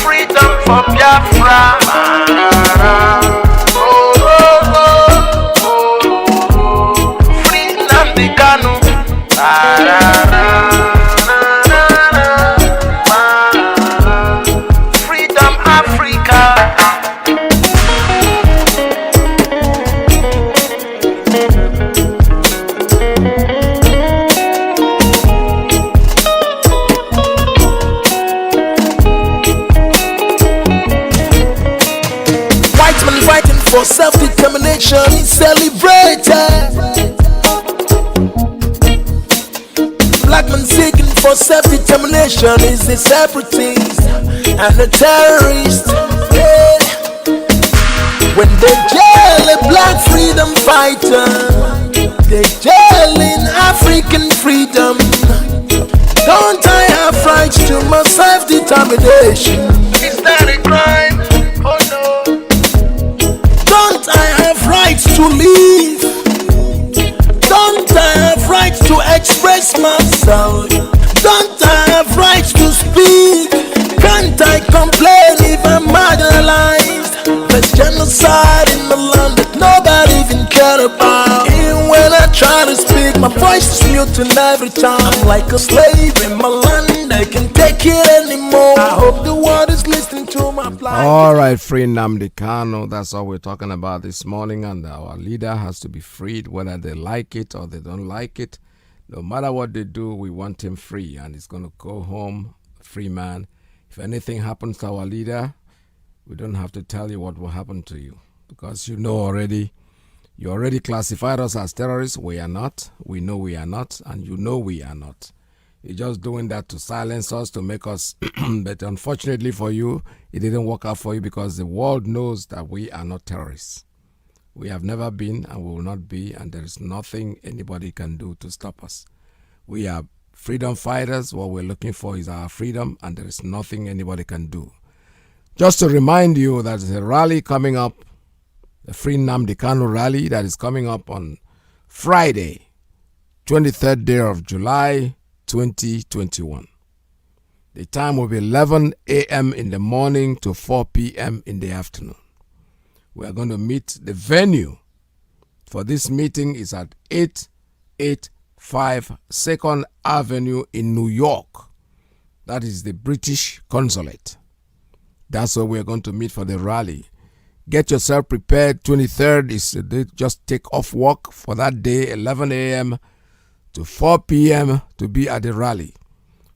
Freedom for Biafra. Free NNAMDI'S Kanu. Freedom Africa. White man fighting for self-determination is celebrated. Black man seeking for self-determination is a separatist and a terrorist. Yeah. When they jail a black freedom fighter, they jailing African freedom. Don't I have rights to my self-determination? Is that a crime? Oh no. Don't I have rights to live? Don't I have rights to express myself? Don't I have rights to speak? Can't I complain if I'm marginalized? There's genocide in the land that nobody even cared about. Even when I try to speak, my voice is muted every time. I'm like a slave in my land, I can't take it anymore. I hope the world is listening to my plight. All right, free NNAMDI'S Kanu. That's all we're talking about this morning. And our leader has to be freed, whether they like it or they don't like it. No matter what they do, we want him free. And he's going to go home, a free man. If anything happens to our leader, we don't have to tell you what will happen to you. Because you know already, you already classified us as terrorists. We are not. We know we are not. And you know we are not. You're just doing that to silence us, to make us. But unfortunately for you, it didn't work out for you because the world knows that we are not terrorists. We have never been and we will not be, and there is nothing anybody can do to stop us. We are freedom fighters. What we're looking for is our freedom, and there is nothing anybody can do. Just to remind you that there's a rally coming up, the Free NNAMDI'S Kanu rally that is coming up on Friday, 23rd day of July, 2021. The time will be 11 a.m. in the morning to 4 p.m. in the afternoon. We are going to meet. The venue for this meeting is at 885 2nd Avenue in New York. That is the British Consulate. That's where we're going to meet for the rally. Get yourself prepared. 23rd is the day. Just take off work for that day, 11 a.m. to 4 p.m. to be at the rally.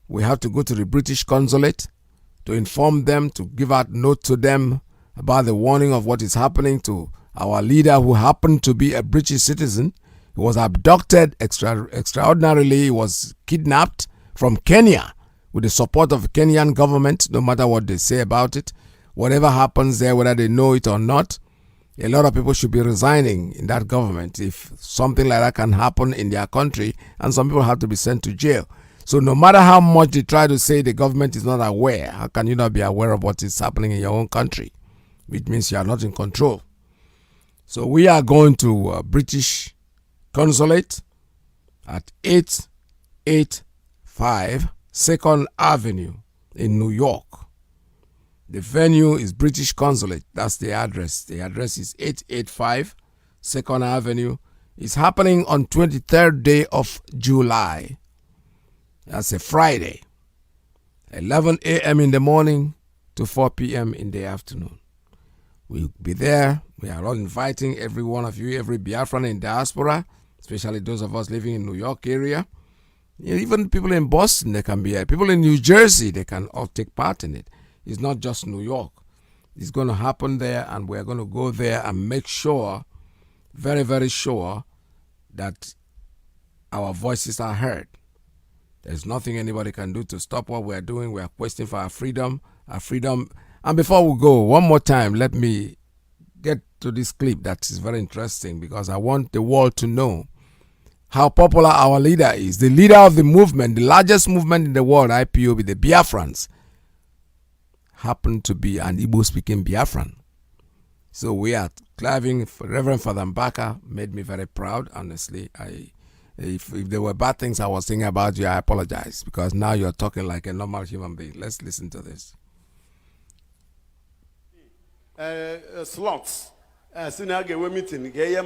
We have to go to the British Consulate to inform them, to give out note to them about the warning of what is happening to our leader, who happened to be a British citizen. He was abducted extraordinarily. He was kidnapped from Kenya with the support of the Kenyan government, no matter what they say about it. Whatever happens there, whether they know it or not, a lot of people should be resigning in that government if something like that can happen in their country, and some people have to be sent to jail. So no matter how much they try to say the government is not aware, how can you not be aware of what is happening in your own country? Which means you are not in control. So we are going to British Consulate at 885 2nd Avenue in New York. The venue is British Consulate. That's the address. The address is 885 2nd Avenue. It's happening on 23rd day of July. That's a Friday. 11 a.m. in the morning to 4 p.m. in the afternoon. We'll be there. We are all inviting every one of you, every Biafran in diaspora, especially those of us living in New York area. Even people in Boston, they can be here. People in New Jersey, they can all take part in it. It's not just New York. It's going to happen there, and we're going to go there and make sure, very, very sure, that our voices are heard. There's nothing anybody can do to stop what we're doing. We are questing for our freedom. And before we go, one more time, let me get to this clip that is very interesting, because I want the world to know how popular our leader is. The leader of the movement, the largest movement in the world, IPOB, the Biafrans, happened to be an Igbo-speaking Biafran. So we are having Reverend Father Mbaka made me very proud, honestly. If there were bad things I was saying about you, I apologize, because now you're talking like a normal human being. Let's listen to this. Slots. Meeting,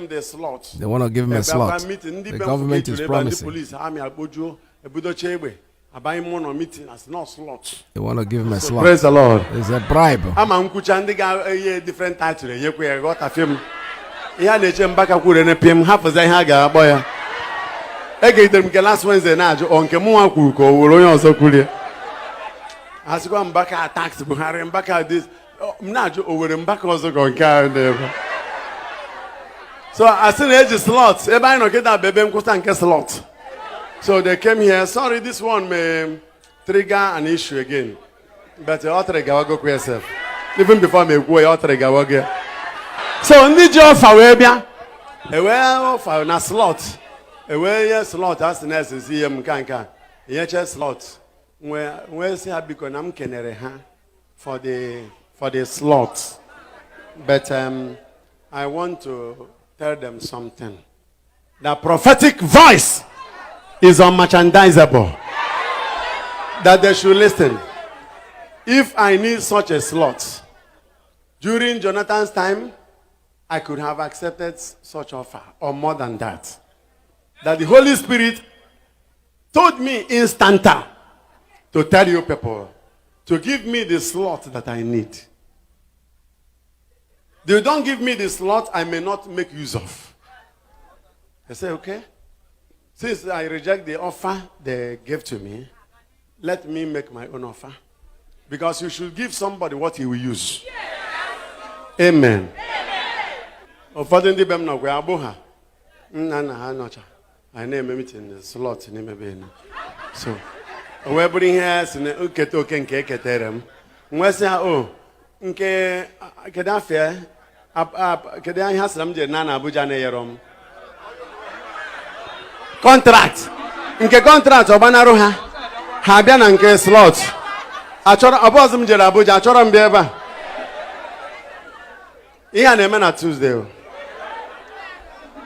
the slots. They want to give me a slot. The government is promising. They want to give him a slot. Praise the Lord. It's a bribe. I'm a different title. You got a film. Yeah, they jump back and PM half as I had a boy. I gave them last Wednesday night on Kemuaku, Royan so cool. As go back at tax, Buhari and back at this. Najo over and back also going carry them. So as soon as the slots, everybody no get that baby and get slot. So they came here. Sorry, this one may trigger an issue again. But you ought to go yourself. Even before me go, you ought to go again. So need your Fawebia. A well for a slot. A well slot as the nurse is here. Mkanka. Yes, slot. Where say I become kenere for the slot. But I want to tell them something. The prophetic voice is unmerchandisable. That they should listen. If I need such a slot, during Jonathan's time, I could have accepted such offer, or more than that. That the Holy Spirit told me instanta to tell you people to give me the slot that I need. They don't give me the slot I may not make use of. I say, okay. Since I reject the offer they gave to me, let me make my own offer. Because you should give somebody what he will use. Amen. Ụfọdụ ndị be m nọkwa agbụ ha nna nna ha nọcha anyị na-eme meeting slot n'ime be na so o wee bụrụ ihe si na nketa oke nke eketere m nwee sị ha o nke kedu afọ kedu ihe ha sịrị m je na Abuja na-eyere m contract nke contract ọgbanarụ ha ha bịa na nke slot achọrọ ọbọzụ m jere Abuja achọrọ m bịa ebe a ihe a na-eme na Tuesday.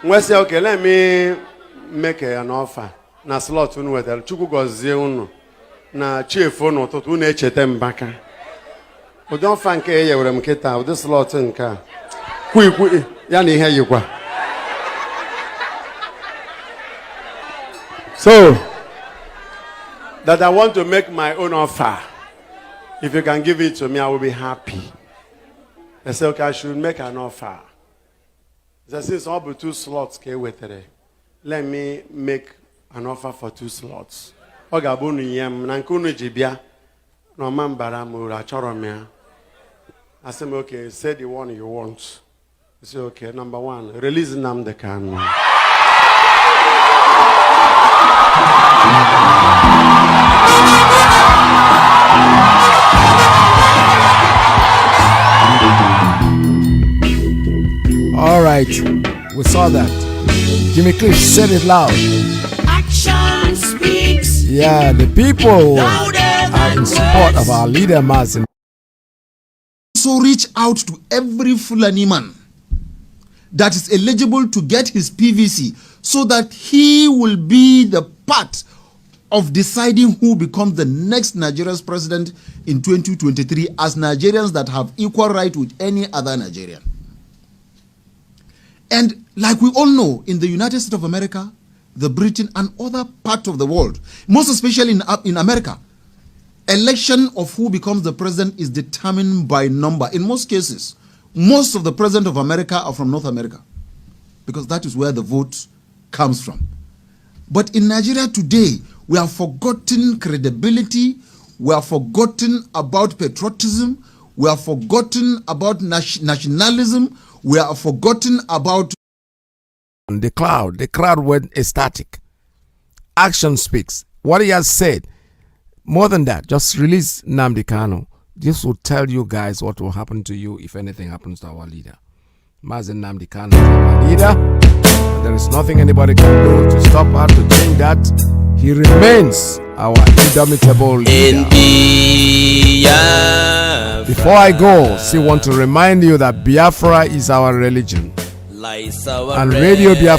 Nwesi okay, let me make an offer. Na slot unu wetara Chukwu gozie unu na chief unu ụtụtụ unu echete mbaka. Ụdị ọfa nke eyewere m kịta ụdị slot nke a kwikwi ya na ihe yikwa. So that I want to make my own offer. If you can give it to me, I will be happy. I said, okay, I should make an offer. I said, all but 2 slots. Let me make an offer for 2 slots. I said, okay, say the one you want. I said, okay, number 1, release NNAMDI'S Kanu. All right, we saw that. Jimmy Cliff said it loud. Action speaks. Yeah, the people are in support of our leader, Mazi. So reach out to every Fulani man that is eligible to get his PVC so that he will be the part of deciding who becomes the next Nigeria's president in 2023 as Nigerians that have equal right with any other Nigerian. And like we all know, in the United States of America, the Britain and other parts of the world, most especially in America, election of who becomes the president is determined by number. In most cases, most of the presidents of America are from North America because that is where the vote comes from. But in Nigeria today, we have forgotten credibility, we have forgotten about patriotism, we have forgotten about nationalism, we have forgotten about the crowd went ecstatic. Action speaks. What he has said, more than that, just release Nnamdi Kanu. This will tell you guys what will happen to you if anything happens to our leader. Mazi Nnamdi Kanu is our leader. There is nothing anybody can do to stop her, to change that. He remains our indomitable leader. Before I go, still want to remind you that Biafra is our religion. And Radio Biafra